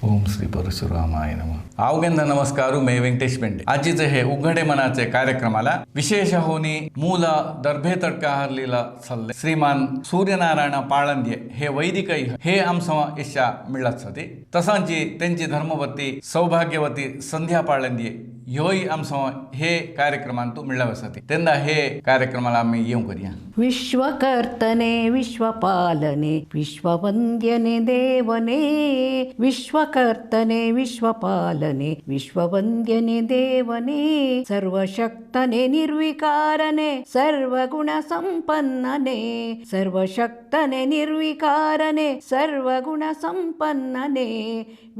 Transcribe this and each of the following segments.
ओम श्री परशुरामाय नमः. आवगेंदा नमस्कारू मैं वेंकटेश बेंडे. आजचे हे उघडे मनाचे कार्यक्रमाला विशेष होनी मूल दर्भे तडका हरलेला सल्ले श्रीमान सूर्यनारायण पाळंदे हे वैदिक हे आमसमा इच्छा मिळत होते. तसांची त्यांची धर्मवती सौभाग्यवती संध्या पाळंदे ह्योही आमसमा हे कार्यक्रमांतू मिळवसाठी त्यांना हे कार्यक्रमाला आम्ही येऊ करूया. विश्वकर्तने विश्वपालने विश्ववंद्यने देवने विश्वकर्तने विश्वपालने विश्ववंद्यने देवने सर्वशक्तने निर्विकारने सर्वगुणसंपन्नने सर्वशक्तने निर्विकारने सर्वगुणसंपन्नने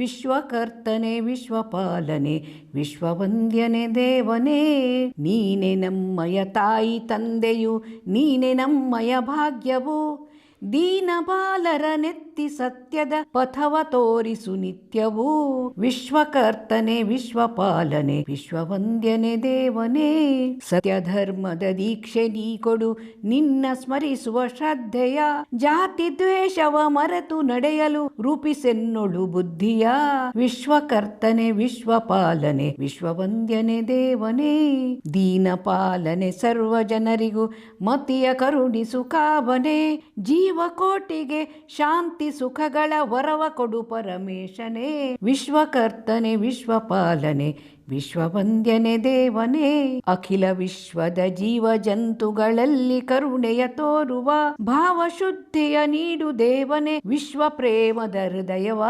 विश्वकर्तने विश्वपालने विश्ववंद्यने ದೇವನೇ ನೀನೆ ನಮ್ಮಯ ತಾಯಿ ತಂದೆಯು ನೀನೆ ನಮ್ಮಯ ಭಾಗ್ಯವು ದೀನ ಬಾಲರ ನೆತ್ತಿ ಸತ್ಯದ ಪಥವ ತೋರಿಸು ನಿತ್ಯವೂ ವಿಶ್ವಕರ್ತನೆ ವಿಶ್ವಪಾಲನೆ ವಿಶ್ವವಂದ್ಯನೆ ದೇವನೇ ಸತ್ಯ ಧರ್ಮದ ದೀಕ್ಷೆ ನೀ ಕೊಡು ನಿನ್ನ ಸ್ಮರಿಸುವ ಶ್ರದ್ಧೆಯ ಜಾತಿ ದ್ವೇಷವ ಮರೆತು ನಡೆಯಲು ರೂಪಿಸೆನ್ನೊಳು ಬುದ್ಧಿಯ ವಿಶ್ವಕರ್ತನೆ ವಿಶ್ವಪಾಲನೆ ವಿಶ್ವವಂದ್ಯನೆ ದೇವನೇ ದೀನ ಪಾಲನೆ ಸರ್ವ ಜನರಿಗೂ ಮತಿಯ ಕರುಣಿಸು ಕಾವನೆ ಜೀವಕೋಟಿಗೆ ಶಾಂತಿ ಸುಖಗಳ ವರವ ಕೊಡು ಪರಮೇಶನೇ ವಿಶ್ವಕರ್ತನೆ ವಿಶ್ವಪಾಲನೆ ವಿಶ್ವವಂದ್ಯನೆ ದೇವನೇ ಅಖಿಲ ವಿಶ್ವದ ಜೀವ ಜಂತುಗಳಲ್ಲಿ ಕರುಣೆಯ ತೋರುವ ಭಾವಶುದ್ಧಿಯ ನೀಡು ದೇವನೇ ವಿಶ್ವ ಪ್ರೇಮದ ಹೃದಯವ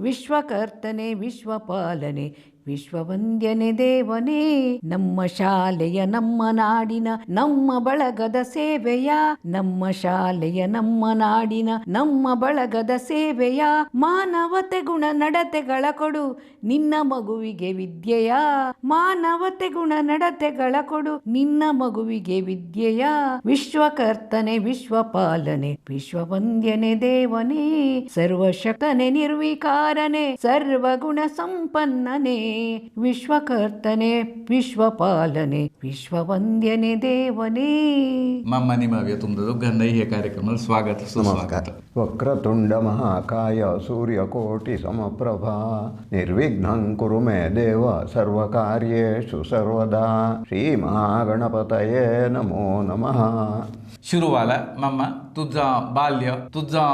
ವಿಶ್ವಕರ್ತನೆ ವಿಶ್ವಪಾಲನೆ ವಿಶ್ವವಂದ್ಯನೆ ದೇವನೇ ನಮ್ಮ ಶಾಲೆಯ ನಮ್ಮ ನಾಡಿನ ನಮ್ಮ ಬಳಗದ ಸೇವೆಯ ನಮ್ಮ ಶಾಲೆಯ ನಮ್ಮ ನಾಡಿನ ನಮ್ಮ ಬಳಗದ ಸೇವೆಯ ಮಾನವತೆ ಗುಣ ನಡತೆಗಳ ಕೊಡು ನಿನ್ನ ಮಗುವಿಗೆ ವಿದ್ಯೆಯ ಮಾನವತೆ ಗುಣ ನಡತೆಗಳ ಕೊಡು ನಿನ್ನ ಮಗುವಿಗೆ ವಿದ್ಯೆಯ ವಿಶ್ವಕರ್ತನೆ ವಿಶ್ವಪಾಲನೆ ವಿಶ್ವವಂದ್ಯನೆ ದೇವನೇ ಸರ್ವಶಕ್ತನೆ ನಿರ್ವಿಕಾರನೆ ಸರ್ವಗುಣ ಸಂಪನ್ನನೆ ವಿಶ್ವಕರ್ತನೆ ವಿಶ್ವಪಾಲನೆ ವಿಶ್ವವಂದ್ಯನೆ ದೇವನೇ. मम्मा निमाव्या तुमचं दोघांना हे कार्यक्रमाला स्वागत सुस्वागत. वक्रतुंड महाकाय सूर्यकोटि समप्रभा निर्विघ्नं कुरु मे देव सर्वकार्येषु सर्वदा श्रीमहागणपतये नमो नमः. शिरुवाला मम्मा तुझं बाल्य तुझं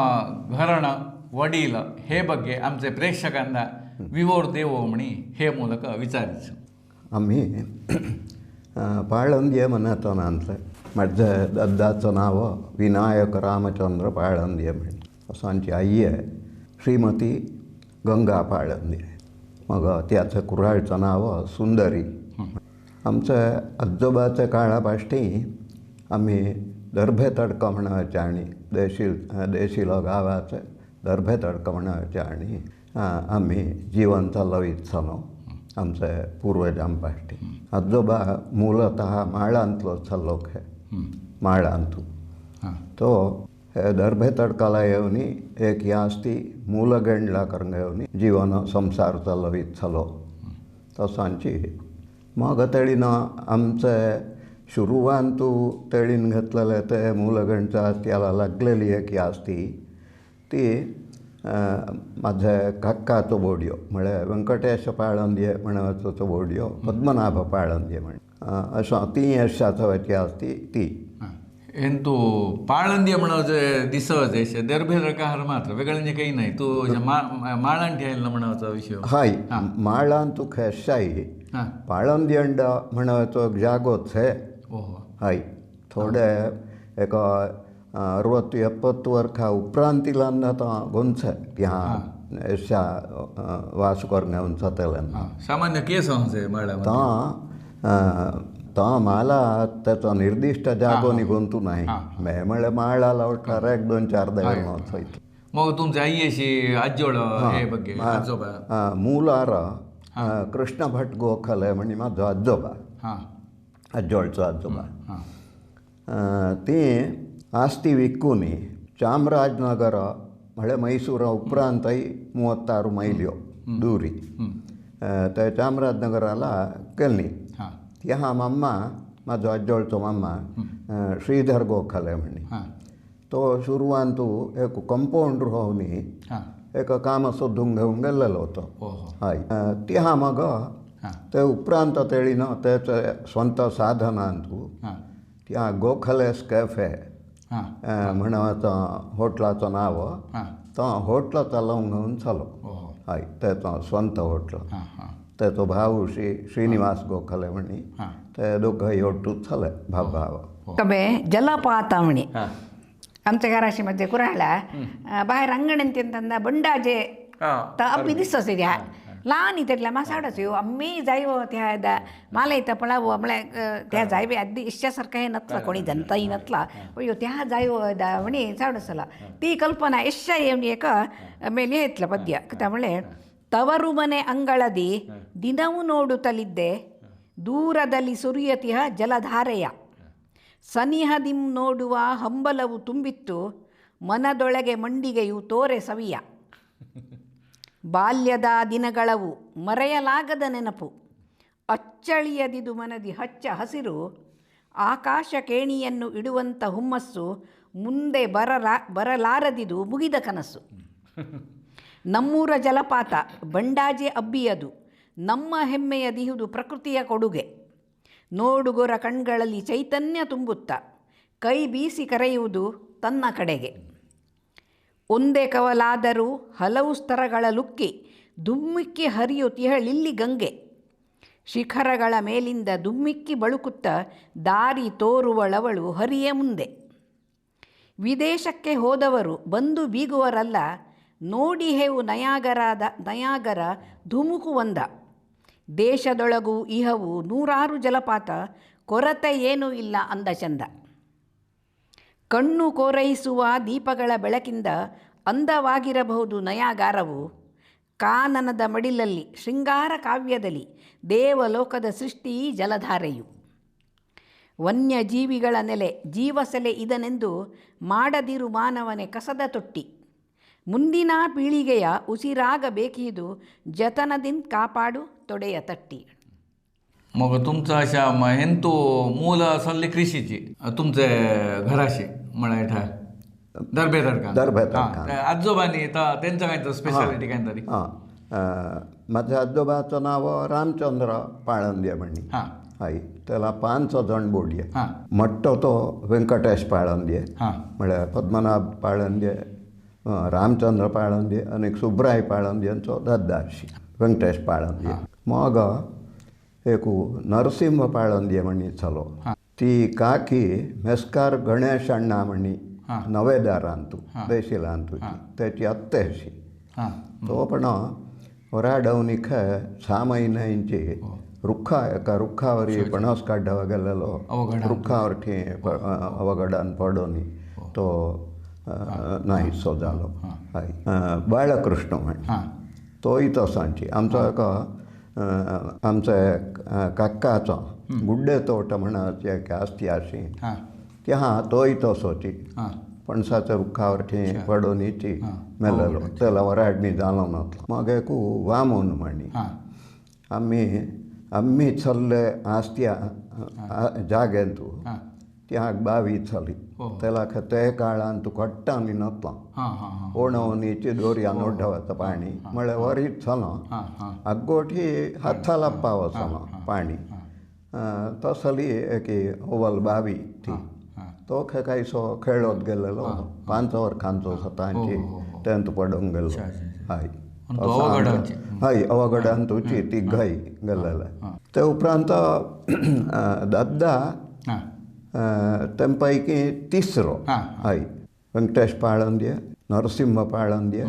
घरण वडील हे बघे आमचे प्रेक्षकांना विवोर देवो म्हणी हे ಮೂಲಕ विचारायचं. आम्ही पाळंदे म्हणतानांतले माझ्या दादाचं नाव विनायक रामचंद्र पाळंदे म्हण असं आमची आई आहे श्रीमती गंगा पाळंदे. मग त्याचं कुऱ्हाडचं नाव सुंदरी. आमच्या आजोबाच्या काळापासून आम्ही दर्भे तडका म्हणायचे आणि देशीला गावाचं दर्भे तडका म्हणायचे आणि आम्ही जीवन चालवीत चलो आमचे पूर्वजांपाशी. आजोबा मूलतः माळांतलो चलोक हे माळांतू तो दर्भे तडकाला येऊन एक यास्ती मूलगेंडला करून येऊन जीवन संसार चालवीत चलो तसांची. मग तेळीनं आमचे सुरुवांतू तेळीन घेतलेले ते मूलगेंडचा त्याला लागलेली एक यास्ती ती माझे काकाचो बोडयो म्हळ्यार व्यंकटेश पाळंदे म्हणूचो बोडयो पद्मनाभ पाळंदे म्हण अशें 3 वर्सांचो आसती ती. तू पाळंदे म्हणवचे दिसवचे दर्भे तडका मात्र वेगळं काही नाही. तू माळान ठेवला म्हणावचा विषय हाय माळान तू खेशाई पाळंद्यंड म्हणवचो जागोच हे हाय थोडे एक 60-70 वर्षा उपरांत तो गोंचे त्या अशा वास करून जातलें सामान्य केस तो माला त्याचा निर्दिष्ट जागो निघून नाही म्हळ्यार माळाला वटल्यार 1-2-4 देवळां वचयता. मग तुमची आई अशी आजोळ हे बघे आजोबा मुलार कृष्ण भट गोखले म्हणजे माझो आजोबा आजोळचो आजोबा ती आस्ती विकून ಚಾಮರಾಜನಗರ म्हळ्यार मैसूर उपरांतय 36 मैल्यो दुरी ते ಚಾಮರಾಜನಗराला गेल्ली. ह्या मम्मा म्हाजो आजोळचो मम्मा श्रीधर गोखले म्हणी तो सुरवांतू एक कंपाऊंड रावनी एका कामाचो धुंग घेवन गेल्लेलो तो ओहो हय ती हा मग हां ते उपरांत तेळी न्हू तेचे स्ವಂತ साधनांतू हां त्या गोखलेस कॅफे हां म्हणून होटलाचो नांव हां तो होटल चलोवंक घेवन चलो ओहो हय तेचो स्ವಂತ होटल हां हां तेचो भाव ಶ್ರೀನಿವಾಸ್ गोखले म्हणी हां ते दोघंही ಒಟ್ಟು चले भाव कबे जलपात म्हणे हां आमच्या घराशीमध्ये कुराळा बाहेर अंगण त्यांना बंडाजे तर अब्बी दिसत त्या लहान इतल्या मासाडच येऊ आम्ही जायव त्या मला इथं पळावं आमळे त्या जायवे अगदी इच्छासारखं हे नसला कोणी जनताही नसला अಯ್ಯೋ त्या जायव म्हणे सावडसला ती कल्पना यश्या येवनी एक ಮೇಲೆ ಇತ್ಲ ಪದ್ಯ ತಮಳೆ ತವರು ಮನೆ ಅಂಗಳದಿ ದಿನವೂ ನೋಡುತ್ತಲಿದ್ದೆ ದೂರದಲ್ಲಿ ಸುರಿಯತಿಹ ಜಲಧಾರೆಯ ಸನಿಹದಿಂ ನೋಡುವ ಹಂಬಲವು ತುಂಬಿತ್ತು ಮನದೊಳಗೆ ಮಂಡಿಗೆಯು ತೋರೆ ಸವಿಯ ಬಾಲ್ಯದ ದಿನಗಳವು ಮರೆಯಲಾಗದ ನೆನಪು ಅಚ್ಚಳಿಯದಿದು ಮನದಿ ಹಚ್ಚ ಹಸಿರು ಆಕಾಶ ಕೇಣಿಯನ್ನು ಇಡುವಂಥ ಹುಮ್ಮಸ್ಸು ಮುಂದೆ ಬರಲಾರದಿದು ಮುಗಿದ ಕನಸು ನಮ್ಮೂರ ಜಲಪಾತ ಬಂಡಾಜೆ ಅಬ್ಬಿಯದು ನಮ್ಮ ಹೆಮ್ಮೆಯ ದಿಹುದು ಪ್ರಕೃತಿಯ ಕೊಡುಗೆ ನೋಡುಗರ ಕಣ್ಗಳಲ್ಲಿ ಚೈತನ್ಯ ತುಂಬುತ್ತ ಕೈ ಬೀಸಿ ಕರೆಯುವುದು ತನ್ನ ಕಡೆಗೆ ಒಂದೇ ಕವಲಾದರೂ ಹಲವು ಸ್ತರಗಳ ಲುಕ್ಕಿ ದುಮ್ಮಿಕ್ಕಿ ಹರಿಯುತ್ತಿಹಳಿಲ್ಲಿ ಗಂಗೆ ಶಿಖರಗಳ ಮೇಲಿಂದ ದುಮ್ಮಿಕ್ಕಿ ಬಳುಕುತ್ತ ದಾರಿ ತೋರುವಳವಳು ಹರಿಯೇ ಮುಂದೆ ವಿದೇಶಕ್ಕೆ ಹೋದವರು ಬಂದು ಬೀಗುವರಲ್ಲ ನೋಡಿ ಹೇವು ನಯಾಗರ ಧುಮುಕು ಒಂದ ದೇಶದೊಳಗೂ ಇಹವು ನೂರಾರು ಜಲಪಾತ ಕೊರತೆ ಏನೂ ಇಲ್ಲ ಅಂದ ಚಂದ ಕಣ್ಣು ಕೋರೈಸುವ ದೀಪಗಳ ಬೆಳಕಿಂದ ಅಂದವಾಗಿರಬಹುದು ನಯಾಗಾರವು ಕಾನನದ ಮಡಿಲಲ್ಲಿ ಶೃಂಗಾರ ಕಾವ್ಯದಲ್ಲಿ ದೇವಲೋಕದ ಸೃಷ್ಟಿ ಜಲಧಾರೆಯು ವನ್ಯಜೀವಿಗಳ ನೆಲೆ ಜೀವಸೆಲೆ ಇದನೆಂದು ಮಾಡದಿರು ಮಾನವನೇ ಕಸದ ತೊಟ್ಟಿ ಮುಂದಿನ ಪೀಳಿಗೆಯ ಉಸಿರಾಗಬೇಕಿದು ಜತನದಿಂದ ಕಾಪಾಡು ತೊಡೆಯ ತಟ್ಟಿ मग तुमचं अशा हेंतू मूल सल्ली कृषीची तुमचे घराशी म्हळ्यार दर्बे दर्बेतडका. आजोबांनी त्यांचं काय स्पेशालिटी काय तरी हां माझ्या आजोबाचं नाव रामचंद्र पाळंदे म्हणी हां हय त्याला 5 जण बोडये हां मोठो तो व्यंकटेश पाळंदे हां म्हळ्यार पद्मनाभ पाळंदे रामचंद्र पाळंदे आणि सुब्राय पाळंदेंचो दद्दाशी व्यंकटेश पाळंदे मग एक नरसिंह पाळंदे म्हणी चलो ती काकी मेस्कार गणेश अण्णा म्हणी नवेदारांतू देशिलांतू त्याची अत्तेशी तो पण ಹೊರಾಡವನಿಕ 6 महिन्यांची एका रुखावरी पणस काढावा गेलेलो रुखावरती अवघडान पडोनी तो नाहीसो जालो हय बाळकृष्ण म्हण तोय तसांची आमचो एका आमचे काकाचो गुड्डे तोट म्हणून एक आसती अशी ती तोय तसोची पणसाच्या रुखावरती पडोनीची मेलेलो त्याला वराडणी जालो नसलो मग एक वामन म्हणी आम्ही चल्ले आसत्या जागेंतू त्या 22 चली त्याला ते काळान तू कट्टांनी नसलो ओणवनीची दोरया नोडवाचं पाणी म्हळ्यार वरीत चलो अग्गोठी हाताला पावसलो पाणी तसली एक ओवल 22 ती तो कांयसो खेळत गेलेलो 5 वर्सांचो सतांची 10th पडूंक गेलो हय हय अवघडान तुची ती घाई गेलेले ते उपरांत दादा ते पैकी 3रो हय व्यंकटेश पाळंदे नरसिंह पाळंदे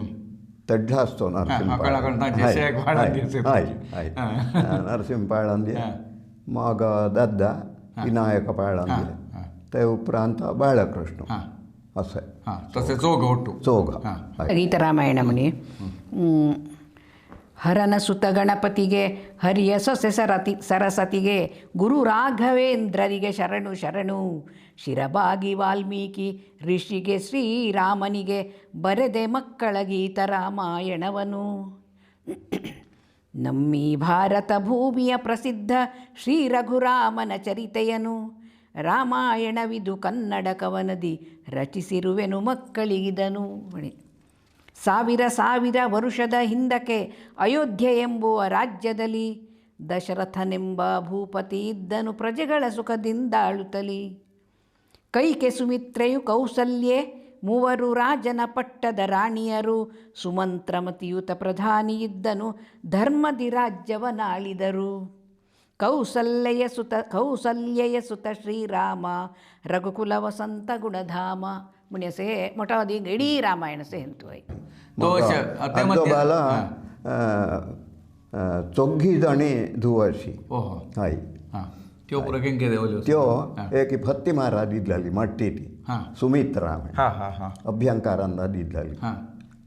तेड्लाच तो नरसिंह हय हय नरसिंह पाळंदे मग दादा विनायक पाळंदे ते उपरांत बाळकृष्ण असे तसे चोग ಗೀತರಾಮಾಯಣ ಮುನಿ ಹರನ ಸುತ ಗಣಪತಿಗೆ ಹರಿಯ ಸೊಸೆ ಸರಸ್ವತಿಗೆ ಗುರು ರಾಘವೇಂದ್ರರಿಗೆ ಶರಣು ಶರಣು ಶಿರಬಾಗಿ ವಾಲ್ಮೀಕಿ ಋಷಿಗೆ ಶ್ರೀರಾಮನಿಗೆ ಬರೆದೆ ಮಕ್ಕಳ ಗೀತ ರಾಮಾಯಣವನು ನಮ್ಮಿ ಭಾರತ ಭೂಮಿಯ ಪ್ರಸಿದ್ಧ ಶ್ರೀ ರಘುರಾಮನ ಚರಿತೆಯನು ರಾಮಾಯಣವಿದು ಕನ್ನಡ ಕವನದಿ ರಚಿಸಿರುವೆನು ಮಕ್ಕಳಿಗಿದನು. ಸಾವಿರ ಸಾವಿರ ವರುಷದ ಹಿಂದಕ್ಕೆ ಅಯೋಧ್ಯೆ ಎಂಬುವ ರಾಜ್ಯದಲ್ಲಿ ದಶರಥನೆಂಬ ಭೂಪತಿ ಇದ್ದನು ಪ್ರಜೆಗಳ ಸುಖದಿಂದ ಆಳುತ್ತಲಿ. ಕೈಕೆ ಸುಮಿತ್ರೆಯು ಕೌಸಲ್ಯೆ ಮೂವರು ರಾಜನ ಪಟ್ಟದ ರಾಣಿಯರು ಸುಮಂತ್ರಮತಿಯುತ ಪ್ರಧಾನಿ ಇದ್ದನು ಧರ್ಮದಿ ರಾಜ್ಯವನಾಳಿದರು. ಕೌಸಲ್ಯೆಯ ಸುತ ಶ್ರೀರಾಮ ರಘುಕುಲ ವಸಂತ ಗುಣಧಾಮ ಮುನಿಯಸೆ ಮೊಟವಾದಿ ಇಡೀ ರಾಮಾಯಣ ಸೆ ಅಂತು ಆಯ್ತು. बाला चौघी जाणी धुवाशी हाय त्यो पुरो केंके देवल्यो त्यो एक फत्ती मारा दिदलाली मट्टी ती सुमित्रा अभ्यंकारांना दिदलाली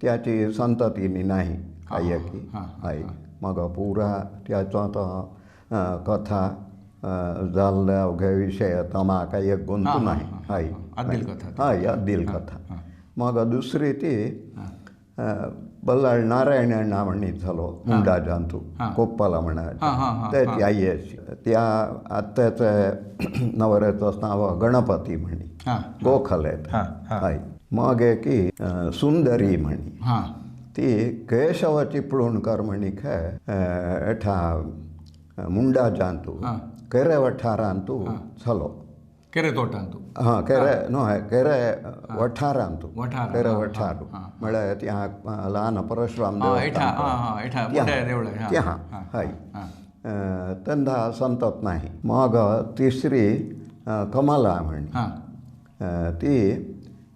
त्याची संततीनी नाही काय की हाय मग पुरा त्याचा तो कथा जाल्ल्या अवघ्या विषय तमा काही गुंतू नाही हाय आदिल कथा हाय आदिल कथा. मग दुसरी ती बल्लाळ नारायण नामणी झालो मुंडा जांतू कोप्पाला म्हणायचे त्याची आई अशी त्या आत्याचं नवऱ्याचं नाव गणपती म्हणी गोखलेत हाय. मग की सुंदरी म्हणी ती केशवाची पळूणकर म्हणी काय एठा मुंडा जांतू केरे वठारांतू झालो केरे तोटांतू हां केरे नो केरे वठारांतू केरे वठारू म्हळ्यार त्या ल्हान परशुराम त्या हय तेन्ना संतत नाही. मग तिसरी कमला म्हणी ती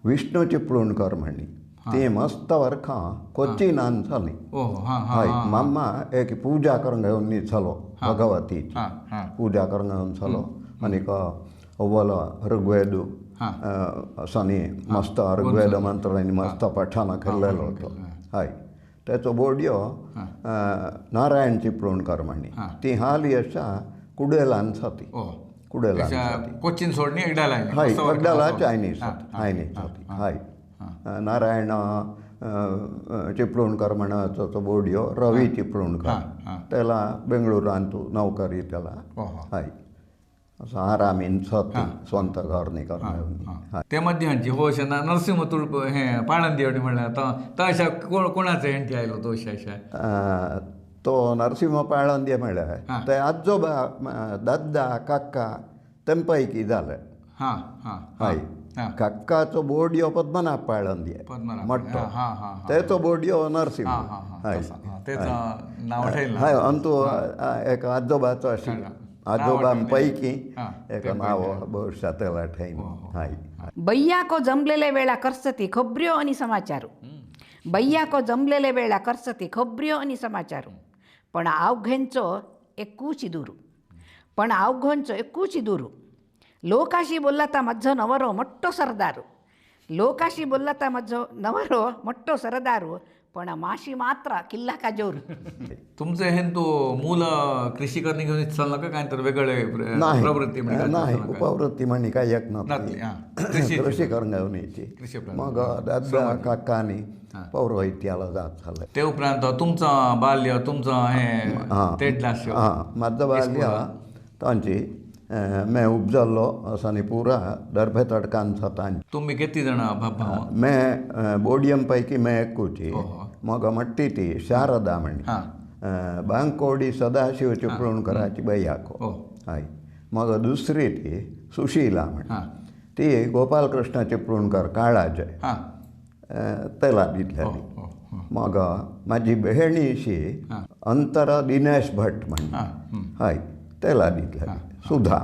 विष्णूची पळूणकर म्हणी ती मस्त वर्खां कोच्चिनान जाली. हय मम्मा एक पूजा करूंक घेवन चलो भगवतीची पूजा करूंक घेवन चलो आनीक अव्वल ऋग्वेद असनी मस्त ऋग्वेद मंत्रांनी मस्त पठण केल्लेलो होतो. हय त्याचो बोडयो नारायणची पळूणकर म्हणी ती हाली अशा कुडेलान जाती कुडेलान कोचीन सोडणी एकडाला हय एकडाला चायनीज जाती हय. नारायण चिपळूणकर म्हणायचो तो बोडयो रवी चिपळूणकर त्याला बेंगळुरान तू नोकरी त्याला हय असं आरामीन सती स्ವಂತ घर नाही करणार. ते मध्यांची होश नरसिंह तुळप हे पाळंदी म्हणल्यार तशा कोणाचे हेंटी आयलो तो अशा तो नरसिंह पाळंदे म्हळ्यार ते आजोबा दादा काका तेंपैकी जाले. हय काकाचो बोडयो पद्मनाभ पाळंदे मोठो तेचो बोडयो नरसिंह हय हय अंतू एक आजोबाचो आशिल्लो आजोबांपैकी एक नाव भविष्यात ठेवून हाय. बय्याको जमलेले वेळा करसती खबऱ्यो आणि समाचारू बय्याको जमलेले वेळा करसती खबऱ्यो आणि समाचारू पण आवघेंचो एकूची दूरू लोकाशी बोलता मज्जो नवरो मोठ्ठो सरदारू लोकाशी बोलता मज्जो नवरो मोठ्ठो सरदारू पण माशी मात्र किल्ला का जोर. तुमचे हे तो मूल कृषी करणे घेऊन चालला का काय तर वेगळे प्रवृत्ती नाही उपवृत्ती म्हणी काय एक नव्हती कृषी करून घेऊन यायची. मग दादा काकानी पौरोहित्याला जात झालं. ते उपरांत तुमचं बाल्य तुमचं हे माझं बाल्य तांची मैं उपजल्लो असनी पुरा दर्भे तडकान सतान. तुम्ही किती जण भाव? मैं बोडियम पैकी मैं एकूची. मग मट्टी ती शारदा म्हणी बांकोडी सदाशिव चिपळूणकराची बय्याको हय. मग दुसरी ती सुशीला म्हणी ती गोपालकृष्ण चिपळूणकर काळाचे त्याला दिसलेली. मग माझी बहिणीशी अंतरा दिनेश भट म्हणी हय त्याला दिसलेली सुधा.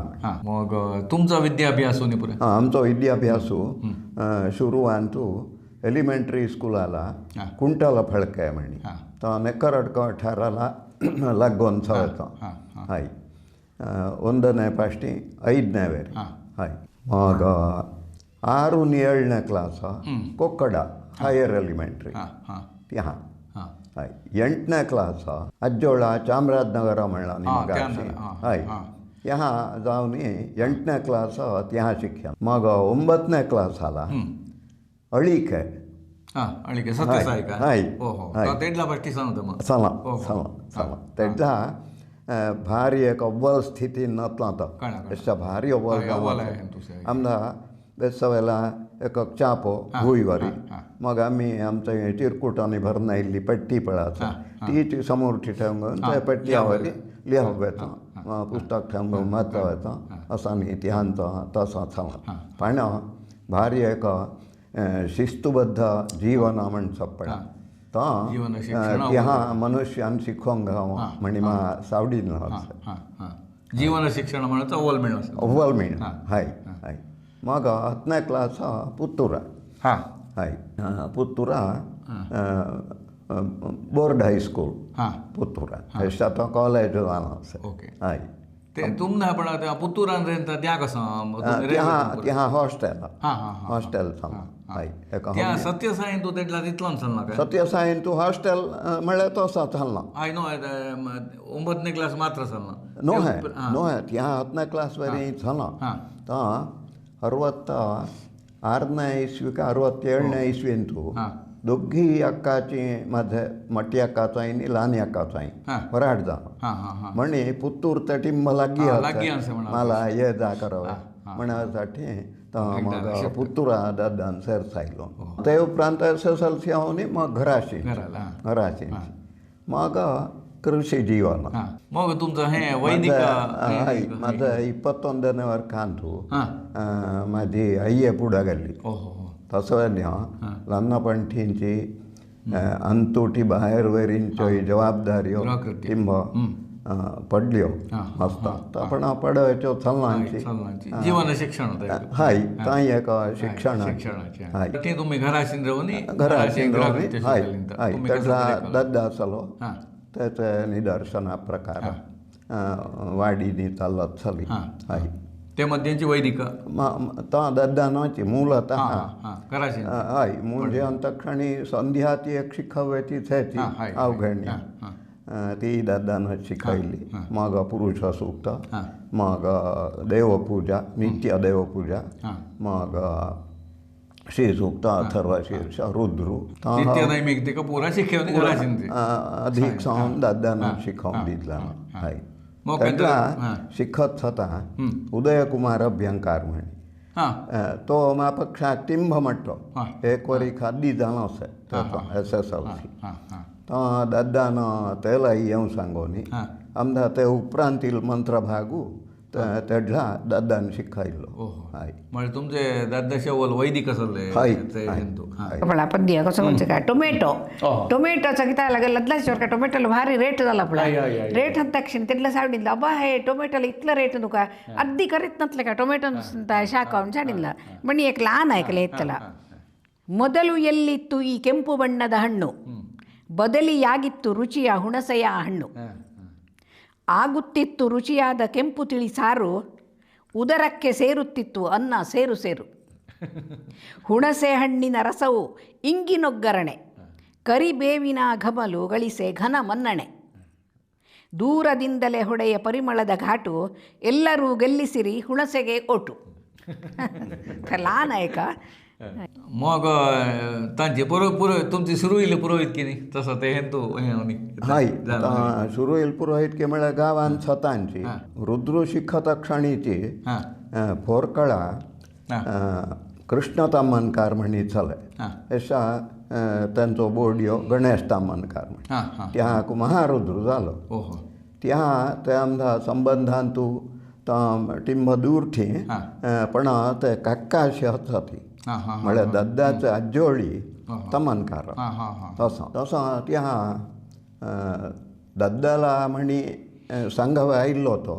मग तुमचा विद्याभ्यास पुरे आमचो विद्याभ्यासू शुरुवांतू एलिमेंटरी स्कुलाला कुंटला फळके म्हणी तो नेकरडको अठाराला लागून चलतो हय. ಒಂದನೇ ಫಸ್ಟಿ 5ನೇ ವೇರಿ ಹೈ. ಮಗ 6 7ನೇ ಕ್ಲಾಸ್ ಕೊಕ್ಕಡ ಹೈಯರ್ ಎಲಿಮೆಂಟ್ರಿ त्या हय. 8ನೇ क्लास अज्जोळा चामराजनगर म्हणला निमगाशी हय ह्या जावन 8ನೇ क्लास त्या शिक्षण. मग 9ನೇ क्लास आला अळीके अळीके सत्यसाई का हय तेडला बष्टी सांगतो मग चला तेडला भारी एक अव्वल स्थिती नतला तो अशा भारी अव्वल आमदा बेसवेला एक चापो भुईवारी मग आम्ही आमचं चिरकुटाने भरून आयिल्ली पट्टी पळाचा ती समोर ठेवून त्या पट्ट्यावरी लिहावं पुस्तक ठेवून वाचावं असा न्ही तिहांचो तसो चला पण भारी एक शिस्तुबद्ध जीवन म्हणचो पडा तो तिहा मनुष्यान शिकोंक गाव म्हणी सावडीन जीवन शिक्षण म्हणून अव्वल मिळणं हाय हाय मग 10ನೇ क्लास पुत्तुरा हाय पुत्तुरा बोर्ड हायस्कूल पुत्तुरा अशा तो कॉलेज जालो हाय तुमने पण पुत्तुरान रेंत त्या कसं त्या हॉस्टेल हाय त्या सत्यसाईन तू तेटला तितलोन चलना काय सत्यसाईन तू हॉस्टेल म्हळ्यार तसो चलना आय नो 9ನೇ क्लास मात्र चलना नो त्या 10ನೇ क्लास वरी चलना तो 66ನೇ इस्वी का 67ನೇ इस्वीन तू दोघी अक्काची माझे मोठी अक्काचो आनी ल्हान अक्काचो वराड जालो म्हणे पुत्तूर ते टिंब लागीं मला ये जा करवा म्हणसाठी तो मग पुत्तुरा दादान सेर सायलो ते उपरांत SSLC हांव मग घराशी मग कृषी जीवन मग तुमचं हे वैदिक माझं 21ನೇ वर्षांतू माझी आई पुढे गेली तसं लहानपणीची अंतुटी बाहेर वरींच्यो जबाबदाऱ्यो टिंब पडल्यो आसता पण पडच्यो चलनांची जीवन शिक्षण हाय ताई एक शिक्षण हाय ते तुम्ही घराशीन रावून हाय हाय त्याचा दादा आसलो त्याचे निदर्शना प्रकार वाडीनी चालत चली हाय ते मध्यांची वैदिक तो दादानाची मूलतः हय म्हणजे अंतक्षणी संध्या ती एक शिकव्याची थ्याची अवघडणी ती दादानं शिकयली मग पुरुष सूक्त मग देवपूजा नित्य देवपूजा मग श्रीसूक्त अथर्वशीर्ष रुद्रू अधिक सावन दादानं शिकवून दितला हय त्यातला शिकत होता उदयकुमार अभ्यंकार म्हणे तो म्हापक्षाक टिंब म्हणतो एक वरी खाद्दी जालो SSLC तो दादान तेलाय येवं सांगोनी आमदा ते उपरांतील मंत्र भागू तेडला दादान शिकयलो हाय म्हणजे तुमचे दादाचे वैदिक आसले पळा पद्य कसं म्हणजे काय टोमॅटोचा किती लागेल लदलाच का टोमॅटोला भारी रेट झाला पळा रेट अंत तक्षण तेडला सावडीला अब्बा हे टोमॅटोला इतलं रेट नुका अद्दी करीत नसले का टोमॅटो ಶಾಖ ಚಾಡಿಲ್ಲ ಬನ್ನಿ ಏಕ್ ಲಾನ್ ಆಯ್ಕಲೆ ಇತ್ತಲ್ಲ ಮೊದಲು ಎಲ್ಲಿತ್ತು ಈ ಕೆಂಪು ಬಣ್ಣದ ಹಣ್ಣು ಬದಲಿಯಾಗಿತ್ತು ರುಚಿಯ ಹುಣಸೆಯ ಹಣ್ಣು ಆಗುತ್ತಿತ್ತು ರುಚಿಯಾದ ಕೆಂಪು ತಿಳಿ ಸಾರು ಉದರಕ್ಕೆ ಸೇರುತ್ತಿತ್ತು ಅನ್ನ ಸೇರು ಸೇರು ಹುಣಸೆ ಹಣ್ಣಿನ ರಸವು ಇಂಗಿನೊಗ್ಗರಣೆ ಕರಿಬೇವಿನ ಘಮಲು ಗಳಿಸೆ ಘನ ಮನ್ನಣೆ ದೂರದಿಂದಲೇ ಹೊಡೆಯ ಪರಿಮಳದ ಘಾಟು ಎಲ್ಲರೂ ಗೆಲ್ಲಿಸಿರಿ ಹುಣಸೆಗೆ ಓಟು ಲहान आहे का मग तांचे पुरोहित तुमची सुरू येईल पुरोहित की नाही तसं ते हे तू हाय सुरू येईल पुरोहित की म्हळ्यार गांवांत स्वतांची रुद्र शिखत क्षणीची फोरकळा कृष्ण तामणकार म्हणी चले अशा त्यांचो बोडयो गणेश तामणकार म्हण त्या महारुद्र जालो त्या ते आमदा संबंधान तूं टिंब दूर थी पण ते काकाशी होती म्हळ्यार दादाची आज्जोळी तमनकार तसो त्या दादाला म्हणी सांगव आयिल्लो तो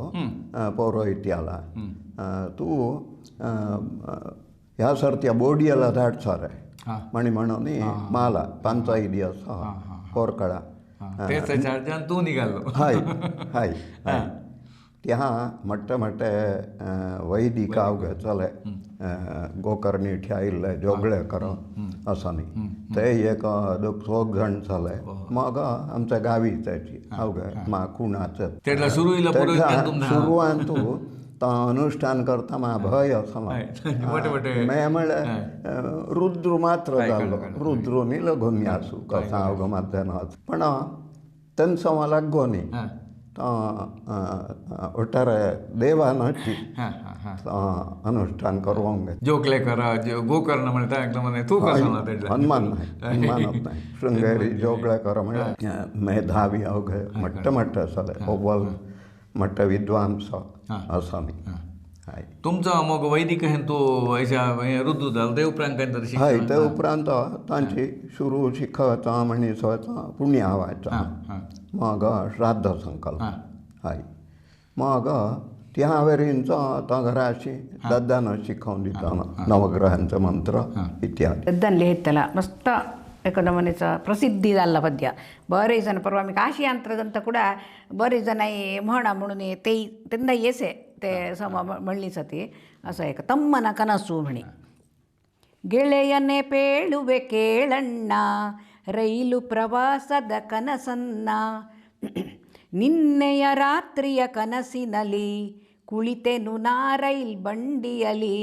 पौरोहित्याला तूं ह्या सर्त्या बोडयेला धाडचो रे म्हणून माला पंचायती आसा कोरकळा तूं निघालो हाय हाय त्या मोठे मोठे वैदिक अवघे चले गोकर्णी ठेयिल्ले जोगळे करो असो न्ही ते एक 2 जाण चले मग आमच्या गावी त्याची अवघे खुणाचे सुरवात तूं तो अनुष्ठान करता भय असो म्हळ्यार रुद्र मात्र जालो रुद्र न्ही लघुमी आसूं कसो अवघो मात्र पण तेंचो लागो न्ही ಒಟ್ಟಾರೆ ದೇವಾನಚ್ಚಿ ಹಾಂ ಹಾಂ ಹಾಂ ಅನುಷ್ಠಾನ ಕರುವಂಗೆ ಜೋಕ್ಲೇಕರ ಗೋಕರ್ಣ म्हणटा एकदम मने तू कसं ना तेडला हनुमानत नाही शृंगेरी जोगळेकर म्हणजे मेधावी अवघे मट्ट असले अव्वल मट्ट विद्वांस असा मी हाय तुमचा मग वैदिक हे तो अशा रुद्र जाल ते उपरांत काहीतरी हाय ते उपरांत तांची सुरू शिकवचा म्हणीसचा पुण्य हवायचा मग श्राद्ध संकल्प हाय मग त्या वेरींचा आता घराशी दद्दानं शिकवून दिताना नवग्रहांचं मंत्र इत्यादी दद्दन लिहितला मस्त एकोणमनेचा प्रसिद्धी झाला पद्य बरेच जण परवा मी काशी अंतर्गंत कुडा बरेच जण म्हणा म्हणून ते त्यांना येसे ते सम म्हणलीच ती असं एक तಮ್ಮನ ಕನಸು म्हणी ಗೆಳೆಯನೆ ಪೇಳುವೆ ಕೇಳಣ್ಣ ರೈಲು ಪ್ರವಾಸದ ಕನಸನ್ನ ನಿನ್ನೆಯ ರಾತ್ರಿಯ ಕನಸಿನಲ್ಲಿ ಕುಳಿತೆನು ನಾ ರೈಲ್ ಬಂಡಿಯಲಿ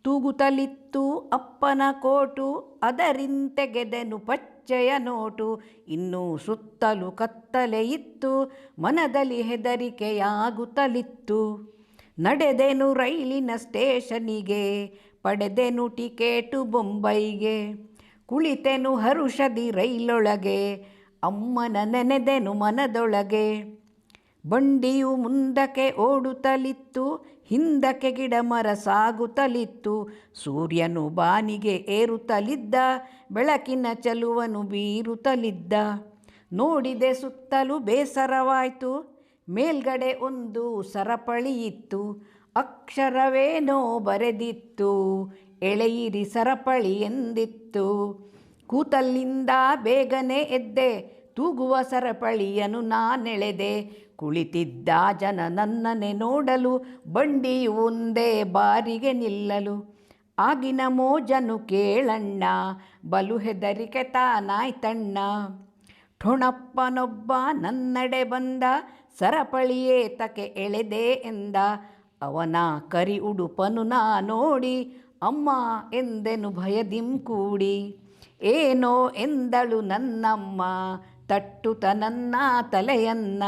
ತೂಗುತ್ತಲಿತ್ತು ಅಪ್ಪನ ಕೋಟು ಅದರಿಂತೆಗೆದೆನು ಪಚ್ಚೆಯ ನೋಟು ಇನ್ನೂ ಸುತ್ತಲೂ ಕತ್ತಲೆ ಇತ್ತು ಮನದಲ್ಲಿ ಹೆದರಿಕೆಯಾಗುತ್ತಲಿತ್ತು ನಡೆದೆನು ರೈಲಿನ ಸ್ಟೇಷನಿಗೆ ಪಡೆದೆನು ಟಿಕೇಟು ಬೊಂಬೈಗೆ ಕುಳಿತೆನು ಹರುಷದಿ ರೈಲೊಳಗೆ ಅಮ್ಮನ ನೆನೆದೆನು ಮನದೊಳಗೆ ಬಂಡಿಯು ಮುಂದಕ್ಕೆ ಓಡುತ್ತಲಿತ್ತು ಹಿಂದಕ್ಕೆ ಗಿಡ ಮರ ಸಾಗುತ್ತಲಿತ್ತು ಸೂರ್ಯನು ಬಾನಿಗೆ ಏರುತ್ತಲಿದ್ದ ಬೆಳಕಿನ ಚಲುವನು ಬೀರುತ್ತಲಿದ್ದ ನೋಡಿದೆ ಸುತ್ತಲೂ ಬೇಸರವಾಯಿತು ಮೇಲ್ಗಡೆ ಒಂದು ಸರಪಳಿಯಿತ್ತು ಅಕ್ಷರವೇನೋ ಬರೆದಿತ್ತು ಎಳೆಯಿರಿ ಸರಪಳಿ ಎಂದಿತ್ತು ಕೂತಲ್ಲಿಂದ ಬೇಗನೆ ಎದ್ದೆ ತೂಗುವ ಸರಪಳಿಯನ್ನು ನಾನೆಳೆದೆ ಕುಳಿತಿದ್ದ ಜನ ನನ್ನನ್ನೇ ನೋಡಲು ಬಂಡಿಯು ಒಂದೇ ಬಾರಿಗೆ ನಿಲ್ಲಲು ಆಗಿನ ಮೋಜನು ಕೇಳಣ್ಣ ಬಲು ಹೆದರಿಕೆ ತಾನಾಯ್ತಣ್ಣ ಠೊಣಪ್ಪನೊಬ್ಬ ನನ್ನಡೆ ಬಂದ ಸರಪಳಿಯೇ ತಕೆ ಎಳೆದೆ ಎಂದ ಅವನ ಕರಿ ಉಡುಪನು ನಾ ನೋಡಿ ಅಮ್ಮ ಎಂದೆನು ಭಯದಿಂ ಕೂಡಿ ಏನೋ ಎಂದಳು ನನ್ನಮ್ಮ ತಟ್ಟುತ ನನ್ನ ತಲೆಯನ್ನ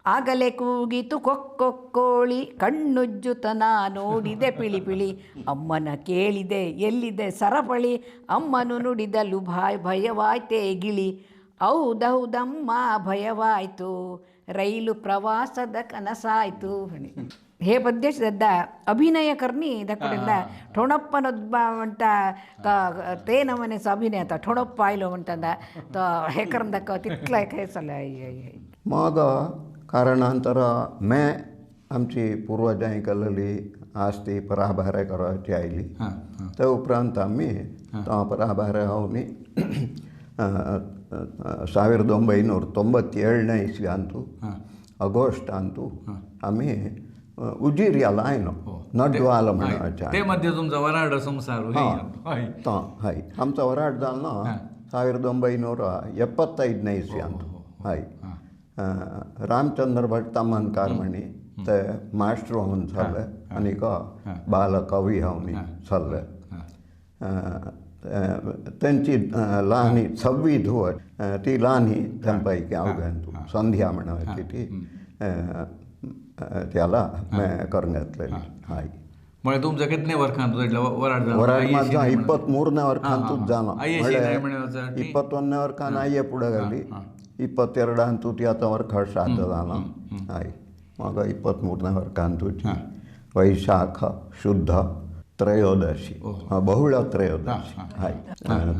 ಆಗಲೇ ಕೂಗಿತು ಕೊಕ್ಕೊಕ್ಕೋಳಿ ಕಣ್ಣುಜ್ಜುತ ನಾ ನೋಡಿದೆ ಪಿಳಿ ಅಮ್ಮನ ಕೇಳಿದೆ ಎಲ್ಲಿದೆ ಸರಪಳಿ ಅಮ್ಮನು ನುಡಿದಲು ಭಯವಾಯ್ತೇ ಗಿಳಿ ಹೌದೌದಮ್ಮ ಭಯವಾಯಿತು ರೈಲು ಪ್ರವಾಸದ ಕನಸಾಯಿತು हे पद्य सद्दा अभिनय करणी दाखवलेला ठोणप्पनोद्बा म्हणटा ते नमनेचं अभिनय आता ठोणप्प आयलो म्हणटा तो हे करून दाखव तितलं काय चाललं मग कारणांतर मैं आमची पूर्वजांनी केलेली आस्ती पराभारे करची आयली ते उपरांत आम्ही पराभारे हावनी 1997 इस्वी ಅಂತೂ ऑगस्ट ಅಂತೂ आम्ही उजिर्याला आयलो नडवाल म्हणून ते मध्ये तुमचा वराड संसार हाय आमचा वराड जालो 1975 इस्वी ಅಂತೂ हाय रामचंद्र भट तामणकार म्हणी ते मास्टर होऊन जाले आणि बालकवी हावनी जाले त्यांची लहानी 6वी धुवट ती लहानी त्यांपैकी अवघ्यांतू संध्या म्हणायची ती त्याला मैं करण्यातलेली हाय म्हणजे तुमचं कितने वर्खांत वराड वराड माझा 23 वर्खांतूच जालो 21 वर्खान आये पुढे गेली 22 ती आता वर्ख श्राद्ध जालो हाय मग 23 वर्खांतूची वैशाख शुद्ध त्रयोदशी बहुळ त्रयोदशी हाय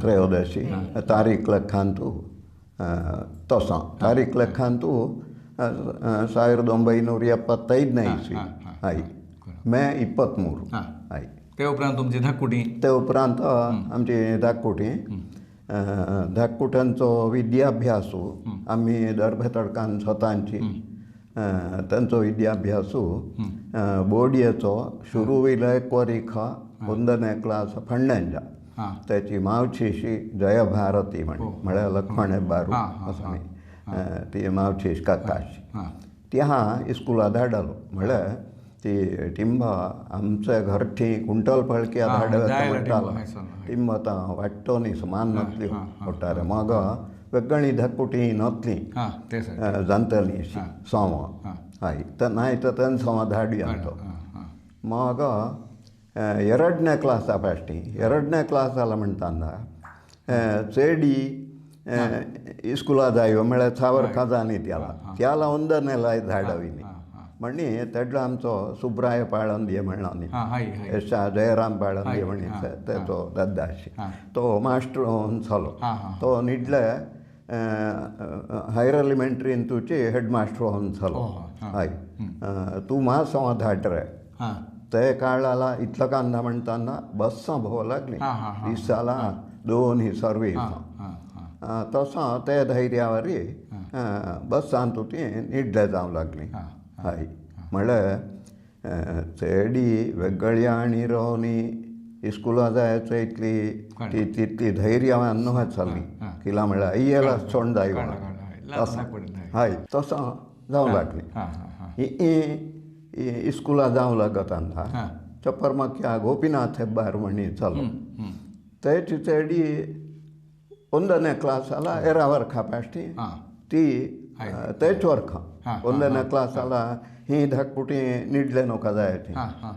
त्रयोदशी तारीख लखांतू तसा तारीख लखांतू 1975 इस्वी हाय मे 23 हाय ते उपरांत तुमची धाकुटी ते उपरांत आमची धाकुटी धाककुट्यांचो विद्याभ्यासू आम्ही दर्भेतडकान स्वतांची त्यांचो विद्याभ्यासू बोडयेचो शुरू विलय कोरिखा 1ನೇ क्लास फंड्यांच्या त्याची मावशीशी जयभारती म्हळ्यार लक्ष्मण बारू असं मी ती मावशीश काकाशी त्या इस्कुला धाडलो म्हळ्यार ती टिंबा आमच्या घरठी कुंटल पळक्या धाडलो टिंब आतां वाडटो न्ही समान नासल्यो ओटारे मग वेगळी धक्कुटी नसली हां ते सर जाणतली अशी सोमां हय नाय तर तेन्ना सोमां धाडी अंतो मग ಎರಡನೇ ಕ್ಲಾಸ್ ಫಸ್ಟಿ ಎರಡನೇ ಕ್ಲಾಸಲ್ಲ म्हणटाना चेडी इस्कुला जायो म्हळ्यार सावर खजानी त्याला ಒಂದನೆಲ್ಲ धाडविनी म्हणी तेडलो आमचो सुब्राय पाळंदे म्हणला न्ही एशा जयराम पाळंदे म्हणी तेचो दादाशी तो मास्टर जालो तो निडले हायर एलिमेंटरीन तुची हेडमास्टर जालो हय तूं मास धाड रे ते काळाला इतलं कांदा म्हणताना बस्सां भोव लागली दिसाला 2 सर्वीस तसो ते धैर्यावरी बस्सां तुटी निड्ले जावं लागली हय म्हळ्यार चेडी वेगळी आनी रोवनी इस्कुला जायचो इतली तितली धैर्यवान न्हू चल्ली किला म्हळ्यार इयेला चोण जायो हय तसो जावं लागली इस्कुला जावं लागत तेन्ना चप्पर म्हाका गोपीनाथ हेब्बार म्हणी चलो तेची चेडी 1ನೇ ಕ್ಲಾಸಲ್ಲ एरावर्खा पाश्टी ती तेच वर्खा 1ನೇ ಕ್ಲಾಸಲ್ಲ ही धाकपुटी निडले नोका जायची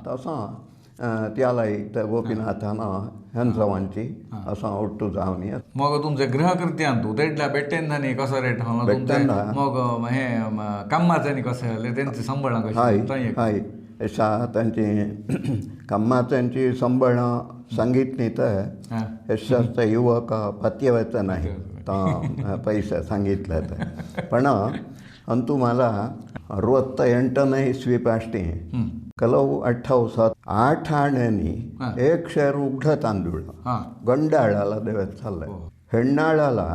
तसो त्यालाय त्या गोपीनाथान हेंचवांची असो उट्टू जावनी मग तुमचे गृहकृत्यान तू तेडल्या बेट्टेंनी कसो रेट मग हे कामाच्यांनी कशें जालें तेंची संबळां कशी हय अशा तांची कामाच्यांची संबळां सांगितली तर यशास्त्र युवक पत्यवेतन आहे पैसे सांगितले तर पण अंतू मला 68ನೇ इस्वी पाश्टी कलव 8 आण्यांनी 1 शेर उघडं तांदूळ गंडाळाला देवेत चाललंय हेण्णाळाला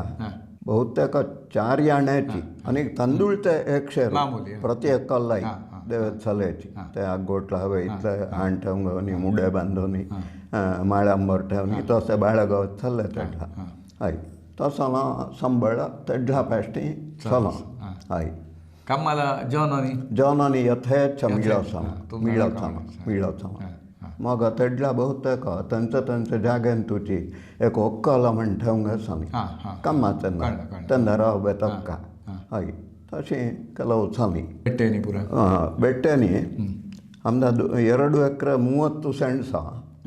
बहुतेक 4 आण्याची आणि तांदूळ ते 1 शेर प्रत्येक कल्लाई देवेत चालायची ते आगोटला हवे इतले हाण ठेवून मुडे बांधून माळांबर ठेवून तसे बाळगावत चालले तेडला हय तसो संबळ तेडला पाश्टी चलो हय कामाला जॉनानी यथेच्छ मिळत मग तेडला बहुतेक तेंचे जागेन तुची एक ಒಕ್ಕಲ म्हणठेवंग आसा तेन्ना रावबे तक्का हय तशें ಕೆಲವು ಸಾಲಿ ಬೆಟ್ಟೆನಿ आमदा 2 ಎಕರೆ 30 ಸೆಂಟ್ಸ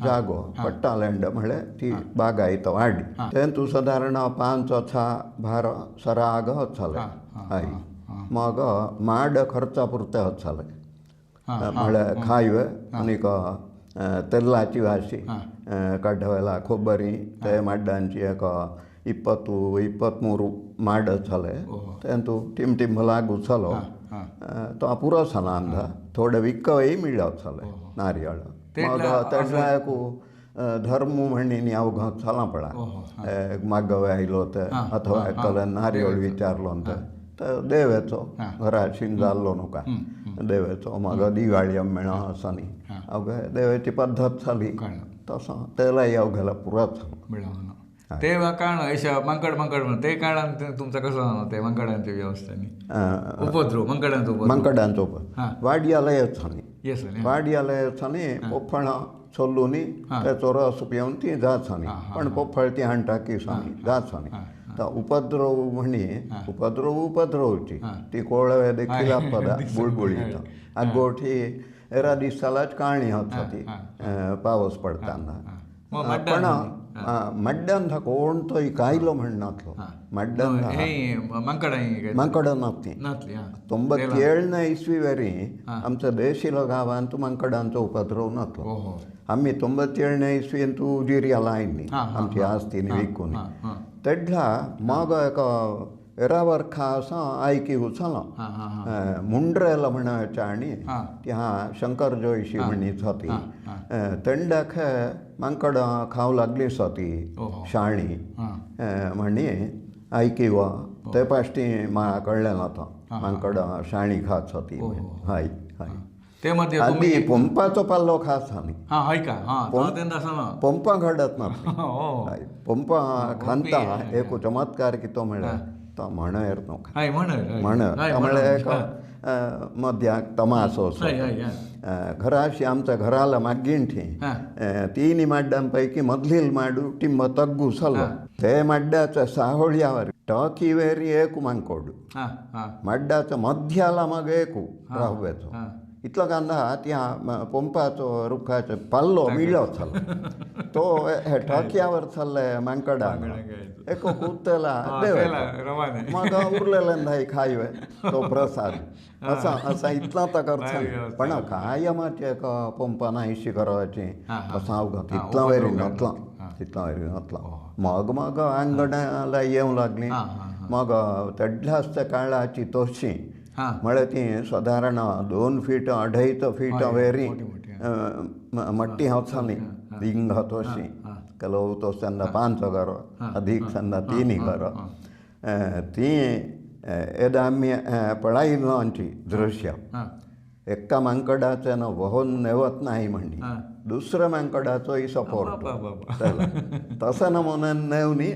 जागो पट्टा लँड म्हळ्यार ती बागायत वाडी तेंतू सादारण 5 भार सराग वचले हय मग माड खर्चा पुरते वचले म्हळ्यार खायवे आनीक तेलाची वाशी कड्डवेला खोबरी ते माड्डांची एक 20-23 माड वचले तेंतू टिम लागू चलो तो पुरो साला आमदा थोडे विकवय मिळ्ळे वचले नारियल मग तेडला एक धर्म म्हणणी अवघ चला पडा मागवे आयलो ते अथवा एकल्यान नारियल विचारलो तर देवेचो घरा शिंजाल्लो नका देवेचो मग दिवाळी मेळो आसा न्ही अवघे देवेची पद्दत जाली तसो तेलाय अवघेला पुरोच ते काळ अशा मंकड ते काळान तुमचा कसो ते मंकडांच्या व्यवस्थेनी उपद्रव मंकडांचो वाडयालयाचो न्ही वाडयालयाचो न्ही पोफळ चल्लुनी तेचो रस पिवन ती जाचो न्ही पण पोफळ ती हाडटा किसांनी जाचो न्ही उपद्रव म्हणी उपद्रवची ती कोळवे देखील आपदा बुळबुळीत आगोठी एरा दिसालाच काळणी होता ती पावस पडताना पण मड्ड्यांत कोण तो कायलो म्हणनातलो मड्ड्यांत मंकडां नातली 97ನೇ इस्वी वेरी आमच्या देशिलो गांवांत मंकडांचो उपद्रव नातलो आमी 97ನೇ इस्वीन तूं उजिरी आयली आमची आस्तीनी विकून तेडला मग एक एरावर्खा असो आयकी उचलो मुंड्रेल म्हणाच्या आनी त्या शंकर जोयशी म्हणीच होती तेंडाक मंकडां खावं लागली ती शाळी म्हणी आयकी वा ते पाश्टी म्हाका कळ्ळें नता मंकडां शाळी खाच ती हय हय ते मध्ये आदी पंपाचो पाल्लो खास आनी पंपां घडत ना पंपां खांता एक चमत्कार कितो म्हळ्यार तो म्हणयर नका म्हणर म्हळ्यार मध्याक तमासो असो हय हय घराशी आमच्या घराला मागींठी तीन माड्यांपैकी मधलील माडू टिंब तग्गू सल्लो ते माड्याच्या साहोळ्यावर टाकी वेरी एक मांकोडू हां हां माड्याच्या मध्याला मग एकू राहवेचो इतलो कांदा त्या पंपाचो रुखाचो पल्लो मिळो चल तो हे टाकयावर चल्ले मांकडा एक कुत्तेला देव मग उरलेल्यांदाय खायवे तो प्रसाद असा इतला तर करता पण कायमाची एक पंपा नाहीशी करवाची असं अवघात इतला वेरी नतला मग अंगणाला येऊ लागली मग तेड्लासच्या काळाची तोशी म्हळ्यार ती साधारण 2 फीट 2.5 फीट वेरी मट्टी वचली रिंग तोशी ಕೆಲವು ತೋರ್ಸಂದ 5 घरो अधिक संदा 3 घरो ती एदा आम्ही पळायलोंची दृश्य एका मांकडाचं वाहून नेवत नाही म्हणली दुसऱ्या मांकडाचोय सपोर्ट तसं नमुने नेवनी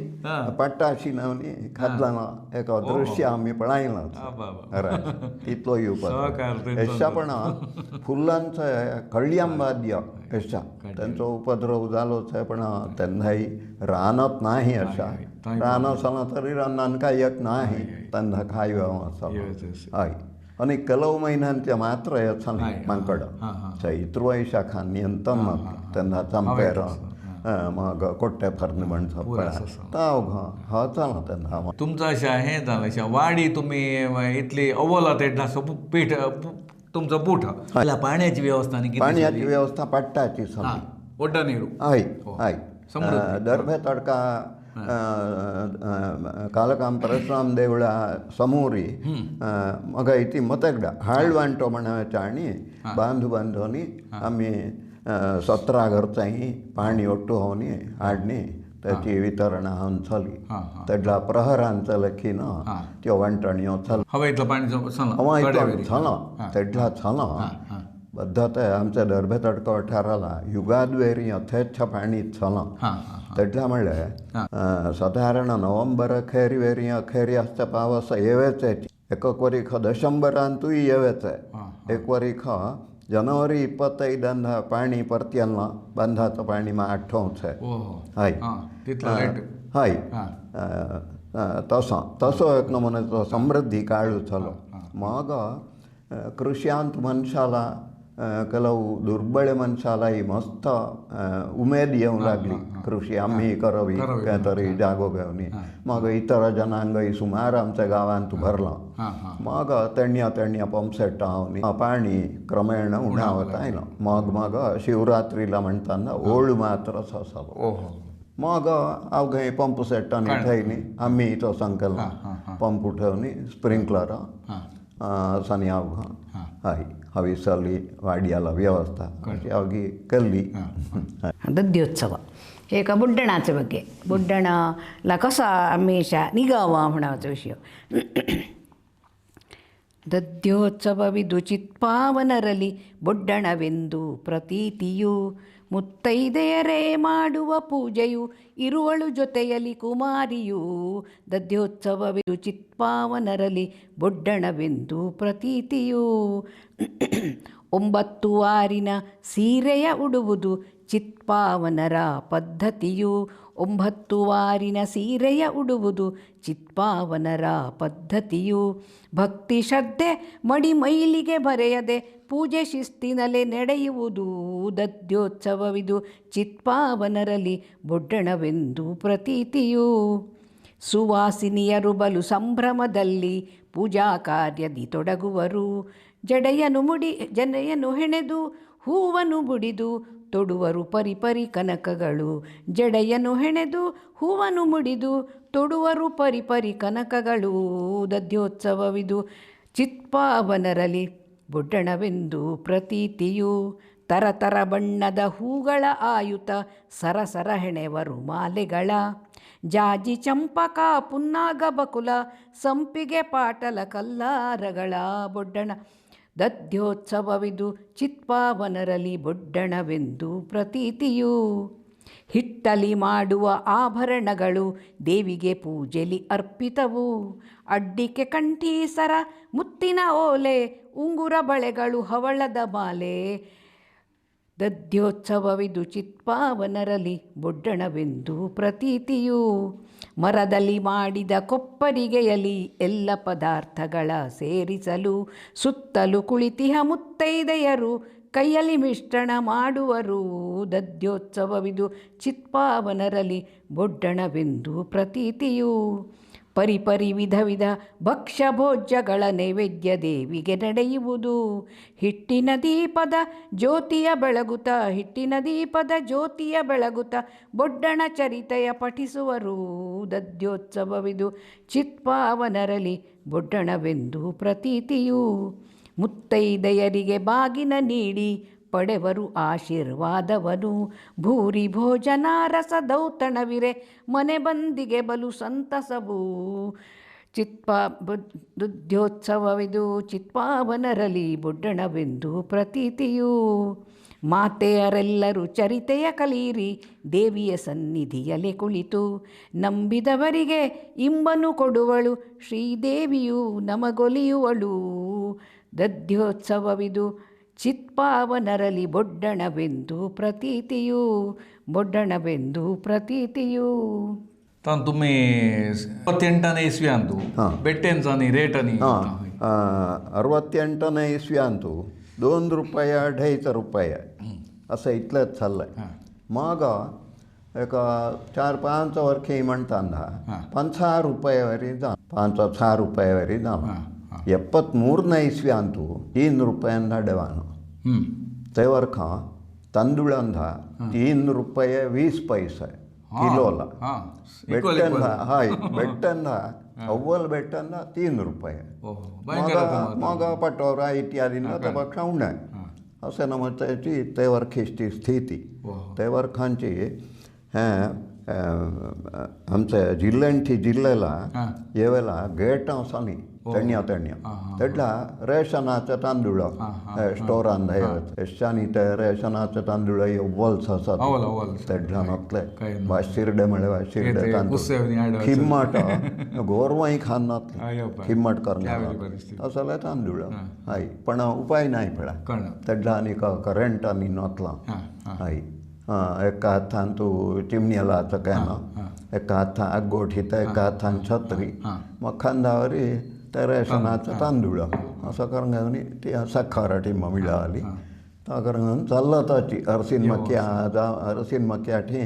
पट्टाशी नेवनी खातला एक दृश्य आम्ही पळायलो इतलो उपद्रव अशा पण फुलांचं कळ्यांबाद्य अशा त्यांचा उपद्रव झालोच आहे पण त्यांनाही रानत नाही अशा रान असला तरी रानान काय एक नाही त्यांना खायव असं आहे आणि ಕೆಲವು महिन्यांच्या मात्र याचा मांकड चैत्र वैशाखान नियंत्रण त्यांना चंपेर मग कोट्टे फरन म्हणतात ताव हा चला त्यांना तुमचं अशा हे झालं अशा वाडी तुम्ही इथली अव्वला तेडला पीठ तुमचं बूट पाण्याची व्यवस्था पाण्याची व्यवस्था पट्टाची सगळी ओढा नीरू आहे दर्भे तडका कालकाम परशुराम देवळा समोरी मग इथे मतगडा हाळवांटो म्हणायचा आणि बांधूनी आम्ही 17 घरचाही पाणी ओट्टू होऊनी हाडणी त्याची वितरण हावन चली तेडला प्रहरांचं लेखीन त्यो वांटणियो चल हवा पाणी चला तेडला चला बद्दत आमच्या दर्भे तडका वाठाराला युगादवेरी यथेच्छ पाणी चला तेडला म्हणले साधारण नोव्हेंबर अखेरी असता पावस येवेच एक वरीख डिसेंबरांतूय येवेच एक वरीख जनवरी 25 पाणी परत्यल्ला बंधाचं पाणी मा आठवच हाय हाय तसो एक नमुनेचो समृद्धी काळू चलो मग कृषियांत मनशाला ಕೆಲವು ದುರ್ಬಳ ಮನುಷ್ಯಾಲಾಯಿ मस्त उमेद येऊ लागली कृषी आम्ही करावी काहीतरी जागो घेवनी मग इतर जनांगही सुमार आमच्या गावांत भरला मग तेण्या पंपसेट हावनी पाणी क्रमेण उणावत आयलं मग शिवरात्रीला म्हणताना ओळ मात्र ससलो मग अवघे पंप सेटांनी थंयनी आम्ही तो संकलन पंप उठवनी स्प्रिंकलर सनी अवघ हाय हविसली वाड्याला व्यवस्था अशी अवघी केली दद्योत्सव एक बुड्डणाचे ಬಗ್ಗೆ बुड्डणला कसा हमेशा निगावा म्हणावाचा विषय ದದ್ಯೋತ್ಸವವಿದು ಚಿತ್ಪಾವನರಲಿ ಬೊಡ್ಡಣವೆಂದು ಪ್ರತೀತಿಯು ಮುತ್ತೈದೆಯರೇ ಮಾಡುವ ಪೂಜೆಯು ಇರುವಳು ಜೊತೆಯಲಿ ಕುಮಾರಿಯು ದದ್ಯೋತ್ಸವವಿದು ಚಿತ್ಪಾವನರಲಿ ಬೊಡ್ಡಣವೆಂದು ಪ್ರತೀತಿಯು 9 ವಾರಿನ ಸೀರೆಯ ಉಡುವುದು ಚಿತ್ಪಾವನರ ಪದ್ಧತಿಯು 9 ವಾರಿನ ಸೀರೆಯ ಉಡುವುದು ಚಿತ್ಪಾವನರ ಪದ್ಧತಿಯು ಭಕ್ತಿ ಶ್ರದ್ಧೆ ಮಡಿ ಮೈಲಿಗೆ ಬರೆಯದೆ ಪೂಜೆ ಶಿಸ್ತಿನಲ್ಲೇ ನಡೆಯುವುದು ದದ್ಯೋತ್ಸವವಿದು ಚಿತ್ಪಾವನರಲ್ಲಿ ಬೊಡ್ಡಣವೆಂದು ಪ್ರತೀತಿಯು ಸುವಾಸಿನಿಯರು ಬಲು ಸಂಭ್ರಮದಲ್ಲಿ ಪೂಜಾ ಕಾರ್ಯದಿ ತೊಡಗುವರು ಜಡೆಯನ್ನು ಹೆಣೆದು ಹೂವನ್ನು ಮುಡಿದು ತೊಡುವರು ಪರಿಪರಿ ಕನಕಗಳು ಜಡೆಯನ್ನು ಹೆಣೆದು ಹೂವನ್ನು ಮುಡಿದು ತೊಡುವರು ಪರಿಪರಿ ಕನಕಗಳು ದದ್ಯೋತ್ಸವವಿದು ಚಿತ್ಪಾವನರಲಿ ಬೊಡ್ಡಣವೆಂದು ಪ್ರತೀತಿಯು ತರತರ ಬಣ್ಣದ ಹೂಗಳ ಆಯುತ ಸರಸರ ಹೆಣೆವರು ಮಾಲೆಗಳ ಜಾಜಿ ಚಂಪಕ ಪುನ್ನಾಗ ಬಕುಲ ಸಂಪಿಗೆ ಪಾಟಲ ಕಲ್ಲಾರಗಳ ಬೊಡ್ಡಣ ದದ್ಯೋತ್ಸವವಿದು ಚಿತ್ಪಾವನರಲಿ ಬೊಡ್ಡಣವೆಂದು ಪ್ರತೀತಿಯು ಹಿಟ್ಟಲಿ ಮಾಡುವ ಆಭರಣಗಳು ದೇವಿಗೆ ಪೂಜೆಲಿ ಅರ್ಪಿತವು. ಅಡ್ಡಿಕೆ ಕಂಠೀಸರ ಮುತ್ತಿನ ಓಲೆ ಉಂಗುರ ಬಳೆಗಳು ಹವಳದ ಮಾಲೆ. ದಧ್ಯೋತ್ಸವವಿದು ಚಿತ್ಪಾವನರಲಿ ಬೊಡ್ಡಣವೆಂದು ಪ್ರತೀತಿಯು. ಮರದಲ್ಲಿ ಮಾಡಿದ ಕೊಪ್ಪರಿಗೆಯಲಿ ಎಲ್ಲ ಪದಾರ್ಥಗಳ ಸೇರಿಸಲು ಸುತ್ತಲೂ ಕುಳಿತಿಹ ಮುತ್ತೈದೆಯರು ಕೈಯಲ್ಲಿ ಮಿಶ್ರಣ ಮಾಡುವರು. ದಧ್ಯೋತ್ಸವವಿದು ಚಿತ್ಪಾವನರಲಿ ಬೊಡ್ಡಣವೆಂದು ಪ್ರತೀತಿಯು. ಪರಿಪರಿ ವಿಧ ವಿಧ ಭಕ್ಷ್ಯ ಭೋಜ್ಯಗಳ ನೈವೇದ್ಯ ದೇವಿಗೆ ನಡೆಯುವುದು. ಹಿಟ್ಟಿನ ದೀಪದ ಜ್ಯೋತಿಯ ಬೆಳಗುತ್ತ ಬೊಡ್ಡಣ ಚರಿತೆಯ ಪಠಿಸುವರು. ದಧ್ಯೋತ್ಸವವಿದು ಚಿತ್ಪಾವನರಲಿ ಬೊಡ್ಡಣವೆಂದು ಪ್ರತೀತಿಯು. ಮುತ್ತೈದೆಯರಿಗೆ ಬಾಗಿನ ನೀಡಿ ಪಡೆವರು ಆಶೀರ್ವಾದವನು. ಭೂರಿ ಭೋಜನ ರಸದೌತಣವಿರೆ ಮನೆ ಬಂದಿಗೆ ಬಲು ಸಂತಸವು. ದಧ್ಯೋತ್ಸವವಿದು ಚಿತ್ಪಾವನರಲಿ ಬೊಡ್ಡಣವೆಂದು ಪ್ರತೀತಿಯು. ಮಾತೆಯರೆಲ್ಲರೂ ಚರಿತೆಯ ಕಲೀರಿ ದೇವಿಯ ಸನ್ನಿಧಿಯಲೆ ಕುಳಿತು. ನಂಬಿದವರಿಗೆ ಇಂಬನು ಕೊಡುವಳು ಶ್ರೀದೇವಿಯು ನಮಗೊಲಿಯುವಳು. ದಧ್ಯೋತ್ಸವವಿದು ಚಿತ್ಪಾವನರಲಿ ಬೊಡ್ಡಣವೆಂದು ಪ್ರತೀತಿಯು. तान तुम्ही 68ನೇ इस्वी अंतू बेट्टेंचानी रेटनी 68ನೇ इस्वी अंतू 2 रुपये 2.5 रुपये असं इतलंच चाललंय. मग एक 4-5 वर्षी म्हणताना 5 रुपयावरी जा 5-6 रुपयावरी जा 73ನೇ इस्वी अंतू 3 रुपयांना डेवानो. ते वर्खा तांदूळंदा 3 रुपये 20 पैसे किलोला. बेट्टंदा बेट्टंदा अव्वल बेट्टंदा 3 रुपये. मग पटोरा इत्यादींना त्यापेक्षा उणे असे नमताची ते वर्खीची स्थिती. ते वर्खांची आमच्या जिल्ह्याला येवेला गेट असनी तण्या तेडला रेशनाचे तांदूळ स्टोरान एशानी ते रेशनाचे तांदूळ व्हलस आसात तेडला नसले शिरडे म्हळ्यार शिरडे तांदूळ खिम्मट गोरवांय खान नसले खिम्मट करणार असले तांदूळ हाय पण उपाय नाही पडला तेडला आनी करंट आनी नसला हाय. एका हातान तू चिमणीलाचं काय ना एका हातान आगोठी तर एका हातान छत्री मग खांदावरी त्या रेशनाचं तांदूळ असं करून घेऊन ती साखर टिमा मिळाली ता करून चालला ताची अरसीन मक्या ठी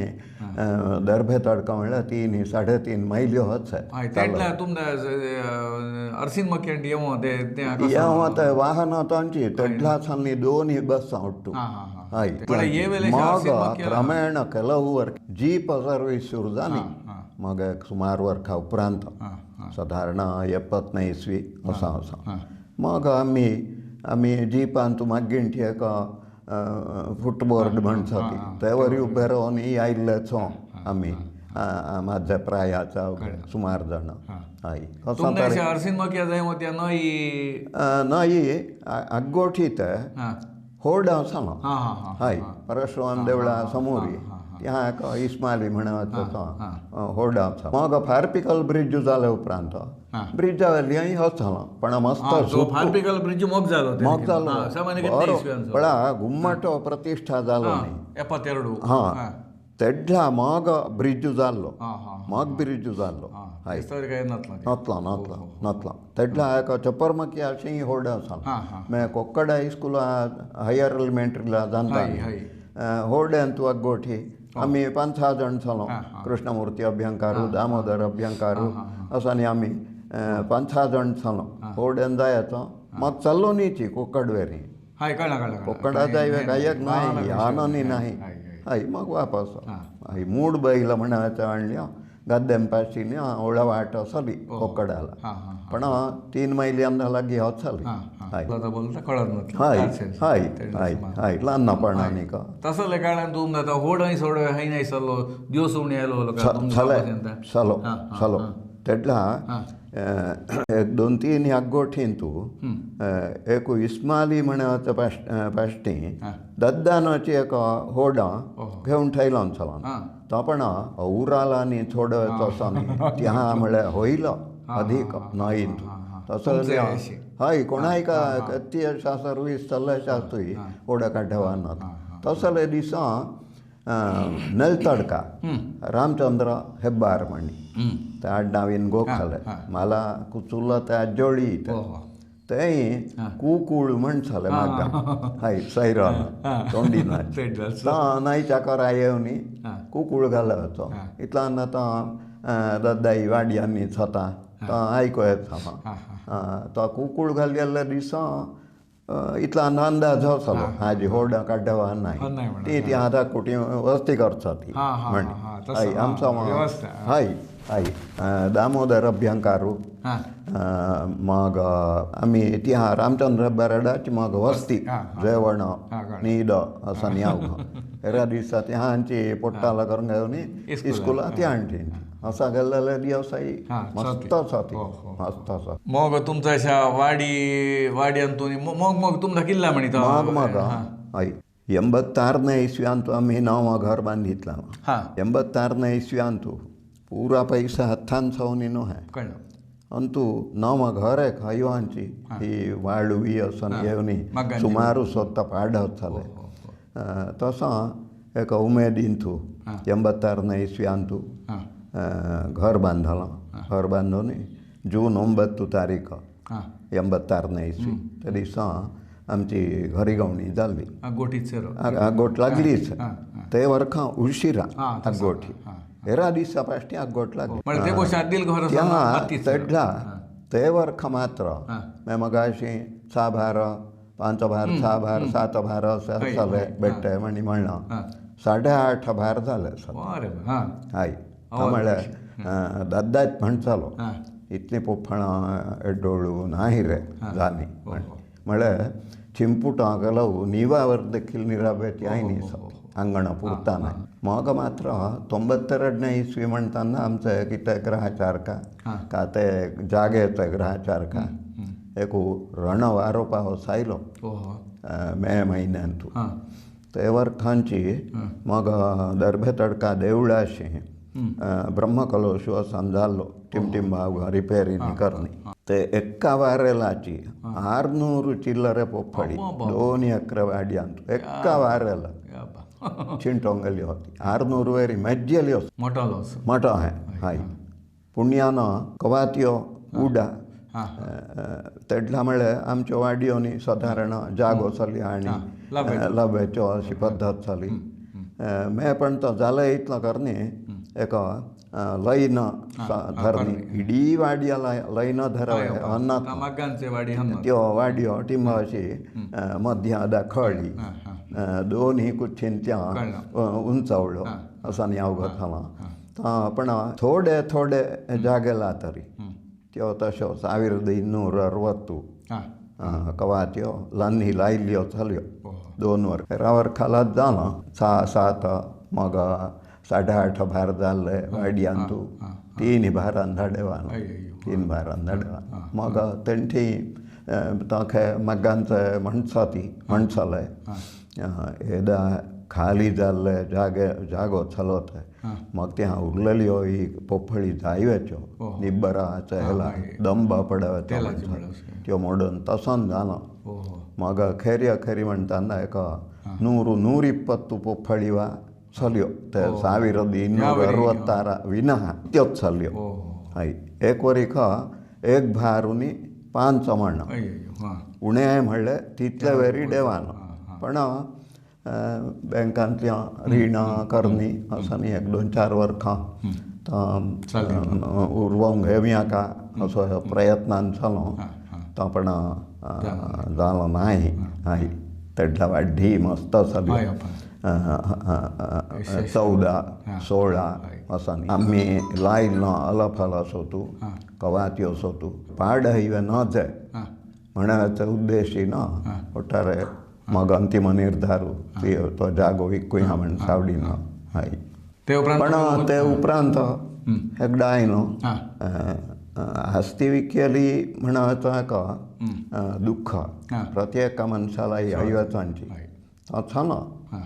दर्भे तडका म्हणल्यार 3-3.5 मैल्यो होच अरसीन मक्या ते वाहन तांची तेडला साली 2 बस उट्टू मग क्रमेण ಕೆಲವು ಜೀಪ್ ಸರ್ವಿಸ್ ಶುರು जाली. मग सुमार वर्षा उपरांत साधारण 70ನೇ इस्वी असा मग आमी जीपान तू मागींठी एक फुटबोर्ड म्हणटा तेवरी उबे रावन आयिल्लेचो आमी माझ्या प्रायाचा सुमार जाण हाय. नई आगोठी ते होर्डा सांगो हाय परशुराम देवळा समोरी त्या एक इस्माइली म्हणून होर्डा मग फार्पिकल ब्रिज जाले उपरांत ब्रिजा वयली वचलो पण मस्त फार्पिकल ब्रिज मोग जालो पण घुम्मट प्रतिष्ठा जालो न्ही 72 तेडला मग ब्रिज जाल्लो नतला तेडला एक चपरमकी अशी होर्डा आसा मैं कोक्कड हायस्कूल हायर एलिमेंटरीला जाणता होर्ड्यान तू अगोठी आमी 5-6 जाण जालो कृष्णमूर्ती अभ्यंकारू दामोदर अभ्यंकारू असानी आमी 5-6 जाण जालो होर्ड्यान जायचो मग चल्लो न्हीची कोक्कड वेरी कोक्कडा जाय गायक नाही आनंदी नाही हाय मग वापस हाय मूड बैल म्हणायचं आणल्या गद्देंपाशी ओळा वाट असली कोकडाला पण 3 मैली अंदा लागी वचली हाय ल्हानपणांनी तसले काळान तूं होड सोड हाय नाही सल्लो दिवस उणी आलो चलो तेडला एक 2-3 ह्या गोठीन तू एक इस्माली म्हणत पाश्टी दद्दानाची एक होडा घेऊन ठेयलो चला तो पण उराला आणि थोडं तसं त्या म्हळ्यार होईल अधिक नाईन तसं हय कोणाय का ती सर्वीस चल्ले आसतोय होडा काढवाना तसले दिसा नलतडका रामचंद्र हेब्बार म्हणी त्या आडनावीन गोखले मला कुचुल्ला त्या जोळी ते कुकुळ म्हणसाले म्हाका हाय सैरान तोंडीन नाही चाकर येवनी कुकुळ घालचो इतल्यान आतां दद्दाई वाडयांनी स्वता तो आयको येता तो कुकुळ घालेल्या दिसा इतल्यान अंदाज आसलो हाजी होडा काडवा नाही ती आतां कुटी वस्ती करता ती म्हण हय आमचो हय हय दामोदर अभ्यंकारू मग आमी ती रामचंद्र बेराडाची मग वस्ती जेवण न्हीद असं यावं एरा दिसा ती हांची पोट्टाला करून घेवनी इस्कुला ती हांची असं गेल्लेले दिवसाई मस्त आसा ती मस्त आसा मग तुमचा अशा वाड्यांतून मग तुमचा किल्ला म्हणिता मग हय 86 इस्व्यांत आमी नवं घर बांदितलां 86 इस्व्यांत पूरा पैसा हातान सावन न्हू है अंतु नवं घर एक हयवांची ही वाळवी असं येवनी सुमारू स्वता पाडत जाले तसं एक उमेदीन तूं 86 इस्व्यांत घर बांदलां घर बांदून जून 9 तारीख 86 इस्वी त्या दिसा आमची घरिगवणी जाल्ली आगोट लागलीच ते वर्खां उशिरा आगोठी एरा दिसा पाश्टी आगोट लागली चडला ते वर्ख मात्र मगाशी 6 भार 5 भार 6 भार 7 भार असे आसताले बेट्टे म्हणना 8.5 भार जाले हय म्हळ्यार दादाच म्हणटालो इतली पोफळां एडोळू नाही रे जाली म्हळ्यार चिंपुटां गेलो निवावर देखील निराबेती आयनी अंगणां पुरता नाही मग मात्र 92 इस्वी म्हणटाना आमचे कितें ग्रहाचार का ते जागेचे ग्रहाचार एक रण वारो पावस आयलो मे म्हयन्यांत ते वर्खांची मग दर्भेतडका देवळाशी ब्रह्मकलशोत्सव जाल्लो टिमटिंबाव रिपेरीनी करनी ते एक्का वारेलाची 600 चिल्लरे पोफळी 2 एकर वाड्यांत एक्का वारेला चिंटोंग गेली होती 600 वेरी मेज्जेली मोठो हाय पुण्यानं कवात्यो उडा तेडला म्हळ्यार आमच्या वाडयोनी सादारण जागो चली आनी लबेच्यो अशी पद्दत चली मे पण तो जाले इतलो करनी एक लयन धरनी इडी वाडया लयन धरवे अन्न त्यो वाडयो टिंब अशी मध्या दाखळी 2 कुच्छीन त्या उंचावळ्यो असं यावगत हाला पण थोडे थोडे जागेला तरी त्यो तश्यो 1260 कवात्यो लान्नी लायल्यो चल्यो 2 वर्खाला जाला 6-7 मग 8.5 भार जाल्ले वाड्यांतू 3 भारान धाडेवान 3 भारान धाडेवान मग तेंठी ताखे मग्गांचे म्हणसाले एदा खाली जाल्ले जागो चलोते मग त्या उरलेल्यो ही पोफळी जायवेच्यो निब्बराचे हेला दंब पडवे त्यो मोडून तसोन जालो मग खेरी म्हणटाना एक 100-120 पोफळी वा चल्यो ते 1266 विना त्योच चल्यो हय एक वरीख 1 भारुनी 5 चमण उणें म्हणलें तितले वेरी देवान पण बँकांतल्या रिणां करनी असं 1-2-4 वर्खां उर्वंक घेवया का असो प्रयत्नान चलो तो पण जालो नाही हय तेडला वाड्डी मस्त चली 14-16 असं आम्ही लायलो अलफल सोतू कवात्यो सोतू पाड हिवे न जाय म्हणचे उद्देशी न ಒಟ್ಟಾರೆ मग अंतिम निर्धारू तो जागो विकूया म्हण सावडीन हय पण ते उपरांत एकदा आयलो हस्तिविकेली म्हणायचा का दुःख प्रत्येक मनशालाही आयुवाचांची छान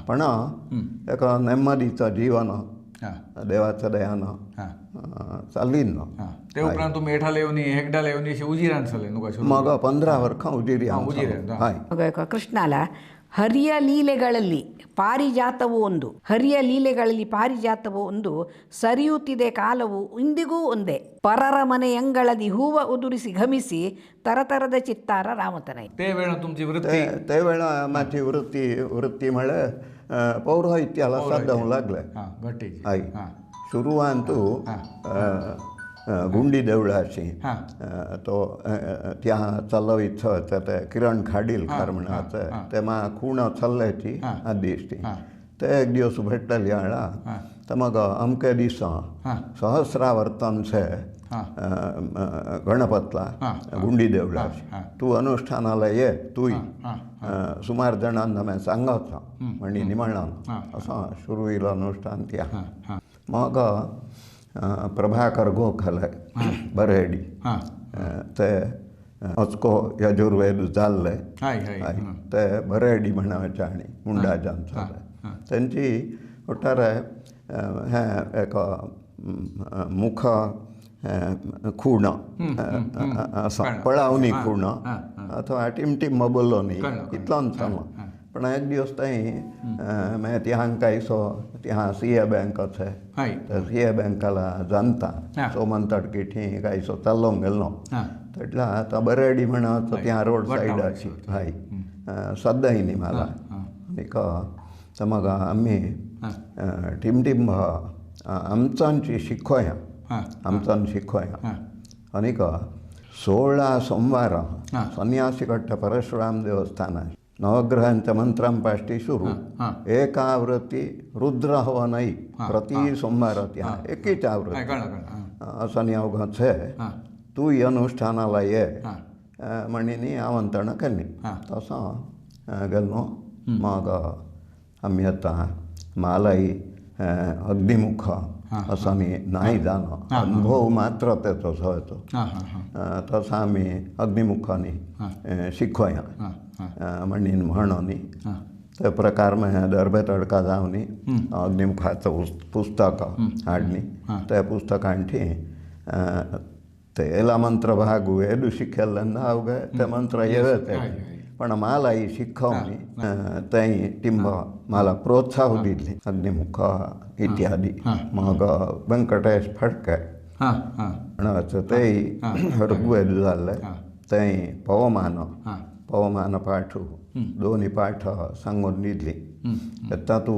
पण एक नेम्मदीचं जीवन देवाच्या दयानं चालीन ते उपरांत तुम्ही एठाला येऊन हेकडाला येऊन उजिरान चले नुका मग 15 वर्ष उजिरी ಹಾಯ್ ಕೃಷ್ಣಲ ಹರಿಯ ಲೀಲೆಗಳಲ್ಲಿ ಪಾರಿಜಾತವು ಒಂದು, ಹರಿಯ ಲೀಲೆಗಳಲ್ಲಿ ಪಾರಿಜಾತವು ಒಂದು, ಸರಿಯುತ್ತಿದೆ ಕಾಲವು ಇಂದಿಗೂ ಒಂದೇ, ಪರರ ಮನೆಯಂಗಳದಿ ಹೂವ ಉದುರಿಸಿ ಘಮಿಸಿ ತರತರದ ಚಿತ್ತಾರ ರಾಮತನೈ. ते वेळा तुमची वृत्ती ते वेळा माझी वृत्ती म्हळे पौरोहित्याला साधवू लागले. हाय सुरुवांतू गुंडी देवळाशी तो त्या चल्लो इच्छा ते किरण खाडीलकर म्हणाचं ते मा खूण चल्ल्याची आदिश्टी ते एक दिवस भेटली आळा तर मग अमके दिसा सहस्रावर्तनचे गणपतला गुंडी देवळाशी तू अनुष्ठानाला ये तूय सुमार जणांना मी सांगायचा म्हणजे निमळान असं सुरू येईल अनुष्ठान त्या मग प्रभाकर गोखले बरेडी ते अचको यजुर्वेद जाल्ले ते बरेडी म्हणायचे आणि मुंडाजांचा त्यांची ಒಟ್ಟಾರೆ एक मुख खूण असं पळावनी खूण अथवा टिमटिम बोलोनी इतलोन चलो पण एक दिवस थंय मागीर तिहां कांयसो तिहां CA बँक आहे तर CA बँकाला जाणता सो म्हणटात की थंय कांयसो चल्लो गेल्लो तेटला आतां बरेडी म्हणत तिहां रोड सायड अशी हाय सद्दां न्ही मला आनीक तर मग आम्ही टिमटिम आमचांची शिकोया आमचान शिकोया आनीक 16 सोमवार संन्यासी कट्ट परशुराम देवस्थान नवग्रहांच्या मंत्रांपाष्टी सुरू एका आवृत्ती रुद्र हवनई प्रति सोमवार त्या एकीच आवृत्ती असं अवघड छे तू अनुष्ठानाला ये म्हणिनी आमंत्रण केली तसं गेलो मग आम्ही आता मालाई अग्निमुख असं नाही जाणं अनुभव मात्र त्याचो जायचो तसं आम्ही अग्निमुखानी शिकोया म्हणीन म्हणोनी ते प्रकार मैं दरबे तडका जावनी अग्निमुखाचं पुस्तक हाडनी त्या पुस्तकांठी ते एला मंत्र भाग वेदू शिकेल्ल्यान अवघे ते मंत्र येवे पण मालाई शिकवणी थंय टिंब मला प्रोत्साह दिली अग्निमुख इत्यादी मग व्यंकटेश फडके म्हणायचं तेय ऋग्वेद जाल्ले थंय पवमान पाठ दोन्ही पाठ सांगून दिली आता तू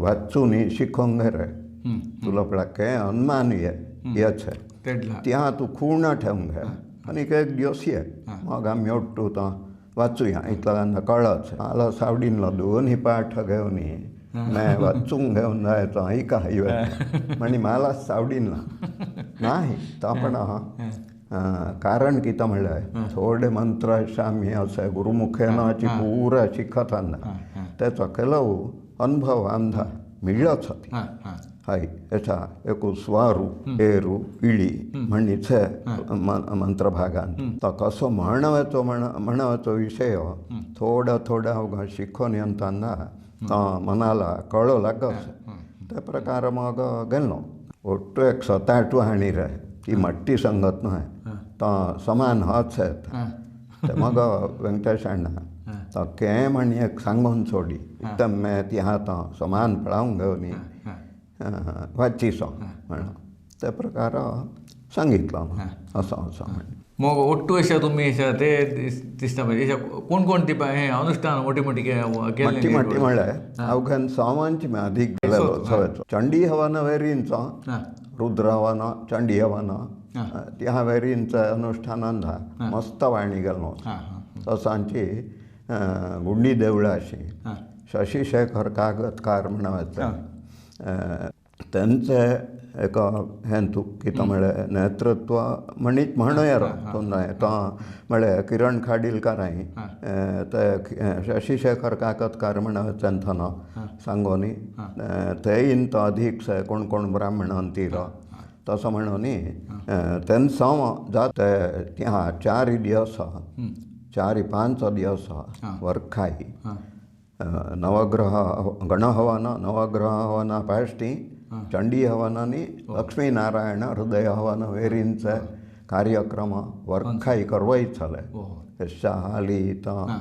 वाचून शिकोंक रे तुला पळके अनुमान येचे त्या तू खूण ठेवूंक घे आनीक एक दिवस ये मग आम्ही ओट्टू तो वाचूया इतल्यांना कळच मला सावडीनलो दोन्ही पाठ घेवन मैं वाचूंक घेवन जायचो ऐका म्हणजे मला सावडीनला नाही तो आपण कारण कितें म्हणल्यार थोडे मंत्र अशें आमी अशें गुरुमुखेन अशी पुरा शिकतना तेचो केलो अनुभव आमदा मिळ्ळोच हाय याचा एकू स्वारू एरू इळी म्हणीचे मंत्रभागान तो कसो म्हणवाचो विषय थोडा अवघड शिकून येतना मनाला कळो लागस त्या प्रकार मग गेलो ಒಟ್ಟು 108 हाणी रे ती मट्टी संगत न्हय तो समान होच मग वेंकटेश अण्णा तो कें म्हणी एक सांगून सोडी एकदम मैं ती हातां समान पळावंक घेवनी वाचीसो म्हणून त्या प्रकार सांगितलो असो म्हण मग ಒಟ್ಟು अशा तुम्ही अशा ते दिसता म्हणजे कोण ती हे अनुष्ठान मोठी मोठी म्हणल्यार अवघ्यान सामांची अधिक गेलेलो चंडी हवन वेरींचो रुद्र हवन चंडी हवन त्या वेरींचं अनुष्ठानान मस्त वाणी गेलो तसांची गुंडी देवळाशी शशिशेखर कागदकार म्हणायचं त्यांचे एक हें तूं कितें म्हळें नेतृत्व म्हणूया तो म्हळें किरण खाडीलकाराय ते शशिशेखर काकतकार म्हणायचें सांगोनी तेयीन तो अधिक कोण ब्राह्मणान तिरो तसं म्हणून त्यांचं जात त्या 4 दिवस 4-5 दिवस वर्खाई नवग्रह गणहवन नवग्रह हवन पाष्टी चंडी हवनानी लक्ष्मीनारायण हृदय हवन वेरींचा कार्यक्रम वर्खाई करवायचं शाली तर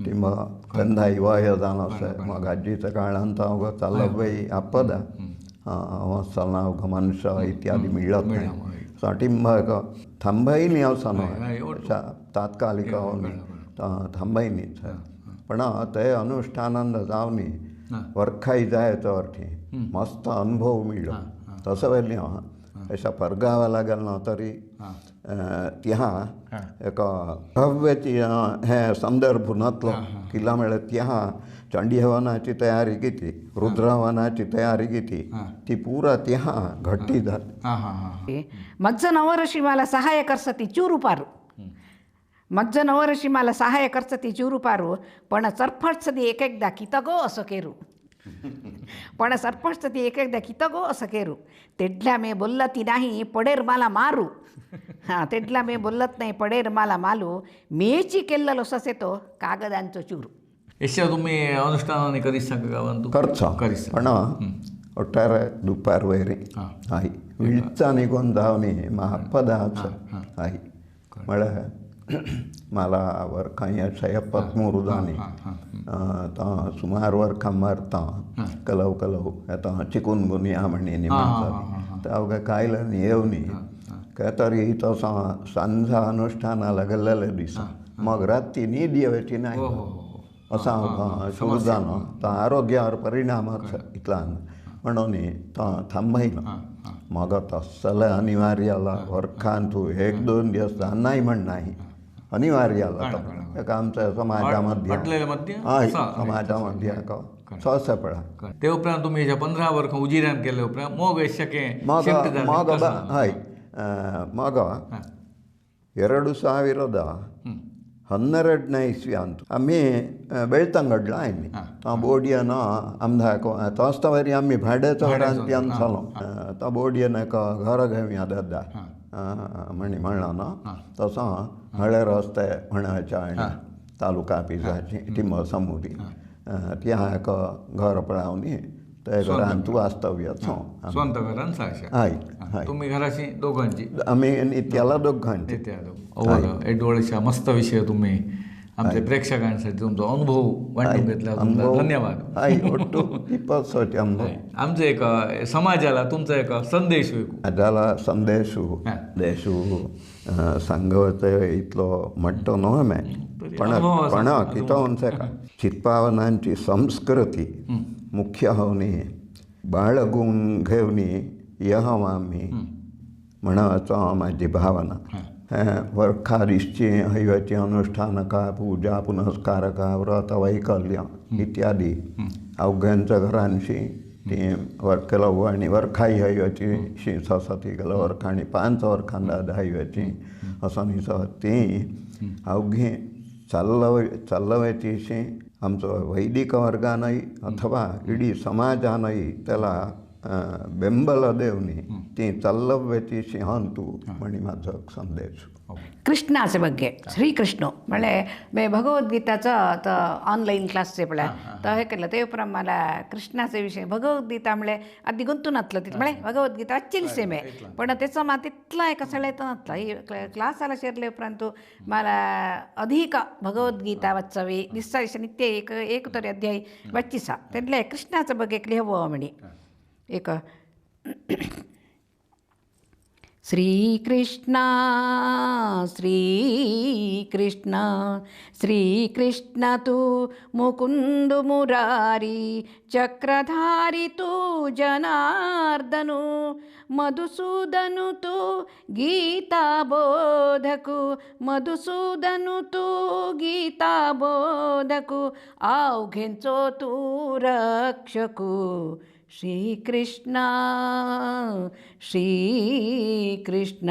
ती मग कंधा इवाय जाणं मग आजीचं काळांत अवघं चाललं बाई आपद सणा अवघं मनुष्य इत्यादी मिळत नाही साठी मग थांबाईनी असं तात्कालिक थांबाईनीच पण ते अनुष्ठानांद जावनी वर्खाई जायचं अर्थी मस्त अनुभव मिळलो तसं वेळी अशा परगावा लागेल ना तरी त्या एक भव्यची हे संदर्भ नसलो किल्ला मिळत त्या चंडी हवनाची तयारी किती रुद्र हवनाची तयारी किती ती पुरा त्या घट्टी जात मज्ज नवरशी मला सहाय्य करसती चूरुपारू मज्ज नवरशी मला सहाय्य करसती चूरुपारू पण सरफटसदी एक-एकदा कितगो असं केरू पण सरपंचती एक-एकदा कितगो असं केरू तेडल्या मे बोलती नाही पडेर मला मारू तेडला मे बोलत नाही पडेर मला मालू मेची केल्ललो ससेतो कागदांचो चूरू यशा तुम्ही अनुष्ठानाने कधीच सांगा गावांतू करच पण ಒಟ್ಟಾರೆ ದುಪ್ಪಾರು ವೈರಿ ಆಯಿ ವಿಳ್ಚಾನಿಗೊಂದಾವನಿ ಮಹಪ್ಪದಾಚ ಆಯಿ ಮಳೆ मला वर्खां 173 जाणी सुमार वर्खां मारता कलव येता चिकुनगुनिया म्हणनी निमांता ते अवघे कायलांनी येवनी काय तरी तसो सांजा अनुष्ठानाला गेल्लेले दिसा मग राती न्हीद येवची नाही असा सुरू जाणं तो आरोग्यावर परिणाम इतल्यान म्हणून तो थांबयलो मग तसले अनिवार्य वर्खां तूं 1-2 दिवस जायनाय म्हण नाही अनिवार्य एक आमच्या समाजामध्ये हय समाजामध्ये सहसा पडा ते उपरांत तुमी 15 वर्सां उजिऱ्यान केले उपरांत मोग शके मग हय मग 2012ನೇ ಇಸ್ವಿಯಂತ आम्ही ಬೆಳ್ತಂಗಡ್ಲ आम्ही तो बोडयेन आमदाक तोस्तवरी आम्ही भाड्याचो घरांत जालो तो बोडयेन एक घर घेवया दादा म्हणी म्हणला ना तसो हळे रस्ते म्हणाच्या आनी तालुका ऑफिसाची टिम समुदी त्या एक घर पळावनी ते घरान तूं वास्तव्य स्ವಂತ घरान हय तुम्ही घराशी दोघांची आम्ही त्याला दोघांची एडवळशा मस्त विषय तुम्ही आमच्या प्रेक्षकांसाठी तुमचा अनुभव वाटून घेतला धन्यवाद आमचं एक समाजाला तुमचा एक संदेश माझ्याला संदेश देशू सांगवत इतलो म्हणतो न्हू पण कितो का चित्पावनांची संस्कृती मुख्य होवनी बाळगून घेवनी यहम आम्ही म्हणाचो माझी भावना वर्खा दिसची हैवाची अनुष्ठानका पूजा पुनस्कारका व्रत वैकल्य इत्यादी अवघ्यांच्या घरांशी ती वर्कला आणि वर्खाई हैवाची शी सती गेलं वर्खाणी 5 वर्खांदा हैवाची असं न्ही ती अवघी चल्लवायची शी आमचो वैदिक वर्गानय अथवा इडी समाजानय त्याला बेंबल देवनी ती चल्लव्याची शिहांतू म्हणी माझो संदेश कृष्णाचे बघे श्रीकृष्ण म्हणजे मी भगवद्गीताचं तर ऑनलाईन क्लासचे पळय तर हे केलं ते उपरांत मला कृष्णाचे विषय भगवद्गीता म्हणजे आधी गुंतून तिथे म्हणजे भगवद्गीता वाचील सेम आहे पण त्याचं मा तिथला एका सळेतं नसला ही क्लासाला शिरले उपरांत मला अधिक भगवद्गीता वाचावी दिसता दिवसा नित्य एक तरी अध्याय वाचिसा त्यातले कृष्णाचं बघे लिहावं म्हणे एक श्रीकृष्ण श्रीकृष्ण श्रीकृष्ण तू मुकुंद मुरारी चक्रधारी तू जनार्दनु मधुसूदनु तू गीता बोधकु मधुसूदनु तू गीता बोधकु अवघेंचो तू रक्षकु श्रीकृष्ण श्रीकृष्ण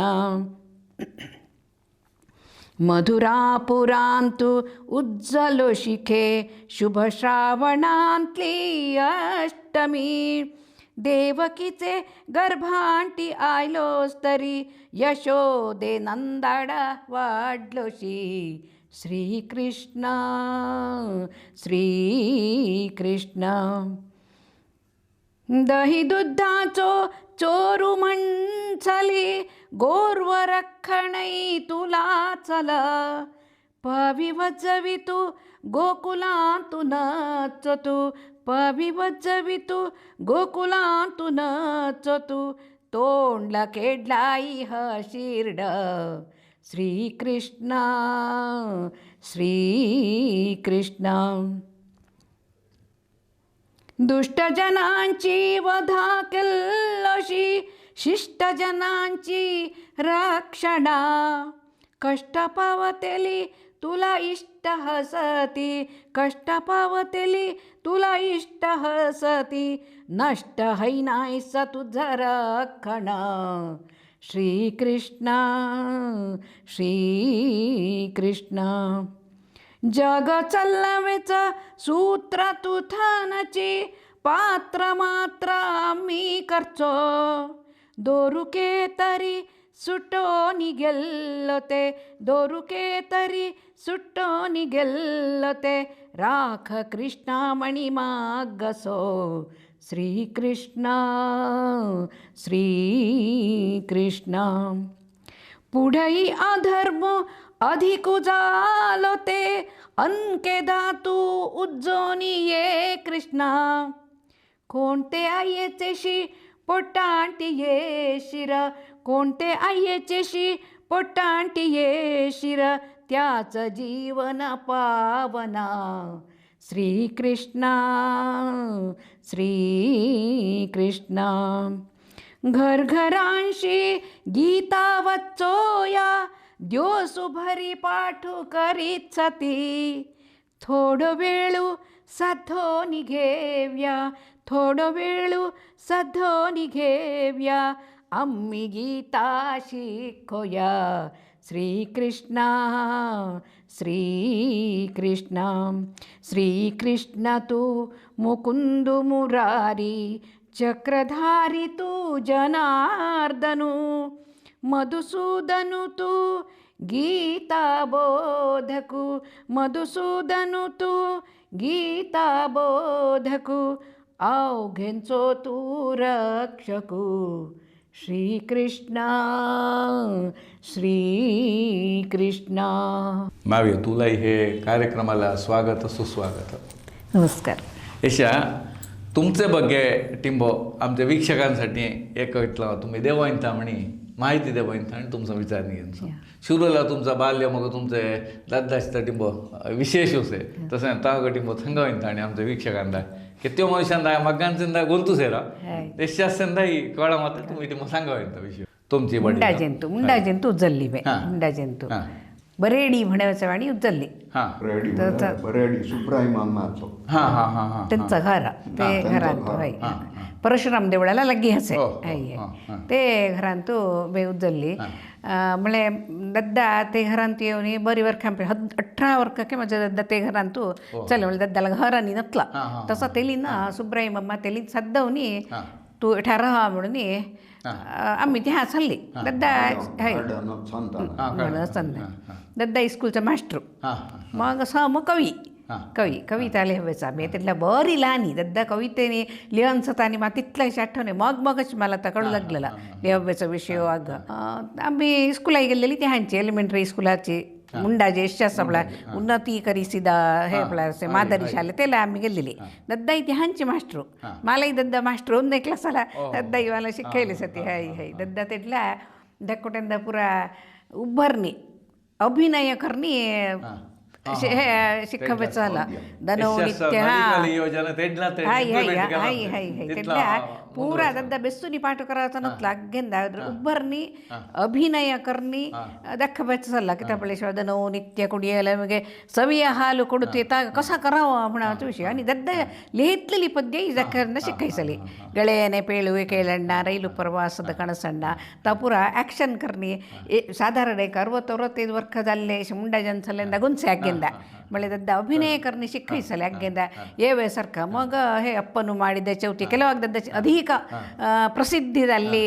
मधुरापुरांतु उज्जलो शिखे शुभ श्रावणांतली अष्टमी देवकीचे गर्भांटी आयलोस तरी यशोदे नंदाडा वाढलोशी श्रीकृष्ण श्रीकृष्ण दही दुधाचो चोरू म्हणचली गोर्वरखणई तुला चल पविवजवितु गोकुलांतु नचतु पविवजवितु गोकुलांतु नचतु तोंडला केडलाई शिरड श्रीकृष्ण श्रीकृष्ण दुष्टजनांची वधा केल्लोशी शिष्टजनांची रक्षणा कष्ट पावतेली तुला इष्ट हसती कष्ट पावतेली तुला इष्ट हसती नष्ट हैनायस तुझ रक्षण श्रीकृष्ण श्रीकृष्ण जग चलवेच सूत्र तुथानची पात्र मात्र आम्ही करचो दोरुके तरी सुटो निगेल्लो ते दोरुके तरी सुटो निगेल्लो ते राख कृष्णामणी मागसो श्रीकृष्ण श्रीकृष्ण पुढई अधर्म अधिक जालो ते अंके धातू उज्जोनी ये कृष्णा कोणते आयेचेशी पोटांटी ये शिर कोणते आयेचेशी पोटांटी ये शिर त्याच जीवन पावना श्रीकृष्ण श्रीकृष्ण घरघरांशी गीता वच्चोया द्योसु भरी पाठू करीत सती थोडो वेळू साधो निघेव्या थोडो वेळू साधो निघेव्या आम्ही गीता शिकोया श्रीकृष्ण श्रीकृष्ण श्रीकृष्ण तू मुकुंदु मुरारी चक्रधारी तू जनार्दनु मधुसूदनु तू गीता बोधकु मधुसूदनु तू गीता बोधकु अवघेंचो तू रक्षकु श्रीकृष्ण श्रीकृष्ण मावी तुलाही हे कार्यक्रमाला स्वागत सुस्वागत. नमस्कार. यशा तुमचे बघे टिंबो आमच्या वीक्षकांसाठी एक इतलं तुम्ही देवायंता म्हणी माहिती देवायंता आणि तुमचा विचार घेऊन शुरूला तुमचा बाल्य मग तुमचे दादाचा टिंबो विशेष होते तसं ताग टिंबो थंगावयंता आणि आमच्या वीक्षकांना की त्यो मनुष्यांना मगांचा गोंतू सेरा देशांदाही कळा मात्र तुम्ही टिंबो सांगावयंता विषय तुमची मुंडा जंतू उज्जल्ली बे मुंडा जंतू बरेडी म्हणायचं आणि उज्जल्ली बरेडी सुब्रायमामाचो त्यांचं घर ते घरांत हय परशुराम देवळाला लग्गी हसे हय ते घरांत बे उज्जल्ली म्हळे दद्दा ते घरांत येऊन बरी वर्खां 18 वर्षाके माझ्या दद्दा ते घरांत चल म्हणजे दद्दाला घरांनी नतला तसा तेली ना सुब्राई मम्मा तेली सद्दवनी तू एठा राहा म्हणून आम्ही ते हसल्ली दद्दा हय दद्दा इस्कूलचा मास्टर मग असं मग कविता लिहायचा मी तिथल्या बरी लहानी दद्दा कवितेने लिहन सतानी मग तिथल्याशी आठवणे मगच मला तर कळू लागलेला लिहायचा विषय आम्ही स्कूलाही गेलेली ती हांची एलिमेंटरी स्कूलाची मुंडा जे आपला उन्नती करी सिदा हे आपला मादरी शाले त्याला आम्ही गेलेली दद्दाई ती हांची मास्टर मलाही दद्दा मास्टर होऊन क्लासाला दद्दाई मला शिकायले सती हाय हाय दद्दा तिथला दक्कोट्यांदा पुरा उभारणी अभिनय करणी शिकवायचं आला दनो नित्य तिथल्या पुरा दद्दा बेसूनी पाठ करायचा नसला घेंदा उभारणी अभिनय करणी दाखवायचं चालला की त्याशिवाय दनो नित्य कुडियाला मग सविया हाल कोडते कसा करावा म्हणाचा विषय आणि दद्दा लिहितलेली पद्य ही दाखवणं शिकायचली गळेने पेಳುವೆ ಕೇಳಣ್ಣ ರೈಲು ಪ್ರವಾಸದ ಕನಸಣ್ಣ ತಪುರ ಆ್ಯಕ್ಷನ್ ಕರ್ನಿ ಸಾಧಾರಣ 60-65 ವರ್ಷದಲ್ಲೇ ಮುಂಡ ಜನ್ಸಲ್ಲಿಂದ ಗುನ್ಸೆ ಹಾಕಿಂದ ಅಗ್ಗೆಂದ ಮಳೆ ದದ್ದ ಅಭಿನಯ ಕರ್ನಿ ಶಿಕ್ಕೈಸಲೆ ಅಗ್ಗೆಂದ ಏವೇ ಸರ್ಕ ಮಗ ಹೇ ಅಪ್ಪನು ಮಾಡಿದ ಚೌತಿ ಕೆಲವಾಗದ ಅಧಿಕ ಪ್ರಸಿದ್ಧಿದಲ್ಲಿ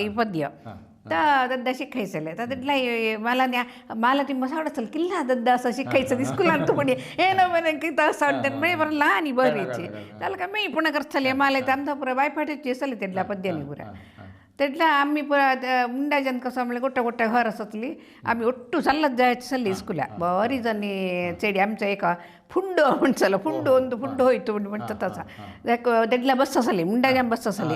ಈ ಪದ್ಯ दद्दा शिकायचले तर तिथला मला ती मसावड असेल किल्ला दद्दा असं शिकायचं स्कूलात तू पण येणं म्हणे की तसं वाटतं मी बरं लहान बरीची त्याला का मी पुन्हा करतले मला तर आमचा पुरा बायफाटीची असेल तिथल्या पद्याने पुरा तिथला आम्ही पुरा मुंडाजन कसं म्हणलं गोट्या गोट्या घर असतली आम्ही ಒಟ್ಟು ಸಲ್ಲದ जायची सल्ली स्कूला बरी जणी चेडी आमच्या एका फुंड म्हणचलं फुंड ಒಂದು फुंड ಹೋಯ್ತು म्हणतात तसा तिथला बस असली मुंडाजन बस असली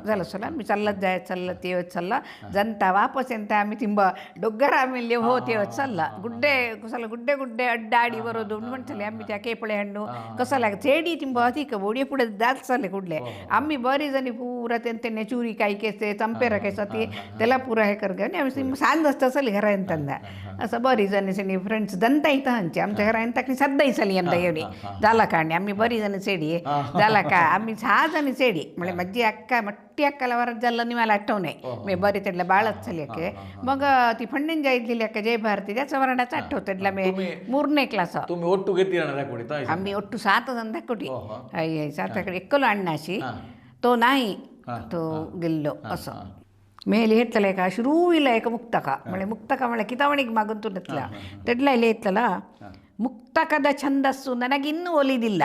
झालं आम्ही चालत येवत चालला जनता वापस ಎಂತ आम्ही ತಿಂಬ डोग्गर आम्ही होत येवत चालला गुड्डे अड्डाडी बरोದು म्हणतले आम्ही त्या केपळे हಣ್ಣು कसाला चेडी ತಿಂಬ अधिक ओडी पुढे जात चालले कुठले आम्ही बरी जणी पुरा त्यांनी चुरी काही केसे चंपे रखायचं ती त्याला पुरा हे कर गं आम्ही सांज असतं चल घरा त्यांना असं बरी जणी फ्रेंड्स जनता इथं हंची आमच्या घरा यांता की सद्दा इसली यंदा एवढी झाला का आणि आम्ही बरी जण चेडी झाला का आम्ही 6 जणी चेडी म्हणजे माझी अक्का मट्टी अक्काला वरात झालं नाही मला आठव नाही मी बरी त्यातल्या बाळच झाली अक्के मग ती फंडीन जायत गेली अक्का जय भारती त्याचं वराडाच आठवत त्यातला मी मूरने क्लास तुम्ही ಒಟ್ಟು घेतली आम्ही ಒಟ್ಟು 7 जण दाखवटी 7 एकलो अण्णाशी तो नाही तो गेल्लो असं ಮೇಲೆ ಹೇಳ್ತಲೇಕ ಶುರೂ ಇಲ್ಲ ಏಕ ಮುಕ್ತಕ ಮಳೆ ಮುಕ್ತಕ ಮಳೆ ಕಿತಾವಣಿಗೆ ಮಗಂತು ನತ್ಲ ತೆಡ್ಲ ಇಲ್ಲಿ ಇತ್ತಲ್ಲ ಮುಕ್ತಕದ ಛಂದಸ್ಸು ನನಗಿನ್ನೂ ಒಲಿದಿಲ್ಲ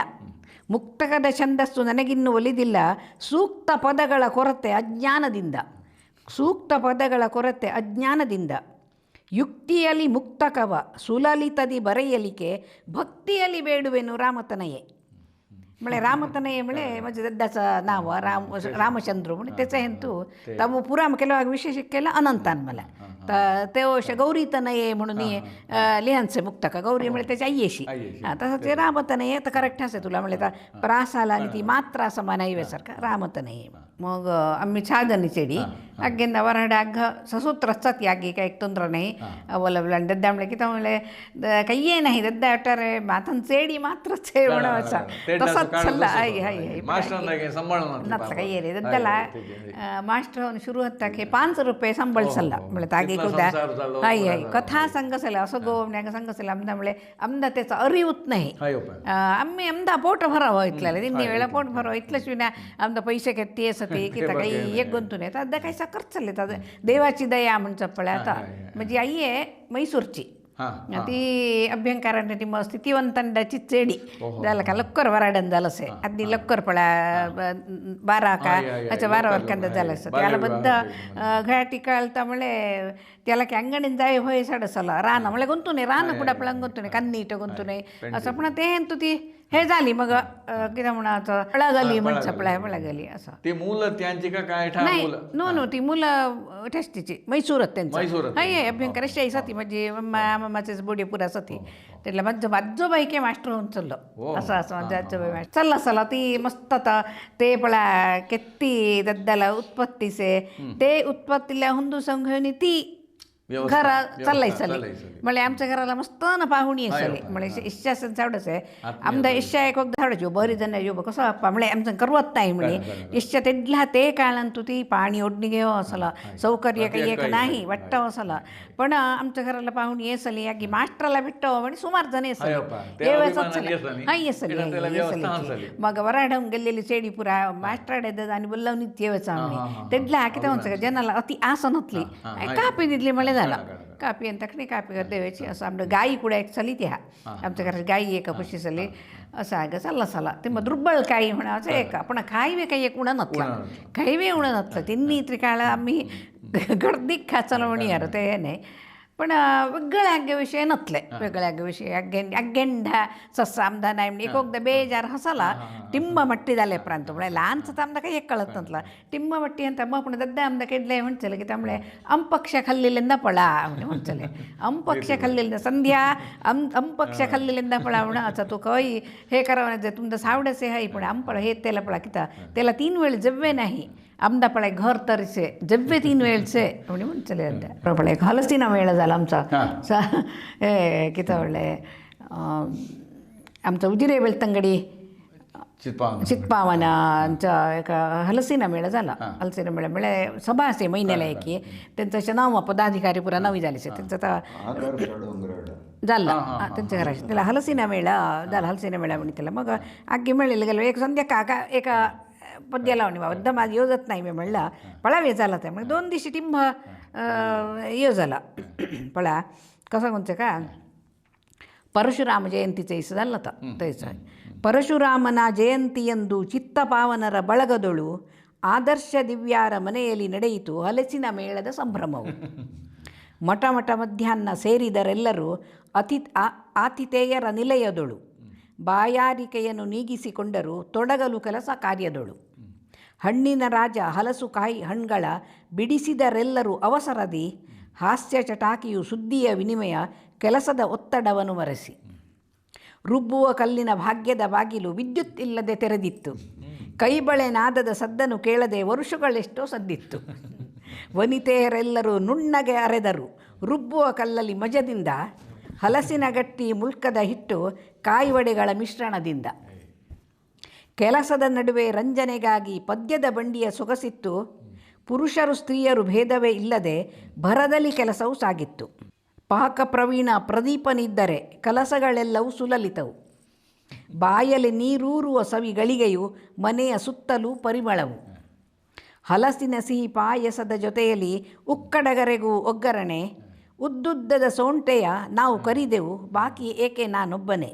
ಮುಕ್ತಕದ ಛಂದಸ್ಸು ನನಗಿನ್ನೂ ಒಲಿದಿಲ್ಲ ಸೂಕ್ತ ಪದಗಳ ಕೊರತೆ ಅಜ್ಞಾನದಿಂದ ಯುಕ್ತಿಯಲ್ಲಿ ಮುಕ್ತಕವ ಸುಲಲಿತದಿ ಬರೆಯಲಿಕೆ ಭಕ್ತಿಯಲ್ಲಿ ಬೇಡುವೆನು ರಾಮತನಯೇ म्हळे रामतनय म्हळे म्हणजे दद्दाचं नाव रामचंद्र म्हणे त्याचं हेंतू तमु पुरा केला विशेष केला अनंतान मला तर ते गौरीतनये म्हणून लिहांचे मुक्तक गौरी म्हणे त्याची आईशी तसं ते रामतनये तर करेक्ट असे तुला म्हणे तर प्रासाला आणि ती मात्रा समान सारखा रामतनये मग आम्ही 6 जणी चेडी अग्गेंद वराडे अग्ग ससूत्र असतात यागी काही ತೊಂದರೆ नाही अवलंबला दद्दा म्हणे की म्हणले काही नाही दद्दा अटारे माथन चेडी मात्रच आहे म्हणायचा तसंच चल्ला नसलं काही रे दद्दाला मास्टर शुरू होता की 5 रुपये संबळ सल्ला म्हणे तागे कुदा हाय कथा संघसला असं गोवण्याग संघसला आमदा म्हणे आमदा त्याचा अरिवत नाही आम्ही आमदा पोट भरावं इथल्याला तिन्ही वेळा पोट भरावं इथलं शिवाय आमदा पैसे घेते असते की काही एक गुंतून येतात अद्दा काही साखर चालले देवाची दया म्हणचं पळ्या आता म्हणजे आई आहे मैसूरची ती अभ्यंकरांनी ती स्थितिवंतांची चेडी झालं का लवकर वराडन झालं असे अगदी लवकर पळा 12 का अच्छा 12 वर्षांदा झालं असं त्याला बद्द घाटी काळता म्हणे त्याला की अंगणीन जाय होय सडसला रान म्हणे गुंतून रान पुढे पळंग गुंतून कन्नीट गुंतून असं पण ते हेंतू ती हे झाली मग किती म्हणायचं पळागली म्हणचं पळागली असं ते मूल त्यांची का काय नाही नो ती मुलं टेस्टीची मैसूरत त्यांचं हाय अभ्यंकर शाही सती म्हणजे मामाचेच बोडे पुरा सती त्याला आजोबाई के मास्टर होऊन चाललं असं माझ्या आजोबाई चला ती मस्त ते पळा केत्ती दद्दाला उत्पत्तीचे ते उत्पत्तीला हुंदू संघवणी ती घरा चाललाय म्हणजे आमच्या घराला मस्त ना पाहुणी असली म्हणजे इच्छा चावडच आहे आमदा इच्छा एक झाडाची बरी जण यो कसं म्हणजे आमचं करवत नाही म्हणे इच्छा तेडला ते काळांतू ती पाणी ओढणी घेऊ असला सौकर्य काही एक नाही वाटतं असला पण आमच्या घराला पाहुणी असली या की मास्टरला भेटतो म्हणजे सुमार जण असली मग वराडून गेलेली चेडी पुरा मास्टर आणि बोलवणी येवायचं आम्ही तेडला किती म्हणचं जनाला अति आसन होतली कापी दिली मला झाला कापी आणि तखणी कापी देवायची असं आमच्या गाई कुठे एक चली त्या आमच्या घरात गाई एका पशी चली असं आहे चालला ते मग दुर्बळ काही म्हणायचं एक पण खाईवे काही एक उणं नसला खाईवे उणं नसलं तिन्ही त्रिकाळ आम्ही गर्दीक खाचलं म्हणी यार ते नाही पण वेगळ्या विषय नसले वेगळ्या विषय अग्गेंडा सस्सा आमदा नाही म्हणजे एकदा बेजार हसाला टिंब मट्टी झाले प्रांत म्हणजे लहानचं तर आमदा काही एक कळत नसला टिंब मट्टी ಅಂತ पण दद्दा आमदा केडले म्हणचले की त्यामुळे अंपक्ष खाल्लेल्यांदा पळा म्हणजे म्हणचले अंपक्ष खाल्लेल्यांदा संध्या अंपक्ष खाल्लेल्यांदा पळा म्हणून अच्छा तो काही हे करावं जे तुमचं सावडसे आहे पण अंपळ हे त्याला पळा किता त्याला 3 वेळ जव्वे नाही आमदा पळे घर तरीसे जव्वे 3 वेळचे म्हणजे म्हणचले अद्दा पळे हलस्तीना वेळ झाला आमचा किती म्हणले आमचा उजिरे बेಳ್ತಂಗಡಿ चित्पावनांचा एक हलसीना मेळा झाला. हलसीना मेळा म्हळ्यार सभा आसे म्हयन्याला एकी तेंचं अशें नांव पदाधिकारी पुरा नवी जाले तेंचं जाल्ला तेंच्या घरा त्याला हलसीना मेळा जाला. हलसीना मेळा म्हणी त्याला मग आग्गे मेळिल्ले गेलो एक संध्याकाळ एका पद्य लावणी बाबा दमा येवजत नाही मी म्हणला पळावे झाला ते म्हणजे 2 दिवशी टिंब येव झाला पळा कसं कोणचं का ಪರಶುರಾಮ ಜಯಂತಿಚ ಇಸದಲ್ಲತ ತೈಸ ಪರಶುರಾಮನ ಜಯಂತಿಯಂದು ಚಿತ್ತಪಾವನರ ಬಳಗದೊಳು ಆದರ್ಶ ದಿವ್ಯಾರ ಮನೆಯಲ್ಲಿ ನಡೆಯಿತು ಹಲಸಿನ ಮೇಳದ ಸಂಭ್ರಮವು. ಮಠ ಮಠ ಮಧ್ಯಾಹ್ನ ಸೇರಿದರೆಲ್ಲರೂ ಆತಿಥೇಯರ ನಿಲಯದೊಳು ಬಾಯಾರಿಕೆಯನ್ನು ನೀಗಿಸಿಕೊಂಡರು ತೊಡಗಲು ಕೆಲಸ ಕಾರ್ಯದೊಳು. ಹಣ್ಣಿನ ರಾಜ ಹಲಸು ಕಾಯಿ ಹಣ್ಗಳ ಬಿಡಿಸಿದರೆಲ್ಲರೂ ಅವಸರದಿ ಹಾಸ್ಯ ಚಟಾಕಿಯು ಸುದ್ದಿಯ ವಿನಿಮಯ ಕೆಲಸದ ಒತ್ತಡವನ್ನು ಮರೆಸಿ. ರುಬ್ಬುವ ಕಲ್ಲಿನ ಭಾಗ್ಯದ ಬಾಗಿಲು ವಿದ್ಯುತ್ ಇಲ್ಲದೆ ತೆರೆದಿತ್ತು. ಕೈಬಳೆ ನಾದದ ಸದ್ದನ್ನು ಕೇಳದೆ ವರುಷಗಳೆಷ್ಟೋ ಸದ್ದಿತ್ತು. ವನಿತೆಯರೆಲ್ಲರೂ ನುಣ್ಣಗೆ ಅರೆದರು ರುಬ್ಬುವ ಕಲ್ಲಲ್ಲಿ ಮಜದಿಂದ ಹಲಸಿನ ಗಟ್ಟಿ ಮುಲ್ಕದ ಹಿಟ್ಟು ಕಾಯಿವಡೆಗಳ ಮಿಶ್ರಣದಿಂದ. ಕೆಲಸದ ನಡುವೆ ರಂಜನೆಗಾಗಿ ಪದ್ಯದ ಬಂಡಿಯ ಸೊಗಸಿತ್ತು. ಪುರುಷರು ಸ್ತ್ರೀಯರು ಭೇದವೇ ಇಲ್ಲದೆ ಭರದಲ್ಲಿ ಕೆಲಸವು ಸಾಗಿತ್ತು. ಪಾಕ ಪ್ರವೀಣ ಪ್ರದೀಪನಿದ್ದರೆ ಕೆಲಸಗಳೆಲ್ಲವೂ ಸುಲಲಿತವು. ಬಾಯಲ್ಲಿ ನೀರೂರುವ ಸವಿಗಳಿಗೆಯು ಮನೆಯ ಸುತ್ತಲೂ ಪರಿಮಳವು. ಹಲಸಿನ ಸಿಹಿ ಪಾಯಸದ ಜೊತೆಯಲ್ಲಿ ಉಕ್ಕಡಗರೆಗೂ ಒಗ್ಗರಣೆ. ಉದ್ದುದ್ದದ ಸೋಂಟೆಯ ನಾವು ಕರಿದೆವು ಬಾಕಿ ಏಕೆ ನಾನೊಬ್ಬನೇ.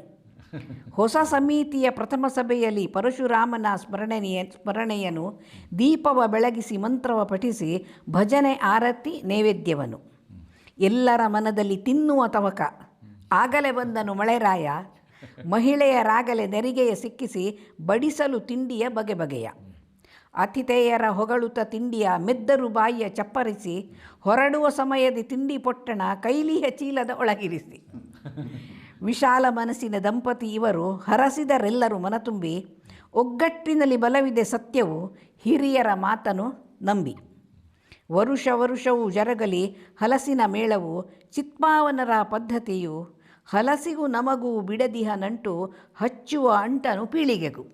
ಹೊಸ ಸಮಿತಿಯ ಪ್ರಥಮ ಸಭೆಯಲ್ಲಿ ಪರಶುರಾಮನ ಸ್ಮರಣೆಯನು ದೀಪವ ಬೆಳಗಿಸಿ ಮಂತ್ರವ ಪಠಿಸಿ ಭಜನೆ ಆರತಿ ನೈವೇದ್ಯವನು. ಎಲ್ಲರ ಮನದಲ್ಲಿ ತಿನ್ನುವ ತವಕ ಆಗಲೇ ಬಂದನು ಮಳೆರಾಯ. ಮಹಿಳೆಯರಾಗಲೇ ನೆರಿಗೆಯ ಸಿಕ್ಕಿಸಿ ಬಡಿಸಲು ತಿಂಡಿಯ ಬಗೆ ಬಗೆಯ. ಅತಿಥೇಯರ ಹೊಗಳುತ್ತ ತಿಂಡಿಯ ಮೆದ್ದರು ಬಾಯಿಯ ಚಪ್ಪರಿಸಿ ಹೊರಡುವ ಸಮಯದ ತಿಂಡಿ ಪೊಟ್ಟಣ ಕೈಲಿಯ ಚೀಲದ ಒಳಗಿರಿಸಿ. ವಿಶಾಲ ಮನಸ್ಸಿನ ದಂಪತಿ ಇವರು ಹರಸಿದರೆಲ್ಲರೂ ಮನತುಂಬಿ. ಒಗ್ಗಟ್ಟಿನಲ್ಲಿ ಬಲವಿದೆ ಸತ್ಯವು ಹಿರಿಯರ ಮಾತನು ನಂಬಿ. ವರುಷ ವರುಷವೂ ಜರಗಲಿ ಹಲಸಿನ ಮೇಳವು ಚಿತ್ಪಾವನರ ಪದ್ಧತಿಯು. ಹಲಸಿಗೂ ನಮಗೂ ಬಿಡದಿಹ ನಂಟು ಹಚ್ಚುವ ಅಂಟನು ಪೀಳಿಗೆಗೂ.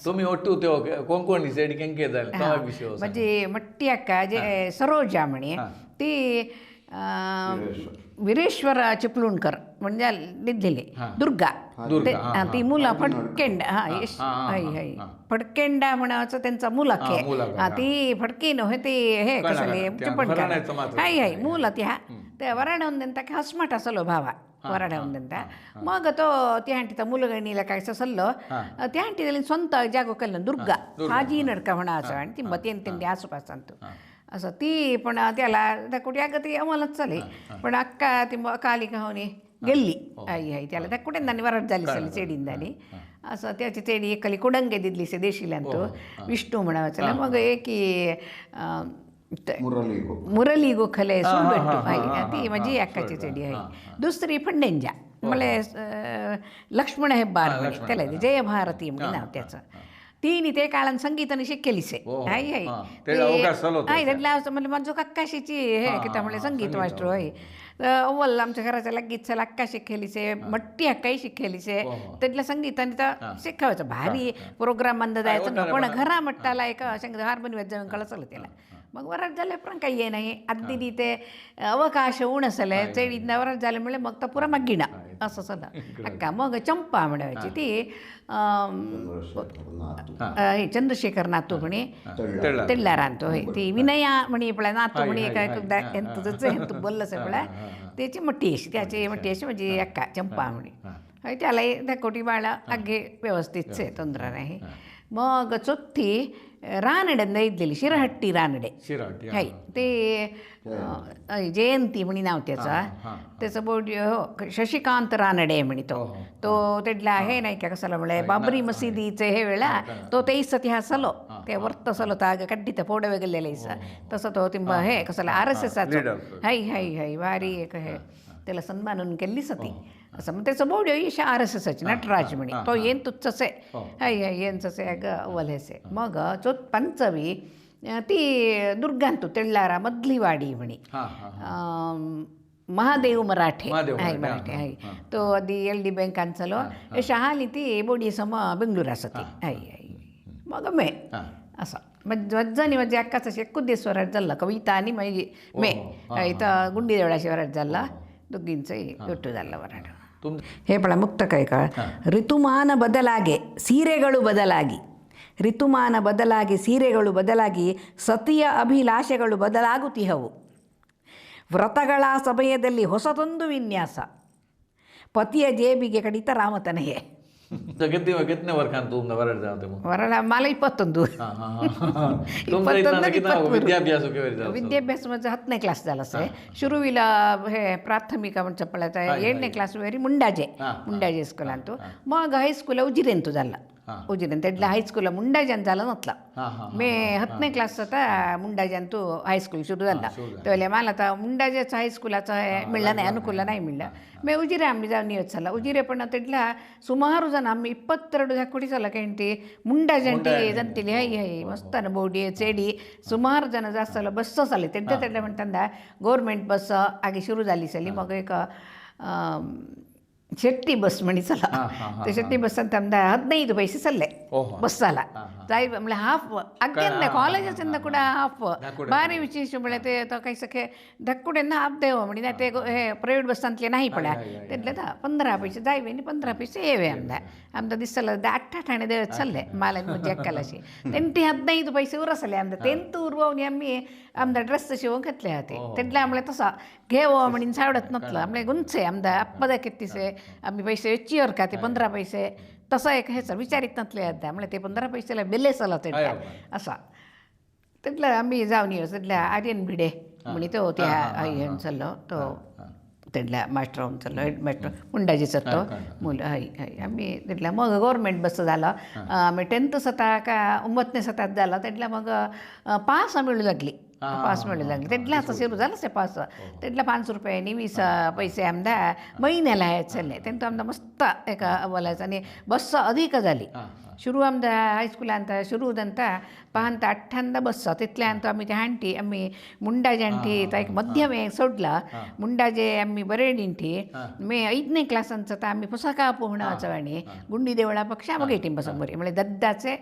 तुम्ही ಒಟ್ಟು कोणकोणी सेड केंके जाले तो विषय म्हणजे मट्टी अक्का जे सरोजा म्हणे ती वीरेश्वर चिपळूणकर म्हणजे निधलेले दुर्गा ती मुलं फडकेंड फडकेंडा म्हणाचं त्यांचा मुलखे ती फडकी नव्हे ती हे कसले चिपळूणकर हाय हाय मुलं त्या ते वराडा ಒಂದಂತ ಹಸ್ಮಟ ಸलो ಭಾವ ವರಾಡ ಒಂದಂತ ಮಗ ತೋ ತ್ಯಾಂಟಿತ ಮುಲಗಣಿಲ ಕಾಯ್ಸ ಸಲ್ಲೋ ತ್ಯಾಂಟಿದಲ್ಲಿ ಸ್ವಂತ ಜಾಗೋ ಕಲ್ಲ दुर्गा हाजी नडका म्हणाचं आणि ती मतेन त्यांनी आसपास आणतो असं ती पण त्याला त्या कुठे अगं ती आम्हालाच चालेल पण अक्का ती कालिका होणे गेल्ली आई आई त्याला त्या कुठे दानी वराट झाली चालेल चेडींदानी असं त्याची चेडी एकाली कुडंगे दिदली से देशीला तो विष्णू म्हणावं मग एकी मुरली गोखले सोडबेट्टू ती माझी अक्काची चेडी आहे. दुसरी फंडेंजा मला लक्ष्मण हेब्बार त्याला जयभारती म्हणजे नाव त्याचं. तिने ते काळात संगीताने शिकेलीसे हाय हाय हाय त्यातला म्हणजे माझं अक्काशीची हे की त्यामुळे संगीत वाजतो आहे. अव्वल आमच्या घराच्या लगीच अक्का शिकेलीसे मट्टी अक्काही शिकेलीसे त्यातल्या संगीताने तर शिकायचं भारी प्रोग्राम बंद जायचं ना पण घरा मट्टाला एक हार्मोनियम जाऊन कळसलं त्याला मग वराट झाले पण काही आहे नाही अगदी ते अवकाश उणसले चेडींना वराट झाल्यामुळे मग तर पुरा मग्गिणा असं सदा अक्का मग चंपा म्हणायची ती चंद्रशेखर नातू म्हणे तेडलार आणतो ती विनया म्हणे पळा नातू म्हणे काय ಎಂತ बोललंच आहे पळा त्याची मट्टी अशी त्याची मट्टी अशी म्हणजे अक्का चंपा म्हणे त्यालाही त्या कोटी बाळा अग्गे व्यवस्थितच आहे ತೊಂದರೆ नाही. मग चौथी रानड्यांना इथलेली शिरहट्टी रानडे हाय ते जयंती म्हणी नाव त्याचं बोर्ड हो शशिकांत रानडे म्हणी तो तेडला हे नाही का कसला म्हळे बाबरी मशिदीचे हे वेळा तो ते सती हा सलो ते वर्त सलो ताग कड्डित पोडवे गेलेले तसं तो तिंब हे कसला RSS हाय हाय हाय वारी एक हे त्याला सन्मानून केली सती असं मग त्याचं बोर्ड ईशा RSSची नटराज म्हणे तो येन तुच्चसे हाय हाय येनचसे अग अवलेसे. मग पंचवी ती दुर्गांतू तेळ्ळारा मधली वाडी म्हणे महादेव मराठे महादेव हाय मराठे, मराठे हां, हाय हां. तो अदी LD बँकांचलो शाळा ती बोडी सम बेंगळूर आसती हाय हाय मग मे हां. असं वज्जानी म्हणजे अक्काच एकुद्देस वराट जाल्ला कविता आणि मागी मे इथं गुंडी देवळाशी वराट जाल्ला दोघींचंही ಒಟ್ಟು जाल्ला वराट तुम ಹೇಪಳ ಮುಕ್ತ ಕೈಕ ಋತುಮಾನ ಬದಲಾಗಿ ಸೀರೆಗಳು ಬದಲಾಗಿ ಋತುಮಾನ ಬದಲಾಗಿ ಸೀರೆಗಳು ಬದಲಾಗಿ ಸತಿಯ ಅಭಿಲಾಷೆಗಳು ಬದಲಾಗುತ್ತಿಹವು ವ್ರತಗಳ ಸಮಯದಲ್ಲಿ ಹೊಸದೊಂದು ವಿನ್ಯಾಸ ಪತಿಯ ಜೇಬಿಗೆ ಕಡಿತ ರಾಮತನೆಯೇ कितने वर्खान तुम वरड जाते मग ವರಳ ಮಾಲ 21 तुमचा इथं किती विद्याभ्यास वगैरे विद्याभ्यास म्हणजे 10ನೇ क्लास झाला असे सुरुवीला हे प्राथमिक म्हणजे पळत 7ನೇ क्लास वेरी मुंडाजे स्कूल अंतू मग हायस्कूल उजिरेंतू झाला उजिरेंत एडला हायस्कूल मुंडाजान झाला नसला मे 10ನೇ क्लास आता मुंडाजांतू हायस्कूल सुरू झाला तेव्हा मला आता मुंडाजेच हायस्कूलाचं मिळलं नाही अनुकूल नाही मिळलं मे उजिरे आम्ही जाऊन येत चला उजिरे पण तेडला ಸುಮಾರು ಜನ ಆಮ್ಮಿ 22 ಹಾಕೊಡಿ ಸಲ ಕೇಂಟಿ ಮುಂಡಾಜಂಟಿ ಜಂತಿಲಿ ಹೈ ಹೈ ಮಸ್ತನ ಬೋಡಿ ಚೇಡಿ ಸುಮಾರು ಜನ ಜಾಸ್ತಿ ಸಲ ಬಸ್ ಸಲ ತೆಡ್ಡೆ ತೆಡ್ಡೆ म्हणटंदा गव्हर्मेंट बस आगे सुरू झाली सली मग एक ಶೆಟ್ಟಿ ಬಸ್ ಮಣಿ ಸಲ ते ಶೆಟ್ಟಿ ಬಸ್ ಅಂತ 15 पैसे ಸಲ್ಲೆ ಬಸ್ ಸಲ जाय म्हणजे हाफ अगेन कॉलेजेसिंದ ಕೂಡ हाफ बारी विशेष म्हणजे ते तो काही सखे धक्कुडेंना हाफ देव म्हणजे ते हे प्रायव्हेट बस ಅಂತಲೇ नाही पड्या त्यातले 15 पैसे जायवे आणि 15 पैसे येवे आमदा दिसला 8 ठाणे देवत चालले माला म्हणजे अक्कालाशी त्यांनी 15 पैसे उरसले आमदा 10th उरवून आम्ही आमदा ड्रेस शिवून घेतले होते त्यातले आम्हाला तसा घेव म्हणून सावडत नसलं आम्हाला गुंचे आमदा अप्पदा कितीसे आम्ही पैसे वेचीवर का ते 15 पैसे तसा एक हे सर विचारित नसले त्यामुळे ते 15 पैशाला बेलेस आला ते असा त्यातलं आम्ही जाऊन येऊ त्यातल्या आर्यन भिडे म्हणे तो त्या आई चाललो तो त्यातल्या मास्टर होऊन चाललो हेड मास्टर मुंडाजीचा तो मुलं हाय हाय आम्ही त्यातल्या मग गव्हर्मेंट बस झाला आम्ही 10th सता का 9ನೇ सतात झाला त्यातल्या मग पास मिळू लागली पास मिळू लागली त्यातल्या असं सुरू झालं ते पास त्यातल्या 5 रुपयांनी 20 पैसे आमदा महिन्याला आहे चालले त्यांचं आमदा मस्त एका बोलायचं आणि बस अधिक झाली शुरू आमदा हायस्कूल ಅಂತ ಶುರುದಂತ पाहता 18 बस तिथल्या ಅಂತ आम्ही ते हांटी आम्ही मुंडाजांटी एक मध्यमे सोडला मुंडाजे आम्ही बरेडिंटी मे 5ನೇ क्लास अंत आम्ही पुसका पोहणाचं आणि गुंडी देवळा पक्षा मग टीम बसंबरी म्हणजे दद्दाचे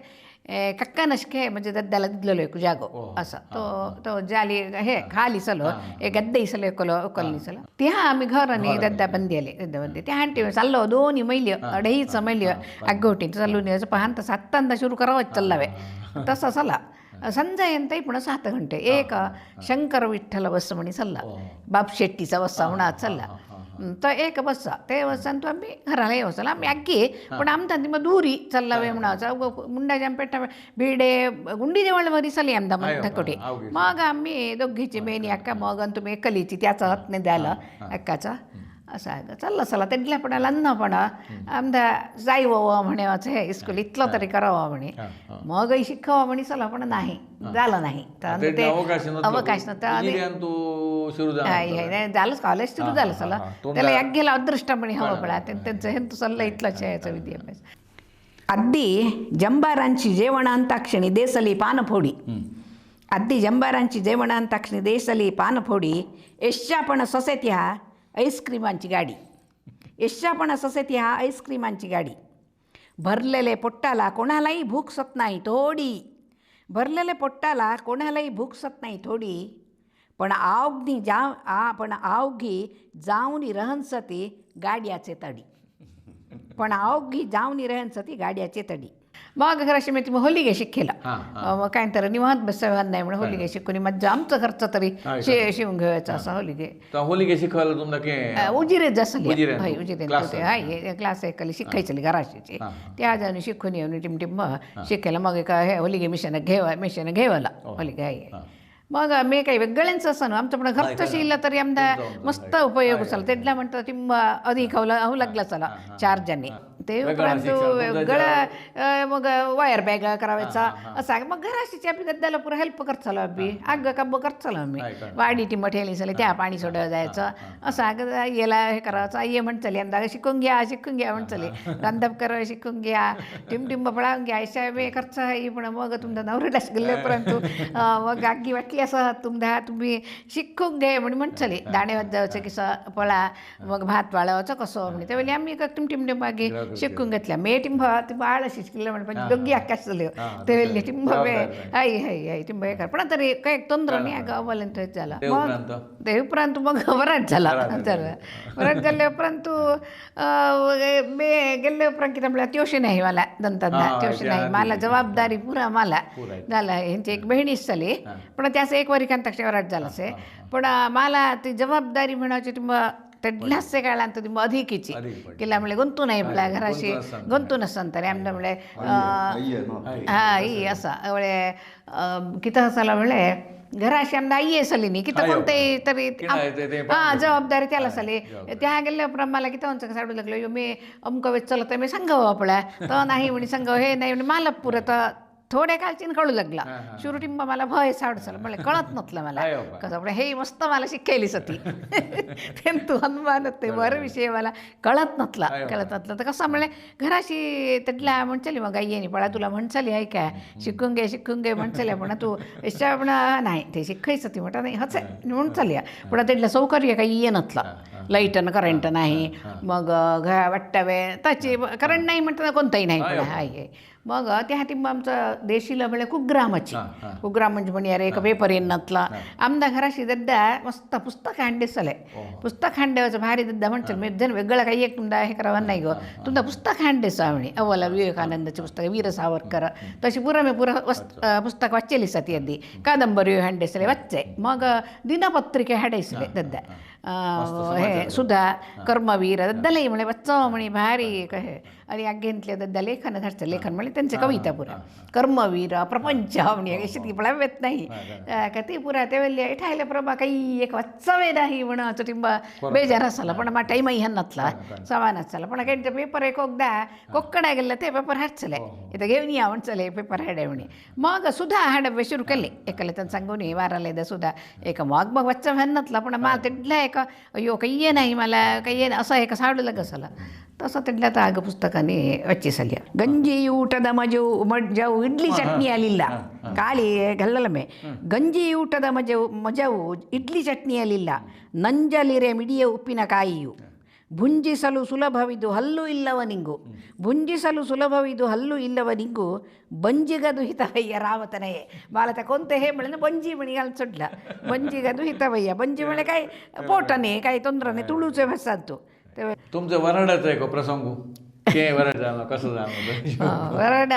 कक्का नशके म्हणजे दद्दाला दिलेलो एक जागो असं तो तो जाली हे खाली सलो एक गद्दे इसलो उकलनी सलो त्या आम्ही घर आणि दद्दा बंदी आले दद्दा बंदी त्या हांटी चाललो 2 मैल 2.5 मैल अग्गोटी चालून यायचं पाहता 7 सुरू करावंच चाललावे तसं चला संजय अंतही पुन्हा 7 घंटे एक शंकर विठ्ठल बस म्हणे चालला बाप शेट्टीचा बस्सा म्हणा चालला तर एक बस्सा ते बसान तो आम्ही घराला येऊ चला आम्ही अग्गी पण आमचा मग दुरी चाललावे म्हणाचं मुंडाच्या पेटा भिडे गुंडी देवळमध्ये चली आमदा मग धकोटे मग आम्ही दोघीची मेनी अक्का मग आणि तुम्ही एकलीची त्याचा हातने द्याला अक्काचा असं आहे चाललं चला त्यातल्या पण लन्नपणा आमदा जायवं म्हणायचं हे स्कूल इथलं तरी करावं म्हणे मगही शिकावं म्हणे चला पण नाही झालं नाही तर ते अवकाश नव्हता झालंच कॉलेज सुरू झालं चला त्याला एक गेला अदृष्टपणे हवं पडा त्यांचं हे तू चाललं इथलंच यायचं विद्याभ्यास अद्दी जंबारांची जेवणांताक्षणी देसली पानफोडी अद्दी जंबारांची जेवणांताक्षणी देसली पानफोडी यशा पण ससेत्या आईस्क्रीमांची गाडी यशा पण ससेत्या आईस्क्रीमांची गाडी भरलेले पोट्टाला कोणालाही भूक सत नाही थोडी भरलेले पोट्टाला कोणालाही भूक सत नाही थोडी पण आवघी जाऊनी रहनसती गाड्याचे तडी पण आवघी जाऊनी रहनसती गाड्याचे तडी मग घराशी मी तुम्ही होलिगे शिकेला मग काय तर निवांत बसावं नाही म्हणून होलिगे शिकून मज्जा आमचं घरचं तरी शिवून घ्यायचं असं होलिगे शिकवायला तुमचा उजिरे जसं उजिरे हाय क्लास ऐकली शिकायचं घराशी त्या जाऊन शिकून येऊन टिमटिम शिकायला मग एका हे होलिगे मिशन घेवायला होलिगे आहे मग मी काही वेगळ्यांचं असं ना आमचं पण घरचं शिकलं तरी आमदा मस्त उपयोग झाला त्यातल्या म्हणतात ती अधिक हवं लागला चला 4 जणी ते वेगळं उपरांत शिक्षण, तुमचं वेगळं मग वायर बॅग करायचा असा मग घराशी आम्ही गद्दाला पुरा हेल्प करतलो आम्ही आग कब्ब करतलो आम्ही वाडी टिंब ठेवली सले त्या पाणी सोडलं जायचं असं अगं याला हे करायचं ये म्हणचली यंदा शिकून घ्या म्हणचली रांधप करा शिकून घ्या टिंब पळावून घ्या अशा वे खर्च आहे पण मग तुमचा नवऱ्यालाच गेले परंतु मग आगी वाटली असं तुम्ही शिकून घे म्हणचली दाणे वाजायचं कसं पळा मग भात वाळवायचं कसं म्हणे त्यावेळी आम्ही टिंब मागे शिकून घेतल्या मे टिंब बाळ शिकले म्हणजे दोघी आकाश झाले ते टिंब आई टिंब हे कर पण तरी काही तोंदर नाही अगं अवलंत झाला मग ते उपरांत मग वराट झाला वराट झाले उपरांत मे गेले उपरांत किती आपल्याला ट्युशन नाही मला दंतना ट्युशन नाही मला जबाबदारी पुरा मला झाला ह्यांची एक बहिणीच झाली पण त्याचं एक वरिकांत वराट झाला असे पण मला ती जबाबदारी म्हणायची टिंब तेडल्याच काळांत ती अधिकीची केला म्हणले गुंतू नाही मला घराशी गुंतू नसन तरी आमच्या म्हणले हा ही असा एवढे किती असाला म्हणले घराशी आमदा आई असली नी किती कोणते तरी जबाबदारी त्याला असली त्या गेल्या मला किती म्हणचं साडू लागलो मी अमक वेच चलत मी सांगावं आपल्या तर नाही म्हणे सांगावं हे नाही म्हणे मला पुरं तर थोड्या काळचीन कळू लागला शिवटिंब मला भय साडसलं मला कळत नसलं मला कसं हे मस्त मला शिकायलीच होती तू हनुमान ते बरं विषय मला कळत नसला तर कसं म्हणले घराशी त्यातल्या म्हणचली मग आई पळा तुला म्हणचली आहे काय शिकून घे म्हणचली पण तू याच्या पण नाही ते शिकायचं ती म्हणता नाही हच म्हणचली पण त्यातलं सौकर्य काही ये नसला लाईटन करंट नाही मग वाटतावे त्याची करंट नाही म्हणताना कोणताही नाही पण आहे मग त्या टिंब आमचं देशीला म्हणजे कुग्रामाची कुग्राम म्हणजे म्हणे अरे एक पेपर येईन नसला आमदा घराशी दद्दा मस्त पुस्तक हांडेसले पुस्तक हांडेवाचं भारी दद्दा म्हणतात मी जण वेगळं काही एक तुमदा हे करावं नाही गो तुमचा पुस्तक हांडेसा म्हणे अव्वला विवेकानंदाची पुस्तक वीर सावरकर तशी पुरा मी पुस्तक वाचलेली सती आधी कादंबरी हांडेसले वाचचे मग दिनपत्रिके हाडायसले दद्दा हे सुद्धा कर्मवीर दद्दालाही म्हणे वाचव म्हणे भारी कहे आणि आग्येंतले दद्दा लेखन धाडचं लेखन म्हणजे त्यांचे कविता पुरा कर्मवीर प्रपंच म्हणे अशी ती पण येत नाही का ते पुरा ते वेळी ठायला प्रभा काही एक वाचवे नाही म्हणाचं टिंबा बेजार असाला पण मा टाईमही ह्या नसला सवानाच झाला पण काही पेपर एक एकदा कोक्कडा गेला ते पेपर हाडचले इथं घेऊन या म्हणचले पेपर हाडे म्हणे मग सुद्धा हाडवे सुरू केले एकाला त्यांना सांगून ये वाराला सुद्धा एक मग वाचव ह्या नसला पण मला तिथला एक अयो काही ये नाही मला काही ये असं एक साडू लाग असाला तसं तिथल्या तर आग पुस्तकाने वच्ची सल्या गंजी ಊಟದ ಮಜವು ಇಡ್ಲಿ ಚಟ್ನಿ ಅಲ್ಲಿಲ್ಲ ಗಾಳಿ ಗಲ್ಲಲಮೆ ಗಂಜಿ ಊಟದ ಮಜವು ಇಡ್ಲಿ ಚಟ್ನಿ ಅಲ್ಲಿಲ್ಲ ನಂಜಲಿರೆ ಮಿಡಿಯ ಉಪ್ಪಿನಕಾಯಿಯು ಭುಂಜಿಸಲು ಸುಲಭವಿದು ಹಲ್ಲು ಇಲ್ಲವನಿಗೂ ಬಂಜಿಗದು ಹಿತವಯ್ಯ ರಾವತನಯೇ ಬಾಲತ ಕೊಂತೆ हे म्हणलं बंजी म्हणी घाल चढला बंजिगದು हितवय्य बंजी म्हणे काय पोटाने काही तोंदराने तुळूचे भासातो तुमचं वराडाचं आहे का प्रसंगू के वराड झालं कसं झालं वराड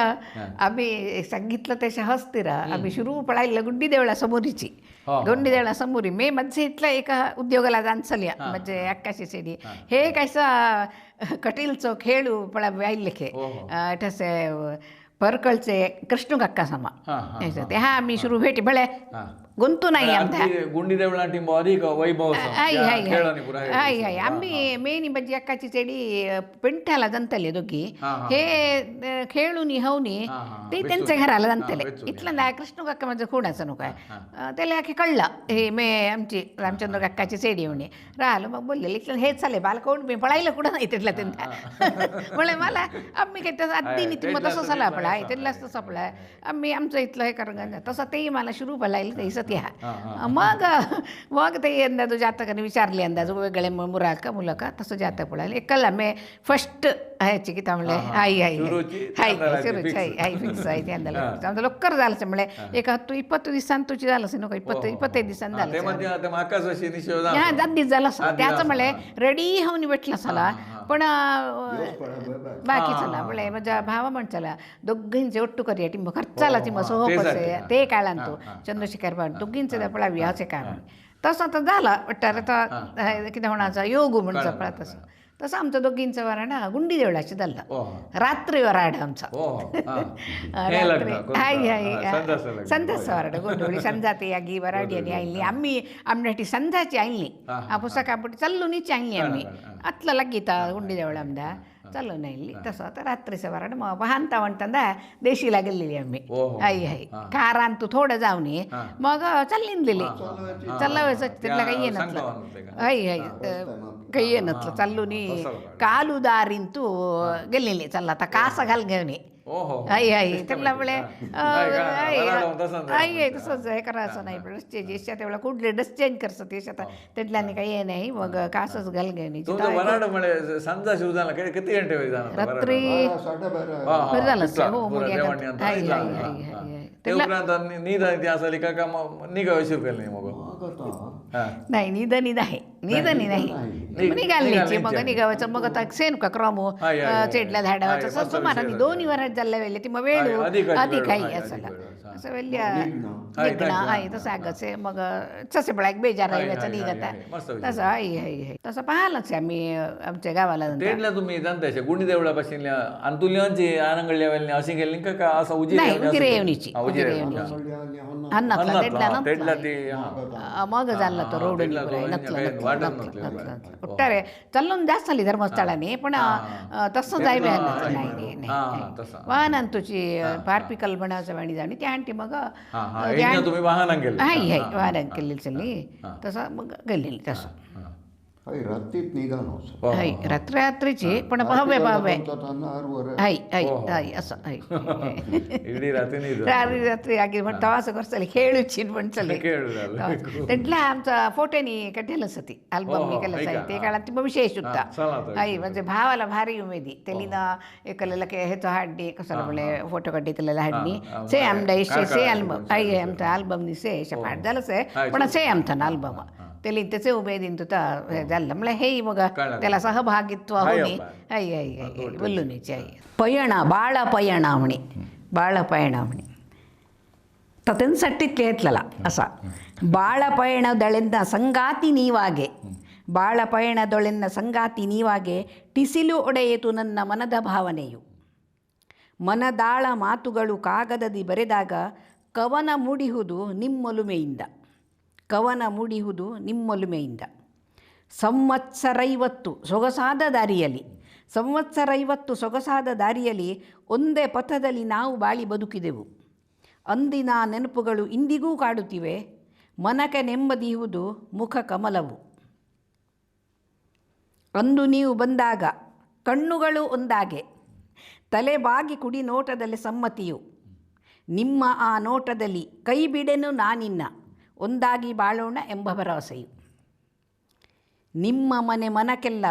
आम्ही सांगितलं तशा हसतीरा आम्ही सुरू पळायला गुंडी देवळा समोरीची गुंडी देवळा समोरी मे मध्ये इथला एका उद्योगाला जाणसल्या म्हणजे अक्काशी सेडी हे कायसा कटीलचो खेळू पळा वायलेखे ठसे परकळचे कृष्ण काका समा ते हा आम्ही सुरू भेटी भळे गुंतू नाही आमच्या गुंडी देवळा टिंब अधिक वैभव आम्ही मेनी बजी अक्काची चेडी पिंठ्याला जंतले दोघी हे खेळून हवनी ते त्यांच्या घराला जंतले इथलं कृष्ण काका माझं खोडाचं नको आहे त्याला अखे कळलं हे मे आमची रामचंद्र काकाची चेडी म्हणे राहिलं मग बोलले इथलं हे चाले बाल कोण मी पळायला कुठं नाही तिथला त्यांना म्हणले मला आम्ही काही तसं आधी ती मग तसं झाला पळाय तिथलाच तसं पळाय आम्ही आमचं इथलं हे करून तसं तेही मला सुरू पळायला तसं मग ते अंदाज जातकाने विचारले अंदाज वेगळे मुरा का मुलं का तसं जातक पळायला एकला मी फर्स्ट ह्याची की म्हणले आई सुरूच आई फिक्स आहे ते अंदाला आमचं लवकर झालं म्हणले एक 20 दिवसांत तुझी झालं असेल नको 25 दिवसांत झालं ह्या जातीच झालं असं त्याचं म्हणले रेडी होऊन भेटला साला पण बाकी चला म्हणले माझ्या भावा म्हणचाला दोघींचे ಒಟ್ಟು करूया टिंब खर्चाला ती मग सोपच ते काय आणतो चंद्रशेखर बाबा दोघींचे पळावी असे काय म्हणे तसं तर झालं वाटतं तर किती म्हणायचा योगू म्हणचं पळा तसं आमचं दोघींचं वराड गुंडी देवळाची झालं रात्री वराड आमचा संध्याच वराड गोंधळी संध्याते आगी वराडी आणि आईली आम्ही आमच्यासाठी संध्याची आईली पुस्तकापुटी चाललो नीची आईली आम्ही आतलं लागीता गुंडी देवळ आमदा चालू नाही इल्ली तसं आता रात्रीचं वरण मग वाहनता म्हणताना देशीला गेलेली आम्ही आई आई कारान तू थोडं जाऊन ये मग चालली दिली चालवायचं तिथला काही ये नसलं आई आई काही ये नसलं चाललो नी कालू दारीन तू गेलेली चालला आता कासा घाल घेऊन ये आई आई त्यामुळे आई आई तसंच हे करायचं नाही पण स्टेज तेवढा कुठले ड्रेस चेंज करतं ते त्यातल्याने काही हे नाही मग कासच घाल घेऊन ಸಂಜೆ ಶಿವಜಾನ किती घंटे रात्री बरं झालं हो मग आई आई आई ते उपरांत नीद असली का निघा शिरपेल नाही मग नाही निधनी आहे निघाली मग निघावायचं मग आता सेन का क्रमो चेडल्या धाडावायचं सुमार 2 वरात जाल्ल्या वेळेला ती मग वेळ अधिक आहे असं वेळेला निघणं आहे तसं आगचे मग तसे पण एक बेजार राहिल्याचं निघता तसं आई आई तसं पाहिलंच आम्ही आमच्या गावाला ट्रेनला तुम्ही जाणता गुंडी देवळापासून अंतुल्यांची आनंगल्या वेळेला अशी गेली का असं उजिरेवणीची मग झालं तो रोड ಒಟ್ಟಾರೆ ಚಲ್ಲೊಂದು ಜಾಸ್ತಿ ಅಲ್ಲಿ ಧರ್ಮಸ್ಥಳನೇ ಪಣ तसं जाय नाही वाहनांतुची पारपिकल बनावचं वाणी जाणी त्या आणटी मग तुम्ही वाहन गेले हाय वाहन केलेली चल्ली तसं मग गेलेली तसं रात्रीत निघालो हाय रात्रीची पण भावे हाय हाय हाय असं हाय रात्री आगी म्हणता असं करतले खेळूची पण चले त्यातला आमचा फोटोनी कढेलच होती अल्बम निघालं ते काळात ती विशेष होता हाय म्हणजे भावाला भारी उमेदी तेलीना एकलेला के हेचो हाडणी कसं म्हणे फोटो काढीतलेला हाडणी से आमदा से अल्बम हाय आमचा अल्बम नी से पाठ झालंच आहे पण से आमचा अल्बम तेली त्याचे उमेदीन तुता झालं म्हणजे हे मग त्याला सहभागित्व होणे आई आई आई बोलूनीची आई ಪಯಣ ಬಾಳ ಪಯಣ म्हणे तर त्यांच्यासाठी घेतलेला असा ಬಾಳ ಪಯಣದೊಳೆನ್ನ ಸಂಗಾತಿ ನೀವಾಗೆ ಬಾಳ ಪಯಣದೊಳೆನ್ನ ಸಂಗಾತಿ ನೀವಾಗೆ ಟಿಸಿಲು ಒಡೆಯಿತು ನನ್ನ ಮನದ ಭಾವನೆಯು ಮನದಾಳ ಮಾತುಗಳು ಕಾಗದದಿ ಬರೆದಾಗ ಕವನ ಮೂಡಿಹುದು ನಿಮ್ಮೊಲುಮೆಯಿಂದ ಸಂವತ್ಸರ 50 ಸೊಗಸಾದ ದಾರಿಯಲ್ಲಿ ಒಂದೇ ಪಥದಲ್ಲಿ ನಾವು ಬಾಳಿ ಬದುಕಿದೆವು. ಅಂದಿನ ನೆನಪುಗಳು ಇಂದಿಗೂ ಕಾಡುತ್ತಿವೆ. ಮನಕ್ಕೆ ನೆಮ್ಮದಿಯುವುದು ಮುಖ ಕಮಲವು. ಅಂದು ನೀವು ಬಂದಾಗ ಕಣ್ಣುಗಳು ಒಂದಾಗೆ, ತಲೆ ಬಾಗಿ ಕುಡಿ ನೋಟದಲ್ಲಿ ಸಮ್ಮತಿಯು. ನಿಮ್ಮ ಆ ನೋಟದಲ್ಲಿ ಕೈ ಬಿಡೆನು ನಾನಿನ್ನ, ಒಂದಾಗಿ ಬಾಳೋಣ ಎಂಬ ಭರವಸೆಯು. ನಿಮ್ಮ ಮನೆ ಮನಕ್ಕೆಲ್ಲ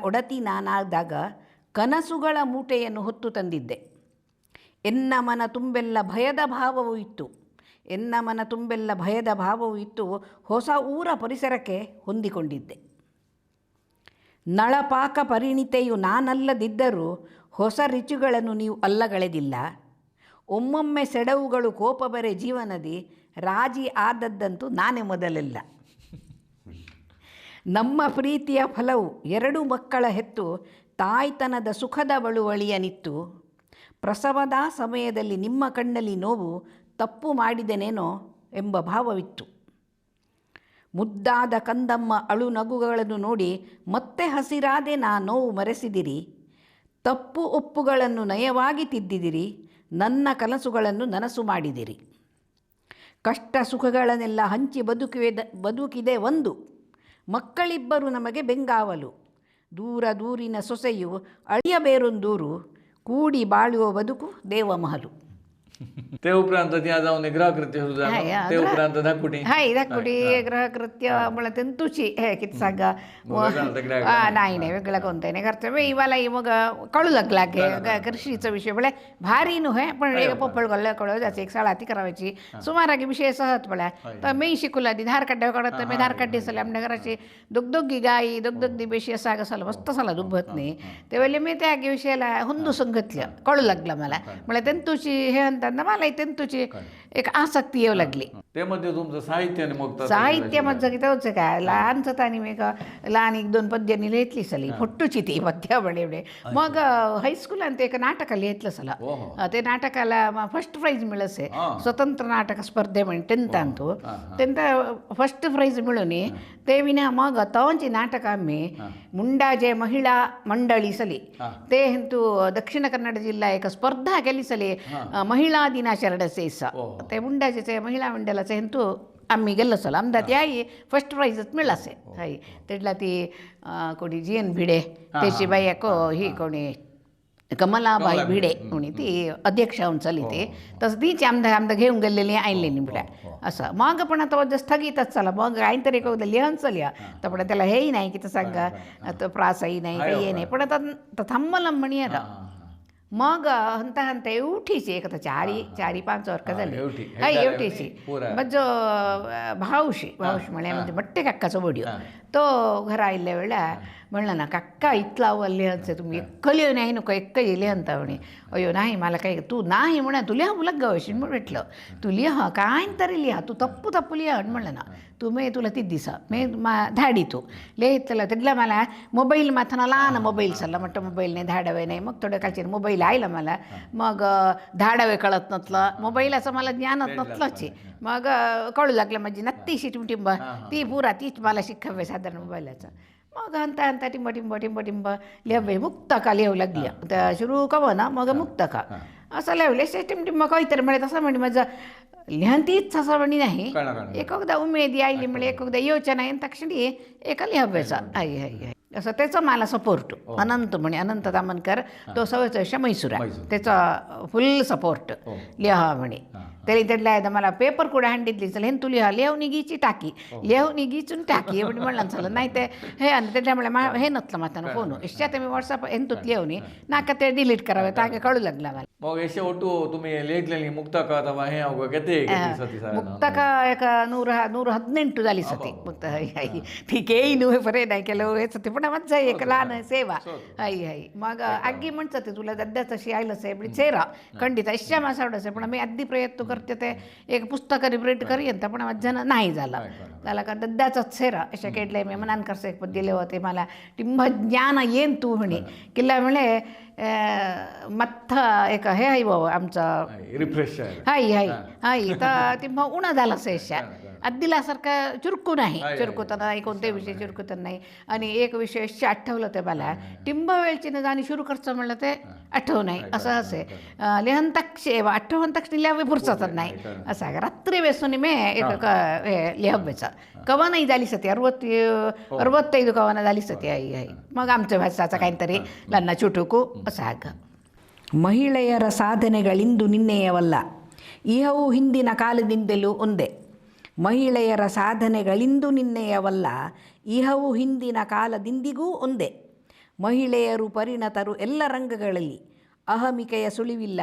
ಒಡತಿ ನಾನಾದಾಗ ಕನಸುಗಳ ಮೂಟೆಯನ್ನು ಹೊತ್ತು ತಂದಿದ್ದೆ. ಎನ್ನ ಮನ ತುಂಬೆಲ್ಲ ಭಯದ ಭಾವವು ಇತ್ತು. ಹೊಸ ಊರ ಪರಿಸರಕ್ಕೆ ಹೊಂದಿಕೊಂಡಿದ್ದೆ. ನಳಪಾಕ ಪರಿಣಿತೆಯು ನಾನಲ್ಲದಿದ್ದರೂ ಹೊಸ ರುಚಿಗಳನ್ನು ನೀವು ಅಲ್ಲಗಳೆದಿಲ್ಲ. ಒಮ್ಮೊಮ್ಮೆ ಸೆಡವುಗಳು ಕೋಪ ಬರೆ ಜೀವನದಿ, ರಾಜಿ ಆದದ್ದಂತೂ ನಾನೇ ಮೊದಲೆಲ್ಲ. ನಮ್ಮ ಪ್ರೀತಿಯ ಫಲವು 2 ಮಕ್ಕಳ ಹೆತ್ತು, ತಾಯ್ತನದ ಸುಖದ ಬಳುವಳಿಯ ನಿತ್ತು. ಪ್ರಸವದ ಸಮಯದಲ್ಲಿ ನಿಮ್ಮ ಕಣ್ಣಲ್ಲಿ ನೋವು, ತಪ್ಪು ಮಾಡಿದೆನೇನೋ ಎಂಬ ಭಾವವಿತ್ತು. ಮುದ್ದಾದ ಕಂದಮ್ಮ ಅಳು ನಗುಗಳನ್ನು ನೋಡಿ ಮತ್ತೆ ಹಸಿರಾದೆ ನಾ ನೋವು ಮರೆಸಿದಿರಿ. ತಪ್ಪು ಒಪ್ಪುಗಳನ್ನು ನಯವಾಗಿ ತಿದ್ದಿದಿರಿ. ನನ್ನ ಕನಸುಗಳನ್ನು ನನಸು ಮಾಡಿದಿರಿ. ಕಷ್ಟ ಸುಖಗಳನ್ನೆಲ್ಲ ಹಂಚಿ ಬದುಕಿದೆ ಒಂದು. ಮಕ್ಕಳಿಬ್ಬರು ನಮಗೆ ಬೆಂಗಾವಲು. ದೂರಿನ ಸೊಸೆಯು ಅಳಿಯ ಬೇರೊಂದೂರು. ಕೂಡಿ ಬಾಳುವ ಬದುಕು ದೇವಮಹಲು. ते उपरांत ત્યાં जाऊन गृहकृत्य सुरू झालं. ते उपरांत धाकुटी गृहकृत्य मला तंतुची हे किती सांगा नाही वेगळं कोणतं नाही करतो इवाला मग कळू लागला की कृषीचा विषय म्हणजे भारी नव्हे पण एक पोपळ गल्लं कळू जायचं. एक साळाती करायची सुमाराकी विषय सहज पडला तर मी शिकूला ती धार काढ्या काढत मी धार काढली असेल आमच्या घराची दुगदुगी गाई दुगदुगदी बेशी असा कसाला मस्त साला दुभत नाही त्यावेळेला मी त्या विषयाला हुंदू संगतलं कळू लागलं मला. मला तंतुची हे अंत तेंता मला तेंतुची एक आसक्ती येऊ लागली. ते मध्ये तुमचं साहित्याने मग साहित्यामध्ये कितें काय ल्हान आसतना मी ल्हान एक दोन पद्यांनी लिहितली सली फोट्टूची ती पद्या बडे बडे. मग हायस्कुलान ते एक नाटक लिहितलं सला ते नाटकाला फर्स्ट प्राइज मिळसे स्वतंत्र नाटक स्पर्धे म्हण तेंतांतू तेंता फर्स्ट प्राइज मिळून ते विना मग तवंची नाटक आम्ही मुंडाजे महिळा मंडळी सली ते हेंतू दक्षिण कन्नड जिल्हा एक स्पर्धा केली सली महिळा दिनाचरणसे ते मुंडाचे महिळा मंडळाचे हेंतू आम्ही गेलो सलो आमदा त्याही फर्स्ट प्राइजच मिळासे हाय तेडला ती कोणी GN भिडे त्याची बायको ही कोणी कमलाबाई भिडे म्हणी ती अध्यक्ष होऊन चली ते तसं तीच आमदा घेऊन गेलेली आयले निमड्या असं. मग पण आता स्थगितच चला मग काहीतरी एक लिहन चलया तर पण त्याला हेही नाही की तर सांगा आता प्रासही नाही काही हे नाही पण आता थांबलं म्हणी आता. मग हंता हंता एवठीची एक आता चारी 5 वर्ष झाली हाय एवठीची माझो भाऊशी म्हळ्यार म्हणजे बट्टे काकाचो बडियो तो घरा आयल्ल्या वेळा म्हणलं ना काका इतला लिहायचं तुम्ही एक्क लिह नाही नको एक्क लिहंता म्हणे. अयो नाही मला काही तू नाही म्हणा तू लिहा मुलं गवशीन म्हणून म्हटलं तू लिहा काय तरी लिहा तू तप्पू लिहा म्हणलं ना तू मी तुला ती दिसा मी धाडी तू लिहितलं तिथला मला मोबाईल माथाना लहान मोबाईल चालला म्हटलं मोबाईलने धाडावे नाही. मग थोडं कालचे मोबाईल आयला मला मग धाडावे कळत नसलं मोबाईलाचं मला ज्ञानच नसलंच. मग कळू लागलं माझी नत्तीशी टिंब ती पुरा तीच मला शिकावे साधारण मोबाईलाचं. मग हंता टिंब लिहावे मुक्तका लिहू लागली त्या सुरू कव ना मग मुक्तका असं लिहवले टिंब काहीतरी मिळत असं म्हणे माझं लिहंतीच असं म्हणी नाही एकदा उमेदी आयली मिळे एकदा योजना येईन तक्षणी एका लिहावेचा आई आई असं त्याचं मला सपोर्ट अनंत म्हणे अनंत दामनकर तो सवयचा मैसूर त्याचा फुल सपोर्ट लिहा म्हणे तरी त्यातल्या मला पेपर कुठे हांडितली चल हे तू लिहा लिहून गीची टाकी लिहून गीचून टाकी एवढी म्हणलं चला नाही ते हे आणि त्याच्यामुळे हे नसलं माताना फोन इश्यात मी व्हॉट्सअप हेंतूत लिहून नाका ते डिलीट करावे ताके कळू लागला मला. मग एशे ಒಟ್ಟು तुम्ही लेखलेली मुक्तका ಅಥವಾ हे ಅವ ಕತೆ ಮುಕ್ತಕ एक 118 झाली सती मुक्त ती केही नुहे फरे नाही केलं हे सती पण मज्जा एक लहान सेवा आई आई. मग आगी म्हणत ते तुला दद्याच अशी आयलंच आहे चेहरा खंडित अशा मासावडच आहे पण मी अगदी प्रयत्न करते ते एक पुस्तक प्रिंट करीन तर पण मज्जानं नाही झाला का दद्याचाच चेहरा अशा केटले मी मनान करसे एक दिले होते मला टिंब ज्ञान येन तू म्हणे किल्ला म्हणे मत्थ एक हे आहे बाबा आमचा रिफ्रेश हाय हाय हाय तर ती मग उन्हा झाला सेशा अद्दिलासारखं चुरकू नाही चुरकुत नाही कोणत्याही विषय चुरकुत नाही. आणि एक विषय आठवलं ते मला टिंब वेळची न जाणी सुरू करचं म्हणलं ते आठव नाही असं असे लिहन तक्षे आठवण तक्ष लिहावे फुरसत नाही असा रात्री वेसून मी एक लिहावेचा कवा नाही झाली सती 65 कवाना झाली सती आई आई. मग आमच्या भाषाचा काहीतरी लन्ना ಚುಟುಕು ಸಾಗ. ಮಹಿಳೆಯರ ಸಾಧನೆಗಳಿಂದು ನಿನ್ನೆಯವಲ್ಲ ಇಹವು ಹಿಂದಿನ ಕಾಲದಿಂದಲೂ ಒಂದೇ. ಮಹಿಳೆಯರ ಸಾಧನೆಗಳಿಂದು ನಿನ್ನೆಯವಲ್ಲ ಇಹವು ಹಿಂದಿನ ಕಾಲದಿಂದಿಗೂ ಒಂದೇ. ಮಹಿಳೆಯರು ಪರಿಣತರು ಎಲ್ಲ ರಂಗಗಳಲ್ಲಿ ಅಹಮಿಕೆಯ ಸುಳಿವಿಲ್ಲ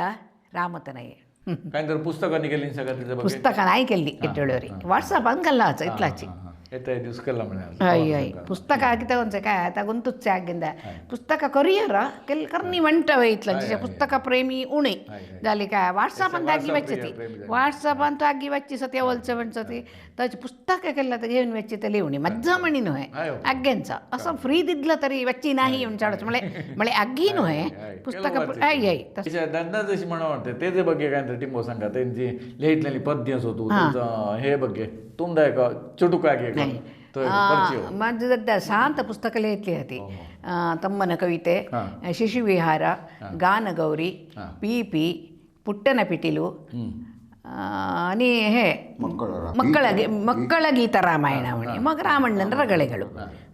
ರಾಮತನಯೇ. पुस्तक निघाली सगळं पुस्तक नाही केली इटळी व्हॉट्सअप अंकल्लाच इतलाची ಪುಸ್ತಕ ಆಗಿತ ಒಂದ್ಸ काय गुंतुचे ಆಗಿಂದ ಪುಸ್ತಕ ಕೊರಿಯರ ಕರ್ನಿ ಮಂಟವೆ ಇತ್ಲ जिचे पुस्तक प्रेमी उणे झाली काय व्हॉट्सअप ಅಂತ आगी वच्चती व्हॉट्सअप ಅಂತ आगी वच्ची सती वलच म्हणसती त्याची पुस्तक केलं तर घेऊन वच्ची ते लिहून मज्जा म्हणी नव्हे आग्यांचा असं फ्री दिदलं तरी वच्ची नाही म्हणचाडच मळे मळे आगी नव्हे पुस्तक आई आई ದಂಡ जशी म्हणा वाटते त्याचे ಬಗ್ಗೆ काय टिंबो सांगा त्यांची लिहितलेली पद्य होतो हे ಬಗ್ಗೆ तुमदा एक ಚುಟುಕಾಗಿ माझं शांत पुस्तकं लिहितली होती तम्मन कविते शिशुविहार गानगौरी पी पुट्टन पिटिलू आणि हे ಮಕ್ಕಳ ಗೀತ ರಾಮಾಯಣ म्हणे मग रामಣ್ಣನ रगಳೆಗಳು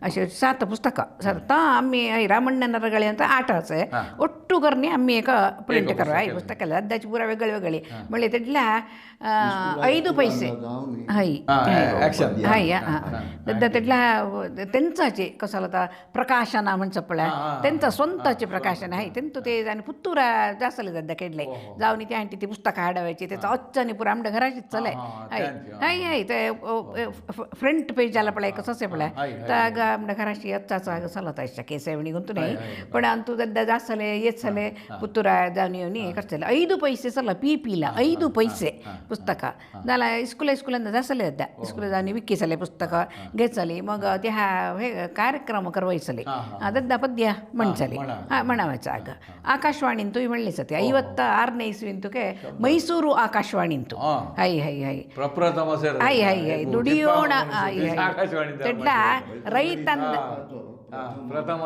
असे 7 पुस्तकं आता आम्ही रामಣ್ಣನ रगळे ಅಂತ आठच आहे ಒಟ್ಟು करणे आम्ही एक प्रिंट करू आहे पुस्तकाला अद्दाची पुरा वेगळे म्हणजे त्यातल्या 5 पैसे हाय हाय दद्दा त्यातल्या त्यांचाचे कसाला आता प्रकाशना म्हणजे पळा त्यांचा स्वतःचे प्रकाशन आहे त्यांचं ते आणि पुत्तुरा जास्तले दद्दा केडले जाऊन त्या आणटी ती पुस्तकं हाडवायची त्याचा अच्चाने पुरा आमच्या घराचीच चलाय हाय हाय हाय ते फ्रंट पेज आला पळा कसं पळा तर आमच्या घराशी अच्चाचा चलत आयच्या केसेवणी गुंतू नाही पण अंतू दद्दा जास्तले येत ಸಲೆ ಪುತ್ತೂರ ಜಾನಿಯವನಿ ಖರ್ಚಲ್ಲ 5 ಪೈಸೆ ಸಲ ಪಿಪಿಲ 5 ಪೈಸೆ पुस्तक नाला स्कूल जासले अद्दा स्कूल जाणी विक्कीसले पुस्तक घेचली मग ते हे कार्यक्रम करवायचले दद्दा पद्य म्हणचले म्हणावायचं आग आकाशवाणींतू म्हणलेच ते 56ನೇ ಇಸ್ವಿಂತುಕೆ ಮೈಸೂರು ಆಕಾಶವಾಣಿಂತು ಹೈ ಹೈ ಹೈ ಪ್ರಪ್ರಥಮ ಹೈ ಹೈ ಹೈ ದುಡಿಯೋಣ ಹೈ ಹೈ ತೆಡ್ಲ ರೈತಂದ प्रथम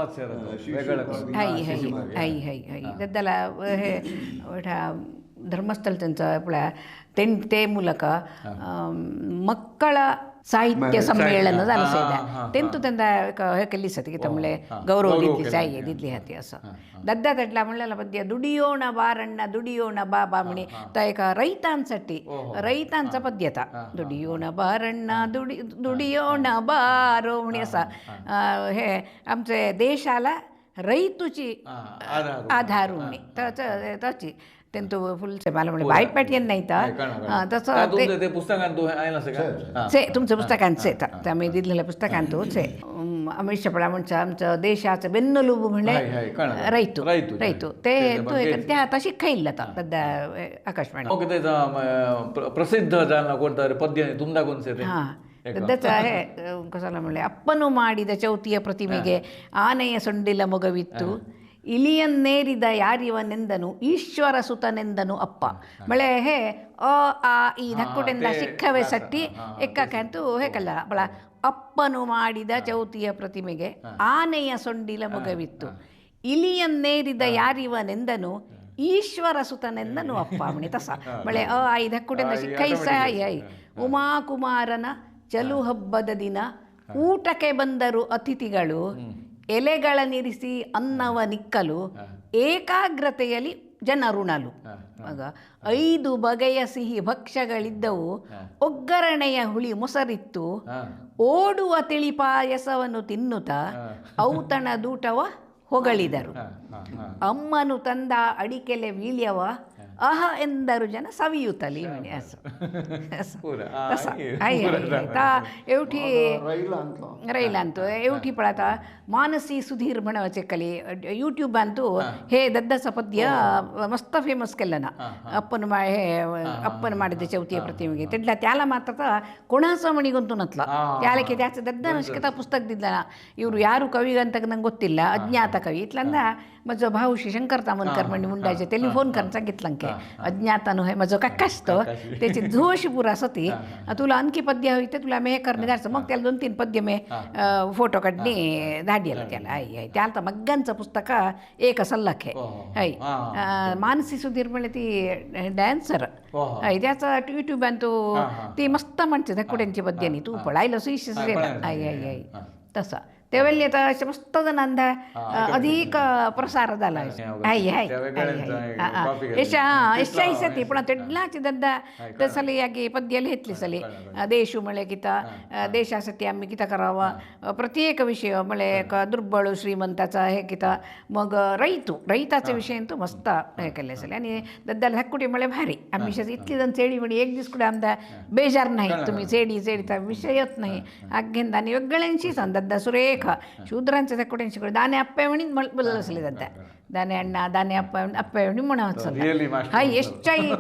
ಹೈ ಹೈ ಹೈ ಹೈ ಹೈ ದದ್ದಲ हे धर्मस्थळ त्यांचं आपल्या ते ಮೂಲಕ ಮಕ್ಕಳ साहित्य संमेलन झालं सध्या तेंतू त्यांना हे केली सती की तमले गौरव दिली हाती असं दद्दा तटला म्हणलेला पद्य दुडियोण बारण्ण दुडियोण बाबा म्हणे तर एका रैतांचा पद्यता दुडियोण बारण्ण दुडियोण बारो म्हणे असा हे आमचे देशाला रैतूची आधारू म्हणे त्याची तेंतू फुल मला म्हणजे वाईट पॅटर्न नाही तर तसं ते पुस्तकांत तुमचं पुस्तकांचे आम्ही दिलेल्या पुस्तकांतूच अमित शपळा म्हणचं आमचं देशाचं बेन्नलुबू म्हणले रैतू ते त्या आता शिकायला सध्या आकाशवाणी प्रसिद्ध जालना कोणतं पद्य तुमदा कोणते हां त्याचं आहे कसाला म्हणले ಅಪ್ಪನು ಮಾಡಿದ ಚೌತಿಯ ಪ್ರತಿಮೆಗೆ ಆನೆಯ ಸೊಂಡಿಲ ಮೊಗವಿತ್ತು ಇಲಿಯನ್ನೇರಿದ ಯಾರಿವನೆಂದನು ಈಶ್ವರ ಸುತನೆಂದನು ಅಪ್ಪ ಮಳೆ ಹೇ ಅ ಆ ಈ ಧಕ್ಕುಟೆಂದ ಶಿಕ್ಕವೆ ಸಟ್ಟಿ ಎಕ್ಕಂತೂ ಹೇಕಲ್ಲ ಬಳ ಅಪ್ಪನು ಮಾಡಿದ ಚೌತಿಯ ಪ್ರತಿಮೆಗೆ ಆನೆಯ ಸೊಂಡಿಲ ಮೊಗವಿತ್ತು ಇಲಿಯನ್ನೇರಿದ ಯಾರಿವನೆಂದನು ಈಶ್ವರ ಸುತನೆಂದನು ಅಪ್ಪ ಮಣಿ ತಸ ಮಳೆ ಅ ಆ ಈ ಧಕ್ಕುಟೆಂದ ಶಿಕ್ಕೈಸ ಐ ಉಮಾಕುಮಾರನ ಚಲು ಹಬ್ಬದ ದಿನ ಊಟಕ್ಕೆ ಬಂದರು ಅತಿಥಿಗಳು ಎಲೆಗಳನ್ನಿರಿಸಿ ಅನ್ನವ ನಿಕ್ಕಲು ಏಕಾಗ್ರತೆಯಲ್ಲಿ ಜನರುಣಲು ಆಗ 5 ಬಗೆಯ ಸಿಹಿ ಭಕ್ಷ್ಯಗಳಿದ್ದವು ಒಗ್ಗರಣೆಯ ಹುಳಿ ಮೊಸರಿತ್ತು ಓಡುವ ತಿಳಿಪಾಯಸವನ್ನು ತಿನ್ನುತ್ತಾ ಔತಣ ದೂಟವ ಹೊಗಳಿದರು ಅಮ್ಮನು ತಂದ ಅಡಿಕೆಲೆ ವೀಳ್ಯವ ಅಹ ಎಂದರು ಜನ सवियुतली म्हणे असं एवढी रैलांतो एवढी पण आता मानसी सुधीर म्हणावचे कली यूट्यूब अंतू हे दद्दाचं पद्य मस्त फेमस केलं ना अप्पन ಮಾಡಿದ ಚೌತಿಯ ಪ್ರತಿಮೆಗೆ तेडला त्याला मात्र कोणाचं म्हणी गुंतू नतला त्याला की त्याचं दद्दा नशिकता पुस्तक दिलं ಇವರು ಯಾರು ಕವಿ ಅಂತ ನಂಗೆ ಗೊತ್ತಿಲ್ಲ ಅಜ್ಞಾತ ಕವಿ इतल्यांदा माझं भाऊ श्री शंकर तामनकर म्हणजे मुंडाचे त्यांनी फोन करून सांगितलं की अज्ञातानो हे माझं काका असतं त्याची जोशी पुरा सती तुला आणखी पद्य हवी ते तुला मे करणे जायचं मग त्याला 2-3 पद्य मे फोटो काढणे धाडीला त्याला आई आई त्याला तर मग्गांचं पुस्तक एक सल्लख आहे मानसी सुधीर म्हणजे ती डॅन्सर आई त्याचा यूट्यूब आणि तो ती मस्त म्हणते धकुड्यांची पद्यानी तू पळायला सुईशीस आई आई आई तसा तेव्हा तर मस्त जणांदा अधिक प्रसार झाला यशाईसती पण तेडलाची दद्दा तसले यागे पद्याला घेतली सले देशू मळे किता देशासाठी आम्ही किता करावा प्रत्येक विषय मळे दुर्बळ श्रीमंताचा हे किता मग रैताचे विषय तो मस्त हे केले सले आणि दद्दाला हक्कुटी मळे भारी आम्ही इतकी जण चेडी म्हणी एक दिवस कुठे आमदा बेजार नाही तुम्ही चेडीचा विषयच नाही आगेंदा आणि वेगळ्यांशी दद्दा सुरेख शूद्रांच्या त्या कुठे दाणे अप्पे म्हणून बोललं असले जाता दाणे अण्णा दाणे अप्पे म्हणून म्हणावं हा एष्टाई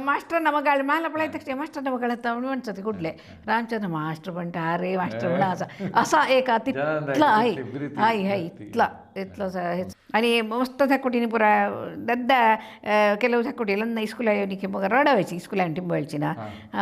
मास्टरना मगाळ मला पळायचं मास्टरना मगाळ म्हणतात ते कुठले रामचंद्र मास्टर म्हणता अरे मास्टर म्हणाचा असा एक तिथला आहे हाय हाय इथलं आणि मस्त झाकुटीने पुरा दद्दा ಕೆಲವು झाकुटीला स्कूल येवनी मग रडावायची स्कूलान टिंबळची ना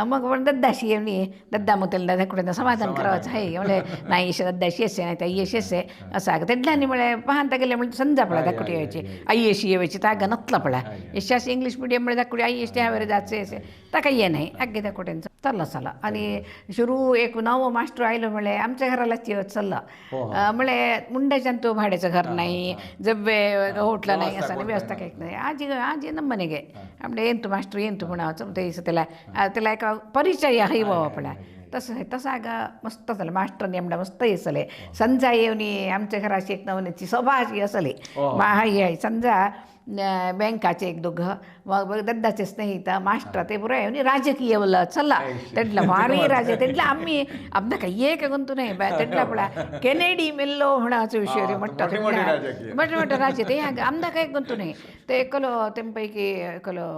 मग पण दद्दाशी येवनी दद्दा मग त्याला झाकुटींना समाधान करावायचं आहे म्हणजे नाही दद्दाशी येसे नाही तर येशेसे असं तेडलानी म्हळे पाहता गेले म्हणजे समजा पडा झाकुटी यायची आई येशी येवायची तागा नतला पडा यशाशी इंग्लिश मीडियम मध्ये झाकुटी आई येस त्यावर जायचे असे तर काही ये नाही अग्गे झाकुट्यांचं चला चला आणि शुरू एक नवं मास्टर आयलं म्हळे आमच्या घरालाच येत चल्ला म्हळे मुंड्याच्या तो भाड्याचं घर नाही जब्बे होटला नाही असं नाही व्यवस्था काही नाही आजी ನಮ್ಮನೆಗೆ ಆಮೇಲೆ ಎಂತು ಮಾಸ್ಟ್ರು ಎಂತು ಗುಣ त्याला एक परिचय हवी आपला तसं आहे. तसं अगं मस्त झालं मास्टर नेमडा मस्त येसले संजा येवनी आमच्या घराशी एक नवनीची सभाशी असले हाय हाय संजा बँकाचे एक दोघं मग दद्दाचे स्नेहित मास्टर ते बरं येवनी राजकीय बोललं चला तेडला भारी राजे तेडला आम्ही आमदा काही एक गुंतू नाही तेडला आपला केनेडी मेल्लो होण्याचा विषय रे म्हणतात मोठे मोठे राजे ते आमदा काही गुंतू नाही ते एकलो तेंपैकी एकलो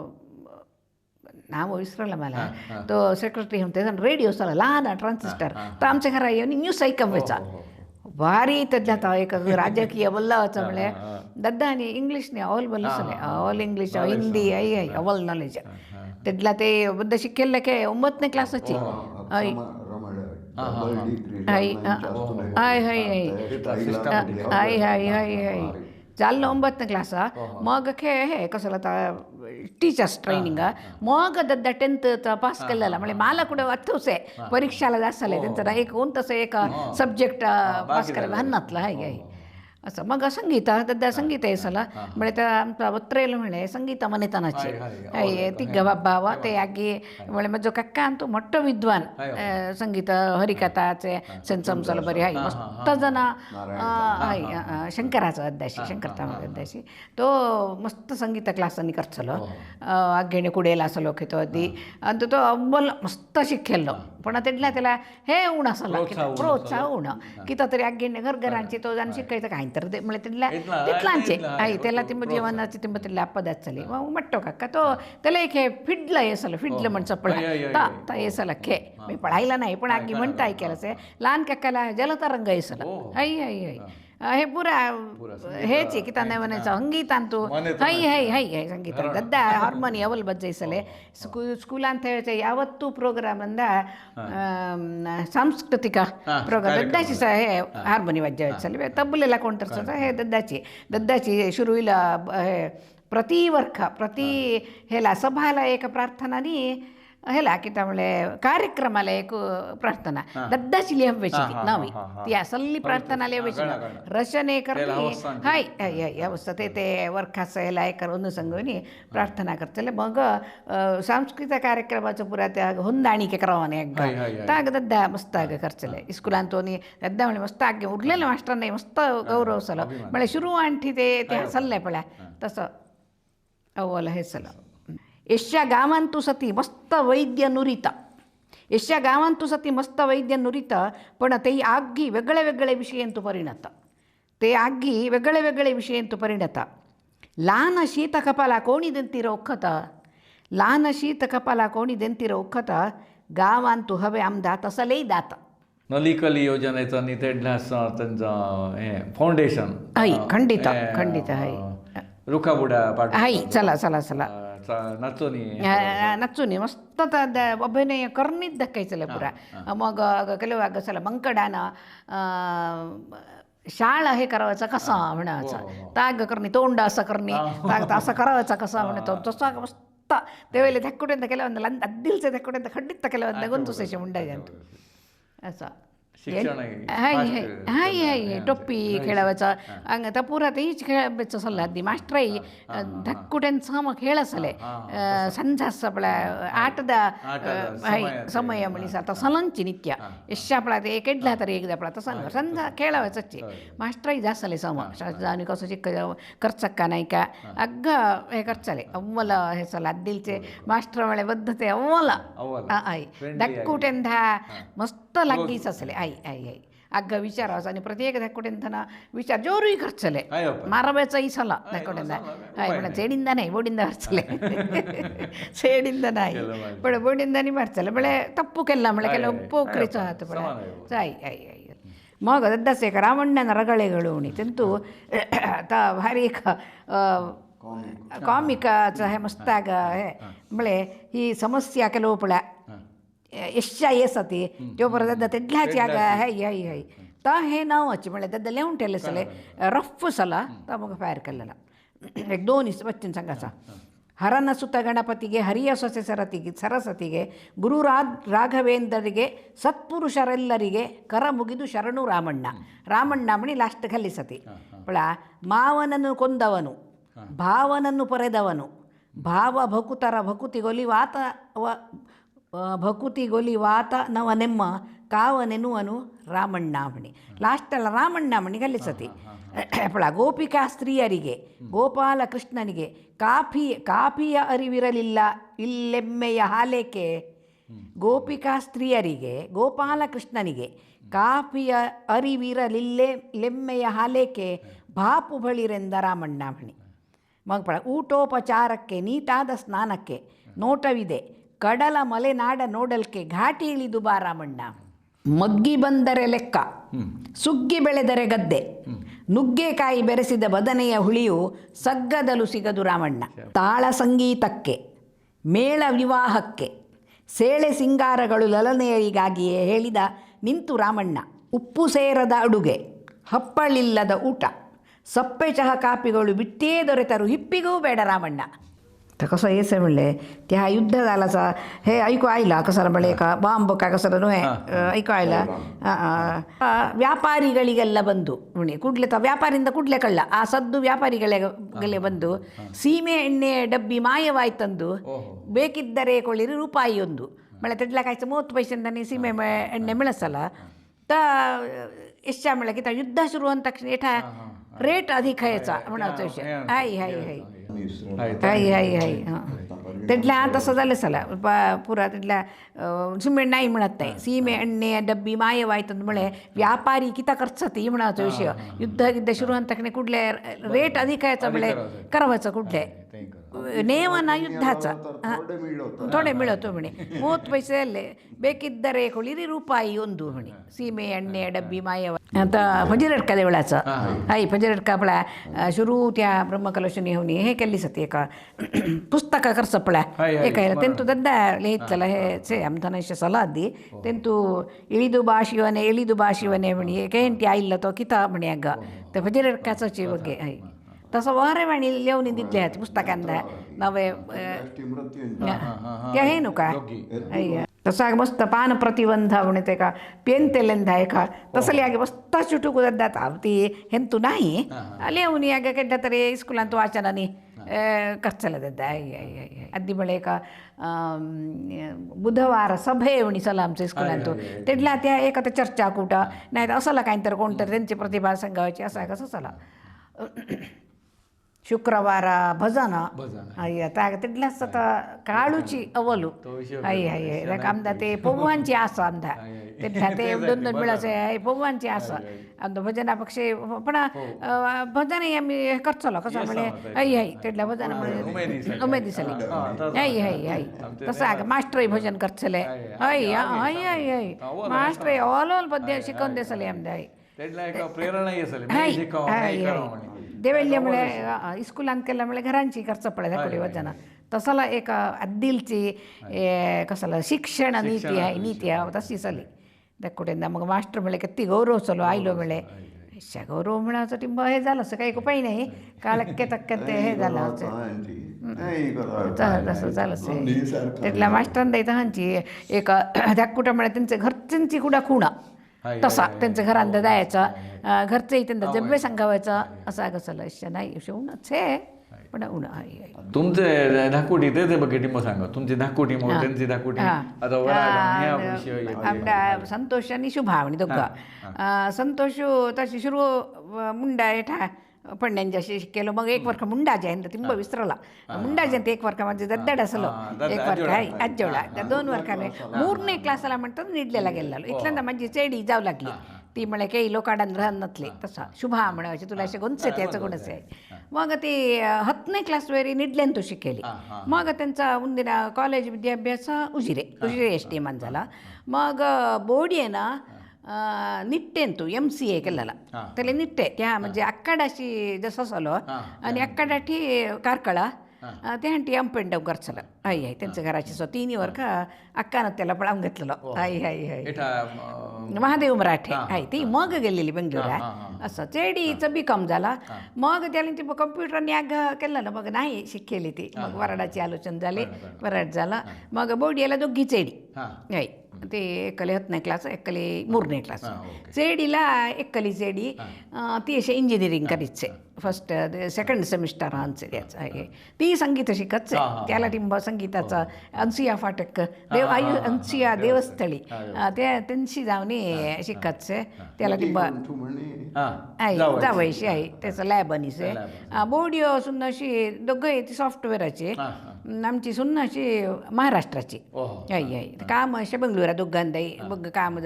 नाव विसरलं मला तो सेक्रेटरी म्हणते रेडिओ सला लहान ट्रान्सिस्टर तर आमच्या घरा येऊन न्यूज ऐकवायचा भारी त्यातल्या एक राजकीय बोललाचं म्हणले दद्दा आणि इंग्लिशने ऑल बोलसले ऑल इंग्लिश हिंदी आई आई ऑल नॉलेज त्यातला ते बद्द शिकेल के 9ನೇ क्लासची आई आई हाय हाय हाय हाय हाय हाय जाल्लो 9ನೇ क्लास मग खे हे कसं आता टीचर्स ट्रैनिंग मग दद्दा 10th पास केलेला म्हणजे मला कुठे वाटतोसे परीक्षाला जास्तले त्यांचं एक कोण तसं एक सब्जेक्ट पास करायला हन्नातला हाय हाय असं मग संगीत दद्दा संगीत आहे सला म्हणजे त्या आमचा वत्रेल म्हणे संगीತ ಮನೆತನची तिघ बाबा ते आगी म्हणजे माझं काका तो मोठं विद्वान संगीत हरिकथाचे सेन्समचल बरी हाय मस्त जण हाय शंकराचा अध्याशी शंकरतामाचा अध्याशी तो मस्त संगीत क्लासांनी करचलो आगेने कुडेला असलो खेतो अदी आणि तो अव्वल मस्त शिकेलो पण त्याला हे उण असला प्रोत्साह उण किती तरी आगेने घरघरांची तो जाण शिकायचं काय तर म्हणजे त्याला तिथलांचे आई त्याला ती जेवणाची ती त्याला पदार्थ चालली मग म्हटतो काका तो त्याला एक हे फिडलं येसलं फिडलं म्हणचं पळा येसला खे मी पळायला नाही पण आगी म्हणता ऐकायलाच आहे लहान काकाला जलतरंग येसलं आई आई आई हे पुरा हेच की त्यांना म्हणायचं संगीत आणतो ಹೈ ಹೈ ಹೈ ಹೈ ಸಂಗೀತ ದದ್ದ ಹಾರ್ಮೋನಿ ಅವಲ್ ಬಜ್ಜೈಸಲೆ ಸ್ಕೂಲ್ ಅಂತ ಹೇಳಿ ಯಾವತ್ತೂ ಪ್ರೋಗ್ರಾಮ್ ಅಂದ ಸಾಂಸ್ಕೃತಿಕ ಪ್ರೋಗ್ರಾಮ್ ದದ್ದಾची हे हार्मोनी वाजवायचं तबलेला कोण तर हे दद्दाची सुरुवातीला हे प्रति हेला सभाला एक प्रार्थनानी हेला की त्यामुळे कार्यक्रमाला एक प्रार्थना दद्दाची लिहायची नवी ती असली प्रार्थना लिहायची रचने करणे हाय हाय अवस्था ते वर्खाचं हेला एक अनुसंगनी प्रार्थना करतले मग सांस्कृतिक कार्यक्रमाचं पुरा त्या ಹೊಂದಾಣಿಕೆ करावाने ताग दद्दा मस्त आग करचले इस्कुलांतोनी दद्दा म्हणे मस्त आगे उरलेलं मास्टरने मस्त गौरवसलं म्हणजे सुरू आणठी ते हसल्ले पळ्या तसं अव्वल हे सलं यशा गावांतू सती मस्त वैद्य नुरिता यशा गावांतू सती मस्त वैद्य नुरिता पण ते आग्गी वेगळे वेगळे विषयांतू परिणत ते आग्गी वेगळे वेगळे विषयांतू परिणत लहान शीत कपाला कोणी देंतीरो ಒಕ್ಕತ लहान शीत कपाला कोणी देंतीरो ಒಕ್ಕತ गावांतू हवे आमदा तसले दात नलिकली योजनेचं नितेडला त्यांचं हे फाउंडेशन हाय खंडित खंडित हाय रुखाबुडा पाठ हाय चला चला चला ನಚ್ಚುನಿ ಮಸ್ತ್ ಅಭಿನಯ ಕರ್ನಿದ್ ದಕ್ಕೈಸಲ್ಲ ಪುರ मग ಕೆಲವಾಗ ಸಲ ಮಂಕಡಾನ शाळा हे करायचा कसा म्हणायचा ताग करणे तोंड असं करणे ताग असं करायचा कसा म्हणतो तसा मस्त त्यावेळेला धक्कुट्यांत ಕೆಲವೊಂದು ಅದ್ದಿಲ್ಸೆ धक्कुट्यांत ಖಂಡಿತ ಕೆಲವೊಂದು ಗೊಂತುಸೇಶ ಮುಂಡಾಗಂತ असं हाय हाय हाय हाय टोपी खेळावायचा अंग त्या पुरा तेच खेळायचं सल्ला दी मास्टराई धक्कुट्यांचं मग खेळसले संझास आपल्या आठदा हाय समय म्हणीस आता सलंची नित्य यश आपला ते केडला तरी एकदा आपला तसा संझा खेळावायची मास्टराई जासले सम आणि कसं शिक खर्चक्का नाही का अग्ग हे खर्चले अव्वल हे सला दिलचे मास्टर म्हणे बद्धते अव्वल आई धक्कुट्यांधा मस्त लागीच असले आई आई आई अग्ग विचारावं आणि प्रत्येक धक्कुट्यांना विचार जोरूही खर्चले मारवायचा इसला धक्कुट्यांना हाय पण ಸೇಡಿಂದ नाही ಬೋಡಿಂದ ಖರ್ಚಲೆ ಸೇಡಿಂದ नाही पण ಬೋಡಿಂದಾनी ಮಾಡ್ಸಲೆ ಬಳೆ ತಪ್ಪು ಕೆಲ್ಲ ಮಳೆ ಕೆಲ ಉಪ್ಪು ಕ್ರಿಚ ಆತು ಬಳೆ आई आई आई मग दद्दाचे एक रावण्यನ रगळेಗಳು उणीतंतू आता भारी एक कॉमिकाचं हे मस्ताग हे म्हळे ही समस्या ಕೆಲವು पळ्या यशा येसती त्यो परत दद्दा तेडल्याची आग हाय हाय हाय ता हे नावाची म्हणजे दद्दा लिहून ठेवले सले रफ सला ता मग फायर केलेला एक दोन बच्चन संघाचा ಹರನ ಸುತ ಗಣಪತಿಗೆ ಹರಿಯ ಸೊಸೆ ಸರಸ್ವತಿಗೆ ಗುರು ರಾಘವೇಂದ್ರರಿಗೆ ಸತ್ಪುರುಷರೆಲ್ಲರಿಗೆ ಕರ ಮುಗಿದು ಶರಣು ರಾಮಣ್ಣ ಮಣಿ ಲಾಸ್ಟ್ ಕಲಿಸತಿ ಪಳ ಮಾವನನ್ನು ಕೊಂದವನು ಭಾವನನ್ನು ಪೊರೆದವನು ಭಾವ ಭಕುತರ ಭಕುತಿಗೊಲಿವಾತ ಭಕುತಿ ಗೊಲಿ ವಾತ ನವನೆಮ್ಮ ಕಾವನೆನುವನು ರಾಮಣ್ಣಾಮಣಿ. ಲಾಸ್ಟಲ್ಲ ರಾಮಣ್ಣಾಮಣಿ ಕಲಿಸತಿ ಅಪ್ಪಳ ಗೋಪಿಕಾ ಸ್ತ್ರೀಯರಿಗೆ ಗೋಪಾಲಕೃಷ್ಣನಿಗೆ ಕಾಫಿಯ ಅರಿವಿರಲಿಲ್ಲ ಇಲ್ಲೆಮ್ಮೆಯ ಹಾಲೇಕೆ. ಗೋಪಿಕಾ ಸ್ತ್ರೀಯರಿಗೆ ಗೋಪಾಲಕೃಷ್ಣನಿಗೆ ಕಾಫಿಯ ಅರಿವಿರಲಿಲ್ಲೆಮ್ಮೆಯ ಹಾಲೇಕೆ ಬಾಪು ಬಳಿರೆಂದ ರಾಮಣ್ಣಾಮಣಿ. ಮಗಪಳ ಊಟೋಪಚಾರಕ್ಕೆ ನೀಟಾದ ಸ್ನಾನಕ್ಕೆ ನೋಟವಿದೆ ಕಡಲ ಮಲೆನಾಡ ನೋಡಲ್ಕೆ ಘಾಟಿ ಇಳಿದು ಬಾ ರಾಮಣ್ಣ. ಮಗ್ಗಿ ಬಂದರೆ ಲೆಕ್ಕ ಸುಗ್ಗಿ ಬೆಳೆದರೆ ಗದ್ದೆ ನುಗ್ಗೆಕಾಯಿ ಬೆರೆಸಿದ ಬದನೆಯ ಹುಳಿಯು ಸಗ್ಗದಲು ಸಿಗದು ರಾಮಣ್ಣ. ತಾಳ ಸಂಗೀತಕ್ಕೆ ಮೇಳ ವಿವಾಹಕ್ಕೆ ಸೇಳೆ ಸಿಂಗಾರಗಳು ಲಲನೆಯರಿಗಾಗಿಯೇ ಹೇಳಿದ ನಿಂತು ರಾಮಣ್ಣ. ಉಪ್ಪು ಸೇರದ ಅಡುಗೆ ಹಪ್ಪಳಿಲ್ಲದ ಊಟ ಸಪ್ಪೆ ಚಹ ಕಾಪಿಗಳು ಬಿಟ್ಟೇ ದೊರೆತರು ಹಿಪ್ಪಿಗೂ ಬೇಡ ರಾಮಣ್ಣ. कसं येसे म्हणले त्या युद्ध झाला हे ऐकू आयला कसर बळे का ಬಾಂಬ್ कसर ऐकू आयला ವ್ಯಾಪಾರಿಗಳಿಗೆಲ್ಲ ಬಂದು ನೋಡಿ ಕೂಡಲೇ ವ್ಯಾಪಾರಿಯಿಂದ ಕೂಡಲೇ ಕಳ್ಳ ಆ ಸದ್ದು ವ್ಯಾಪಾರಿಗಳಿಗೆ ಬಂದು ಸೀಮೆ ಎಣ್ಣೆ ಡಬ್ಬಿ ಮಾಯವಾಯ್ತಂದು ಬೇಕಿದ್ದರೆ ಕೊಳ್ಳಿರಿ ರೂಪಾಯಿ ಒಂದು ಮಳೆ ತೆಡ್ಲಕಾಯ್ತು 30 ಪೈಸೆಂದಾನೆ ಸೀಮೆ ಎಣ್ಣೆ ಮಿಳಸಲ್ಲ ತ ಎಷ್ಟಾ ಮಿಳಕಿತ ಯುದ್ಧ ಶುರು ಅಂದ ತಕ್ಷಣ ಏಟ रेट अधिक खायचा म्हणायचा विषय हाय हाय हाय हाय हाय हाय हां तिथल्या तसं झालं चला पुरा तिथल्या सिमेंट नाही म्हणत नाही सीमे एಣ್ಣೆ डब्बी मायवायतंदमुळे व्यापारी किता करचती म्हणायचा विषय युद्ध गिद्ध सुरू ಅಂತ तक्षण कुठले रेट अधिक खायचा मुळे करायचं कुठले ನೇಮನ युद्धाचा थोडे मिळतो म्हणे 30 पैसेले ಬೇಕಿದ್ದರೆ ಕೊಳ್ಳಿರಿ ರೂಪಾಯಿ ಒಂದು म्हणे सीमे एಣ್ಣೆ डब्बी मायवा आता फजिरटका देवळाचा हाय फजिरटका आपला सुरू त्या ब्रह्मकलशनी होनी हे केली सती एका पुस्तक करसपळा एकायला तेंतु दद्द लिहितला हे से आमधनश ಸಲಾದಿ तेंतु ಇಳಿದು ಭಾಷಿವನೆ म्हणे केंटी आइल्ला तो किता म्हणे आग ते फजिरटकाची ಬಗ್ಗೆ हाय तसं वारेवाणी लिहून दिले आहेत पुस्तकांना नवे त्या हे नु का तसा मस्त पान प्रतिबंध म्हणे ते का पेन तेलेंद आहे का तसली आगे मस्त चुटुकू दद्दात ती ಹೆಂತು नाही लिहून आग केड्डा तरी स्कूलांत वाचनानी ಖರ್ಚಲ್ಲದದ್ದ ಅದ್ದಿ ಬಳಿಕ बुधवार सभे म्हणी सलामचे स्कुलांतून तेडला त्या एक आता चर्चा कुठ नाही तर असला काहीतरी कोणतरी त्यांची प्रतिभा सांगायची असा कसं चला शुक्रवार भजन अय्य तिथल्याच आता काळूची अवलू अय्य अय्य आमदा ते पोवांची आसा आमदा तिथल्या ते 2-2 मिळाचे पोवांची आसा आमदा भजना पक्षी पण भजन आम्ही करचलो कसं म्हणजे अय्य अय्य तिथल्या भजन उमेद दिसली अय्य अय्य अय्य तसं मास्टर भजन करचले अय्य अय्य अय्य मास्टर ऑल पद्य शिकवून दिसले आमदा प्रेरणा देवेल्ल्यामुळे इस्कुलांत केल्या मुळे घरांची खर्च पडे दाखवली वचन तसला एक अद्दिलची कसला शिक्षण नीती आहे तशी चली दाखवते मग मास्टर मिळे किती गौरव चलो आयलो मिळे गौरव मिळाचं टिंब हे झालं असं काही उपाय नाही काळक्के तक्के हे झालं तसं झालं तिथल्या मास्टरांना इथं हांची एक धाकुटा मिळे त्यांचे घरच्यांची कुडा खुणा तसा त्यांच्या घरांत जायचा घरचंही त्यांना जब्बे सांगावायचा असा कसला इच्छा नाही उन्हाच आहे पण उन्हा तुमचे धाकुटी ते बघे टिंब सांगा तुमची धाकुटी त्यांची धाकुटी आमदा संतोष आणि शुभा म्हणे दोघं संतोष तशी सुरू मुंडा हेठा ಪಣ್ಣಂಜಿ ಕೆಲವು ಮಗ ಏಕ್ ವರ್ಕ ಮುಂಡಾಜೆ ಅಂತ ತುಂಬ ವಿಸ್ರಲ್ಲ ಮುಂಡಾಜೆ ಅಂತ ಏಕ್ ವರ್ಕ म्हणजे दड्डड असलो एक वर्क आहे अज्जवळा त्या 2 वर्काने 3ನೇ क्लासला म्हणतात निडलेला गेलेलो इथल्यांदा माझी चेडी जाऊ लागली ती म्हणे काही लोकांना राहत नसले तसा शुभा म्हणायची तुला असे गुणचे त्याचं गुणच आहे मग ती 10ನೇ क्लास वेरी निडलेंतू शिकेली मग त्यांचा ಮುಂದಿನ ಕಾಲೇಜ್ ವಿದ್ಯಾಭ್ಯಾಸ ಉಜಿರೆ एस टी एम झाला मग बोडी आहे ना निट्टेंतू MCA केलेला त्याला निट्टे त्या म्हणजे अक्काडाशी जसं झालो आणि अक्काडाठी कारकळा त्या हंटी अंपेंडव करचलं आई आई त्यांच्या घराची 3 वर्क अक्कानं त्याला पळावून घेतलेलं आई आई आई महादेव मराठे आई ती मग गेलेली बेंगलोरा असं चेडीचं B.Com झाला मग त्याला ती कम्प्युटरने आग केलं मग नाही शिकेली ती मग वराडाची आलोचना झाली वराड झाला मग बोडियाला दोघी चेडी आई ते ಎಕ್ಕಲಿ 10ನೇ ಕ್ಲಾಸ್ ಎಕ್ಕಲಿ 3ನೇ ಕ್ಲಾಸ್ ಸೇಡಿಲ ಎಕ್ಕಲಿ ಸೇಡಿ ती अशें इंजिनियरींग करीचे फर्स्ट सेकंड सेमिस्टर आन्सर याचं आहे ती संगीत शिकतच त्याला टिंब संगीताचं अनसिया फाटक अनसिया देवस्थळी त्यांची जाऊन शिकतचे त्याला टिंब आहे जावयशी आहे त्याचं लॅब अनिसे बोडिओ सुन्न अशी दोघं ती सॉफ्टवेअराची आमची सुन्न अशी महाराष्ट्राची आहे काम असे बंगळुरा दोघांदाई बघ काम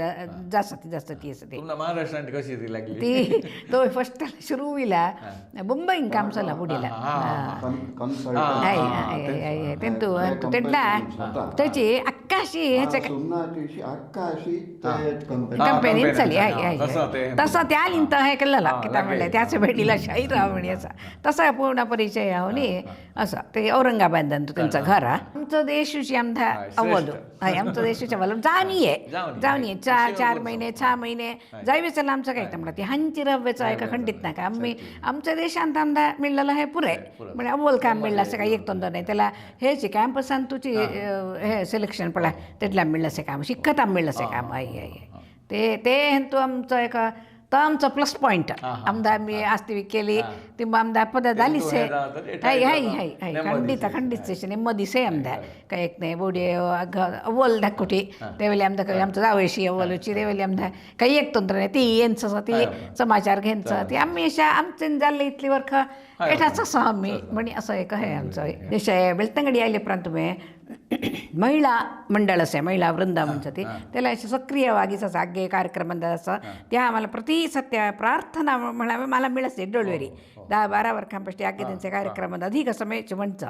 जास्त ती असं ते महाराष्ट्रात कशी ती लागली ती तो फर्स्ट सुरुविला मुंबईन काम चला बुडीला तेंतू तेडला त्याची अक्काशी ह्याचं कंपनी चली तसं त्या लिंत हे केलेला की त्या म्हणले त्याच भेटीला शाही रावणीचा तसा पूर्ण परिचय आवनी असं ते औरंगाबाद त्यांचं घर आमचं देशूची आमदा अव्वल आमचं देशूच्या वलम जाणी आहे 4 महिने 6 महिने जायवेचं आमचं काय म्हणतात ती हांची रव्याचं आहे का खंडित नाही का आम्ही आमच्या देशांत आमदा मिळलेलं हे पुरे म्हणजे अव्वल काम मिळलं असं काही एक तोंड नाही त्याला हेची कॅम्पसान तुझी हे सिलेक्शन पडला त्यातल्या मिळलं असं काम शिकत मिळलं असं काम आहे ते तो आमचं एक तो आमचं प्लस पॉईंट आमदा आम्ही आस्तिक केली ती आमदा पद झालीच आहे खंडित नेमदीसे आमदा काय एक नाही बोडी अव्वल धाकुटी तेवेली आमदा काही आमचं जावयशी अव्वलची तेवेली आमदा काही एक तंत्र नाही ती येनचं ती समाचार घ्यायचं ती आम्ही अशा आमचं जाल्ले इतली वर्ख एठाच असं आम्ही म्हणे असं एक आहे आमचं देश आहे बेळतंगडी आले प्रांत महिला मंडळ असे महिला वृंदावनचं ते त्याला असे सक्रियवागीच आगे कार्यक्रम असं त्या आम्हाला प्रति सत्य प्रार्थना म्हणावे मला मिळते डोळवेरी 10-12 वर्षांपासून आगे त्यांचे कार्यक्रमात अधिक समयचे म्हणचं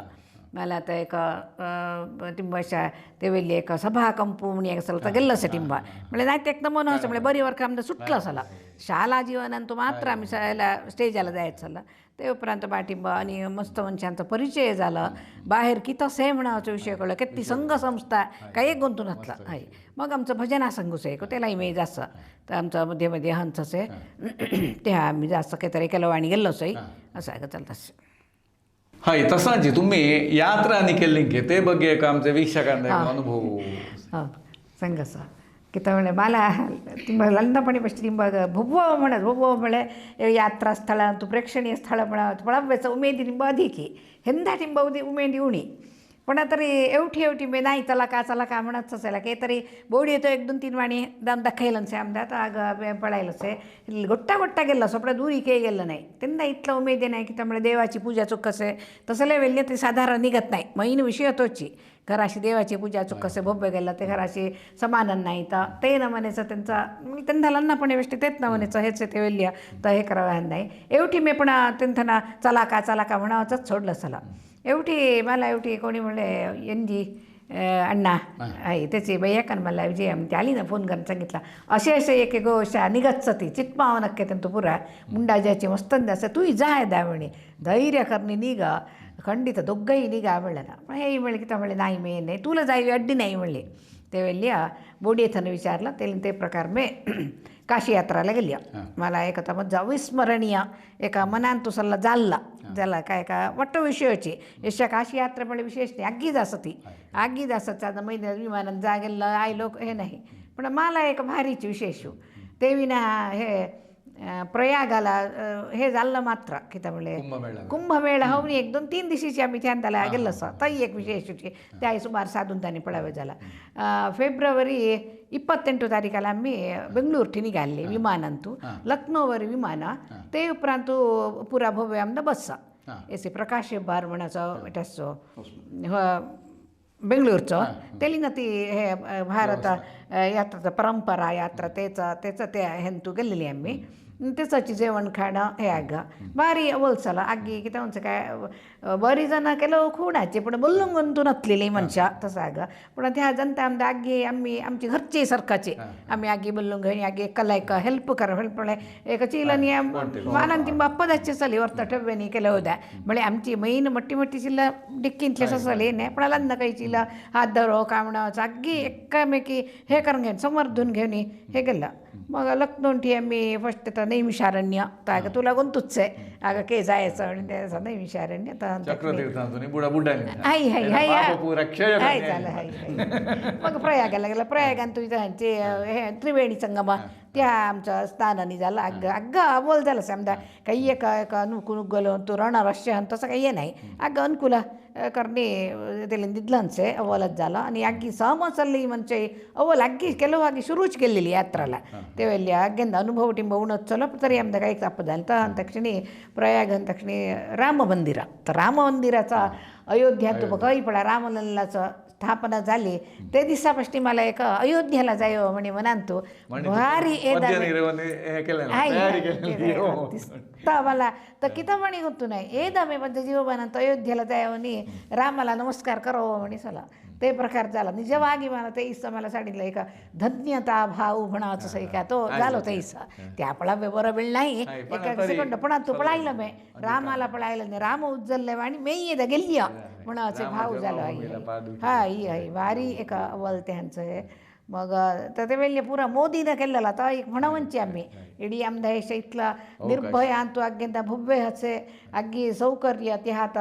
मला आता एक टिंबाशा तेवेली एक सभा कंपू म्हणे असेल तर गेल्लं असं टिंबा म्हणजे नाही ते एकदम मन असं म्हणजे बरी वर्क आमचं सुटलं असला शाळा जीवनांतू मात्र आम्ही शाळेला स्टेजाला जायचं झालं ते उपरांत पाठिंबा आणि मस्त मनशांचा परिचय झाला बाहेर किती से म्हणावं विषय कळलं किती संघ संस्था काही एक गुंतून घातला आहे मग आमचं भजना संघूच आहे त्यालाही मी जास्त तर आमचं मध्ये हंचच आहे ते आम्ही जास्त काहीतरी केलं आणि गेलोच आहे असं आहे का चालतं हाय तसांची तुम्ही यात्रा केली की ते बघे एक आमच्या वीक्षकांना अनुभव सांग असं किती म्हणे मला तिंब लंदपणी पश्चिम तिंब भुबव म्हणत भुबव म्हणे यात्रा स्थळ तू प्रेक्षणीय स्थळ म्हणत पळाव्याचं उमेदी टिंब अधिकी हेंदा टिंब उमेदी उणी पण तरी एवढी मे नाही चला का म्हणत असायला काही तरी बोडी येतो 1-2-3 वाणी दम दाखयलं से आमदा तर पळायलं से गोट्टा गेलं सोपडा दुरी काही गेलं नाही त्यांना इतलं उमेदी नाही की त्यामुळे देवाची पूजा चुक असे तसं वेल्य ते साधारण निघत नाही मैन विषय तोची घराशी देवाची पूजा चुक कसे भोब्य गेलं ते घराशी समानन नाही तर ते न म्हणायचं त्यांना लन्नापणे वेष्टी तेच न म्हणायचं हेच ते वेल्य तर हे करावं नाही एवढी मी पण त्यांना चला का म्हणावंच सोडलं चला मला कोणी म्हणले यांजी अण्णा आहे त्याची बाई एकान मला विजय ती आली ना फोन करून सांगितला असे एक गोष्ट निघतच ती चित्पाव नक्की त्यांना पुरा मुंडा ज्याची मस्त असं तूही जाय द्या म्हणे धैर्य करणे निघा खंडित दोघंही निघा म्हणलं ना पण हे म्हणले की म्हणले नाही मी नाही तुला जाई अड्डी नाही म्हणले ते वेळी बोडी येथानं विचारलं ते प्रकार मी काशी यात्राला गेली मला एक आता मग अविस्मरणीय एका मनान तो सल्ला झाला काय का वाटतं विषयाची यशा काशी यात्रा पण विशेष नाही आगी जास्त महिन्यात विमानात जा गेलं आयलो हे नाही पण मला एक भारीची विशेष ते विना हे प्रयागाला हे झालं मात्र की त्यामुळे कुंभमेळा होऊन 1-2-3 दिवशीची आम्ही त्याला गेलं असं तरी एक विशेष होती त्या सुमार साधून त्याने पळावे झाला फेब्रुवारी 28 तारीखाला आम्ही बेंगळूरठी निघाले विमानांतू लखनौवर विमाना ते उपरांत पुरा भव्य आमदा बससा एसे प्रकाश बार म्हणाचं त्याचं बेंगळूरचं तेली ना ती हे भारत यात्रा परंपरा यात्रा त्याचं ते हेंतू गेलेली आम्ही त्याची जेवण खाणं हे आग भारी बोलचाला आगी की त्यांचं काय बरी जण केलं खुणाचे पण बोलून तू नसलेली मनशा तसं आग पण त्या जनता आमदा आगी आमची घरचे सरकारचे आम्ही आगी बोलून घेऊन आगी कलायक हेल्प एक चिलनी मानांती बाप्पदाचे चली वर्त ठेवणी केलं होत्या म्हणजे आमची मैन मोठी चिल्ला डिक्कींतले ससले नाही पण लंद काही चिल्ला हात धरो कामणाचं आगी एकामेकी हे करून घेऊन समर्थून घेऊन हे गेलं मग लखनौठी आम्ही फस्ट तर नैमिषारण्य तर अगं तुला गुंतूच आहे अगं के जायचं आणि त्याचं नैमिषारण्य तर चक्रतीर्थातून बुडा बुडा हाय हाय हाय क्षय हाय झालं हाय हाय मग प्रयागाला गेलं प्रयागान तुझ्यांचे हे त्रिवेणी संगम त्या आमच्या स्थानाने झालं अग्गा बोल झालं समजा काही एक नुकू नुगलो तू राहणार अशा तसं काही नाही अग्ग अनुकूल करणे त्याला दिदलांचे अव्वलच झालं आणि अग्गी सहमसल्ली म्हणजे अव्वल अग्गी ಕೆಲವು ಆಗಿ ಶುರುಚ್ ಗೆಲ್ಲಿಲಿ ಯಾತ್ರಲ್ಲ तेवेली अग्गेंद अनुभव टिंब उणत चलो तरी आमदा काही ताप झालं तर तक्षणी प्रयाग तक्षणी राम मंदिर तर राम मंदिराचा अयोध्यात काही पडा रामलल्लाचं स्थापना झाली ते दिवसापासून मला एक अयोध्येला जायो म्हणे म्हणांतो भारी मला तर किती म्हणे होतो नाही एदा मी म्हणजे जीवबानंत अयोध्येला जायो आणि रामाला नमस्कार करावं म्हणे चला ते प्रकार झाला निजವಾಗಿ मला ते इस्सा मला सांगितलं एक धन्यता भाव म्हणाचं सही का तो झालो ते इस्सा ते आपला बरोबर नाही एका सेकंड पण तो पळायला मी रामाला पळायला नाही राम उज्जलले आणि मी येदा गेली म्हणाचे भाव झालो हा ही आहे भारी एक अव्वल त्यांचं मग तर ते वेळी पुरा मोदीनं केलेला तर एक म्हणवंची आम्ही इडी आमदा हे इथला निर्भय आणतो अग्गेंत भव्य हसे अग्गी सौकर्य ते हात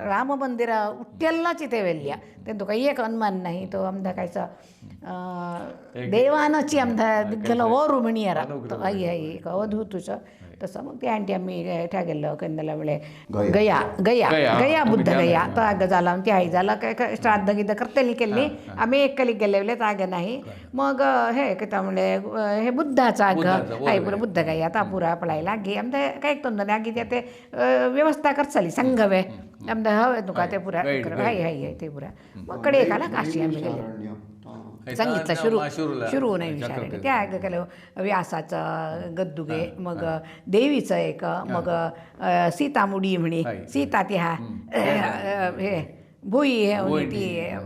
राम मंदिर उठ्ठेल्लाच ते वेल्ल्या त्यांतो काही एक अनुमान नाही तो आमदा कायचा देवानाची आमदा दिग्गला ओरू म्हणियारा आई आई एक अवधूतच तसं मग ते आणटी आम्ही ठ्या गेलो कंदला वेळे गया गया गया बुद्ध गया तर अगं झाला ते आई झाला काय श्राद्ध गिद्ध करतेली केली आम्ही एक कलिक गेले ताग नाही मग हे किता म्हणले हे बुद्धाचा अगं आई पुरा बुद्ध गया ता पुरा पळायला गे आमदा काय तोंद आगी ते व्यवस्था करचाली संघवे आमदा हवे तुका ते पुरा हाय हाय ते पुरा मग कडे का ना काशी आम्ही गेले सांगितलं सुरू नाही विचारायला त्या केलं व्यासाचं गद्दुगे मग देवीचं एक मग सीतामुडी म्हणे सीता त्या हे भुई हे ती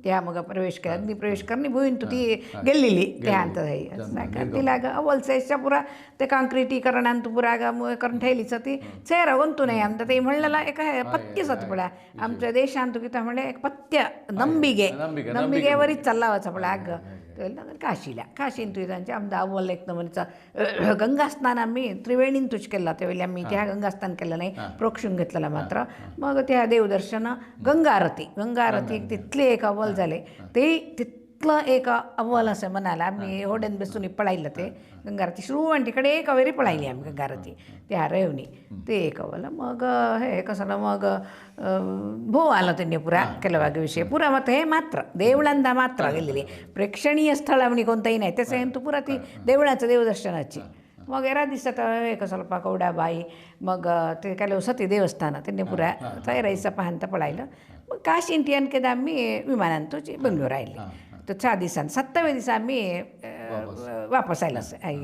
त्या मग प्रवेश केला अग्नी प्रवेश करणे भुईन तू ती गेलेली त्या अंत तिला अव्वलसेच्या पुरा ते काँक्रिटीकरणान तू पुरा करून ठेवलीच ती चेहरा गंतू नाही आमचं ते म्हणलेला एक पत्तेच पडा आमच्या देशांत तू किती म्हणले एक पत्त्य नंबिगेवरच चाललावाचा पडा अग काशीला काशीन तू त्यांच्या आमदा अव्वल एक म्हणचा गंगास्नान आम्ही त्रिवेणीन तुझ केला त्यावेळी आम्ही त्या गंगास्नान केलं नाही प्रोक्षून घेतलेला मात्र मग त्या देवदर्शन गंगा आरती एक तिथले एक अव्वल झाले ते तिथलं एक अव्वल असं म्हणाला आम्ही होड्यान बसून पळायला ते गंगारती श्रुवंटीकडे एक वेळी पळायली आम्ही गंगारती त्या रेवणी ते एक अव्वल मग हे कसं मग भो आलं त्यांनी पुरा केलं वागे विषय पुरा मग हे मात्र देवळांदा मात्र गेलेली प्रेक्षणीय स्थळ म्हणे कोणताही नाही त्याचं तू पुरा ती देवळाचं देवदर्शनाची मग एरा दिसत एक ಸ್ವಲ್ಪ कवडाबाई मग ते काय सती देवस्थान त्यांनी पुरा तयारायचं पाहता पळायला मग काशींटी आणखी आम्ही विमानांतोची बेंगलोर राहिले तर 4 दिवसांनी 7व्या दिवसा आम्ही वापस आयला आई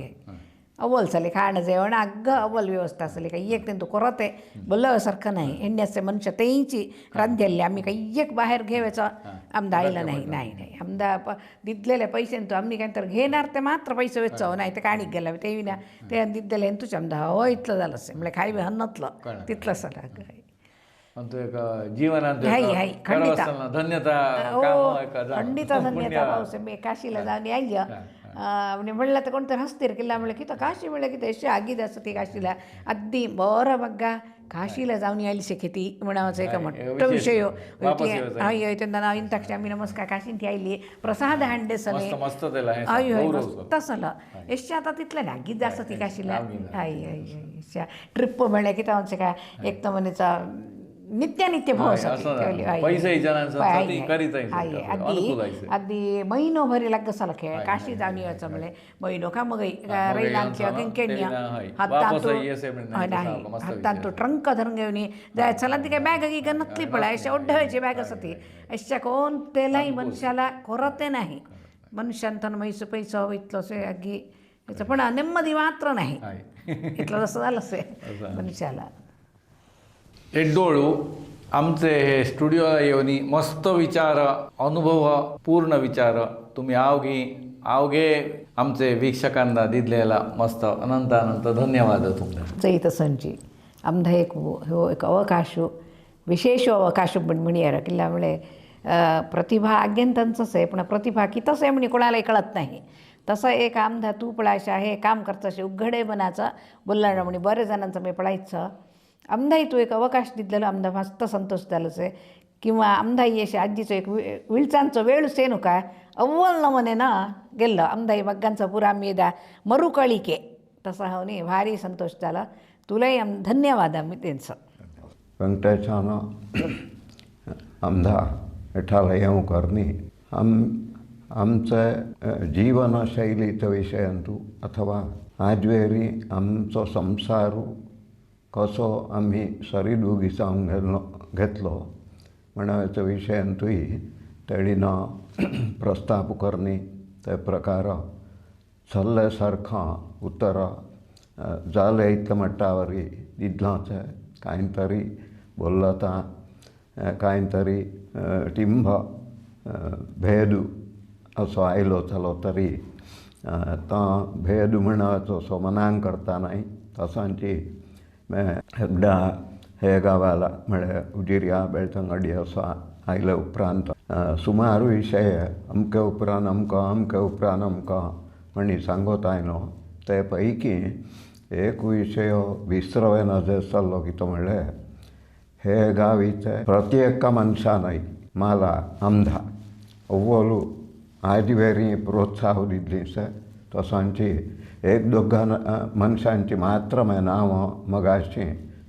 अव्वल चाले खाणं जेवण अग्ग अव्वल व्यवस्था असली काही एक त्यांनी तो करत आहे बोलल्यासारखं नाही एण्याचे मनुष्य तेची रांधेल्ले आम्ही काही एक बाहेर घेवायचं आमदा आईला नाही आमदा दिदलेले पैसे तो आम्ही काय तर घेणार ते मात्र पैसे वेचावं नाही ते काणीक गेला ते विना ते दिदलेले तुझ्या आमदा हो इथलं झालं असे म्हणजे खाई हन्नतलं तिथलं सगळं धन्यता धन्यता पाऊस मी काशीला जाऊन यायला म्हणजे म्हणलं तर कोणतं हसतील किल्ला म्हणलं की तर काशी म्हणलं की तशी आगीद असं ती काशीला अगदी बरं बघा काशीला जाऊन यायला शेती म्हणावंचं एक मोठं विषय होय त्यांना इंताक्ष आम्ही नमस्कार काशींती आयली प्रसाद हांडे सले होय मस्त सलं यशा आता तिथलं ना गीत जास्त ती काशीला हाय ट्रिप म्हणल्या की त्याचं काय एक तर म्हणेचा नित्य भाव अगदी महिनो भरी लाग सला खेळ काशी जाऊन यायचं म्हणजे महिनो का मग रैलांची अगंकेण्य हातांतो ट्रंक धरून घेऊन जायचं चला ती काय बॅग गी नसली पडा अशा ओढवायची बॅग असती अशा कोणत्यालाही मनुष्याला कोरते नाही मनुष्यांतन मैसू पैसा हवं इथलं असे अगदी याचं पण नेಮ್ಮदी मात्र नाही इथलं जसं झालं असे मनुष्याला एड्डोळू आमचे हे स्टुडिओला येऊन मस्त विचार अनुभव पूर्ण विचार तुम्ही आवगे आमचे वीक्षकांना दिलेला मस्त अनंत धन्यवाद तुमचा जैत संजी आमदा एक अवकाश विशेष अवकाश पण म्हणूया किल्ल्यामुळे प्रतिभा अग्यंतच आहे पण प्रतिभा कितच आहे म्हणे कोणालाही कळत नाही तसं एक आमदा तू पळायशा हे काम करताशे उघडेपणाचं बोलणार म्हणे बरेच जणांचं मी पळायचं आमदाही तू एक अवकाश दिलेलं आमदा मस्त संतोष झालंच आहे किंवा आमदाही अशे आजीचं एक विळचांचं वेळ सेनु काय अव्वल नमने ना गेल्लं आमदाही मग्गांचा पुरा मेदा मरुकळीके तसा हो नी भारी संतोष झाला तुलाही धन्यवाद आम्ही त्यांचं वेंकटेशानं आमदा विठ्ठल येवकरनी आमचं जीवनशैलीचं विशयांतू अथवा आजवेरी आमचो संसार कसो आम्ही सरी दोगीसांक घेतलो म्हणाच्या विशयांतूय तेडीनं प्रस्ताव करणी ते प्रकार सल्ले सारखं उत्तर जाले इतल्या मट्टावरी दिदलांच कांय तरी बोलता कांय तरी टिंब भेद असो आयलो जालो तरी तो भेद म्हणचो सो मनांक करता नाही तसांची एकदा हे गावाला म्हळ्यार उजिऱ्या बेळतंगडी असो आयले उपरांत सुमार विशय अमके उपरांत अमके उपरांत अमकां म्हणी सांगत आयलो ते पैकी एक विशय विसरवे नजर जाल्लो कितें म्हणल्यार हे गावीचे प्रत्येक मनशानय माला आमदा अव्वल आजवेरी प्रोत्साह दिल्लीचे तसांची एक दोगां मनशांची मात्र नांवां मगाशी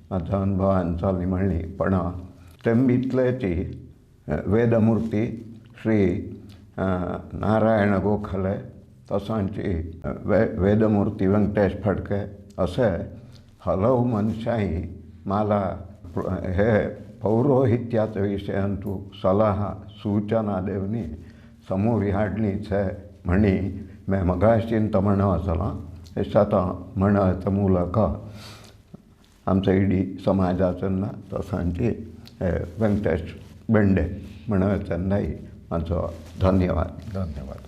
म्हाज्या अनुभवान जाल्लीं म्हणली पण तेंबितलेची वेदमुर्ती श्री नारायण गोखले तसांची वेदमुर्ती वेंकटेश फडके असे हलव मनशांय माला हे पौरोहित्याच्या विशयांतू सलाह सूचना देवनी समोर हाडलीच म्हणी मैं मगाशींत म्हणवचलो हेशात म्हणत ಮೂಲಕ आमच्या इडी समाजाचं तसांची वेंकटेश बेंडे म्हणत माझो धन्यवाद धन्यवाद.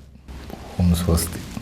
ओम स्वस्ती.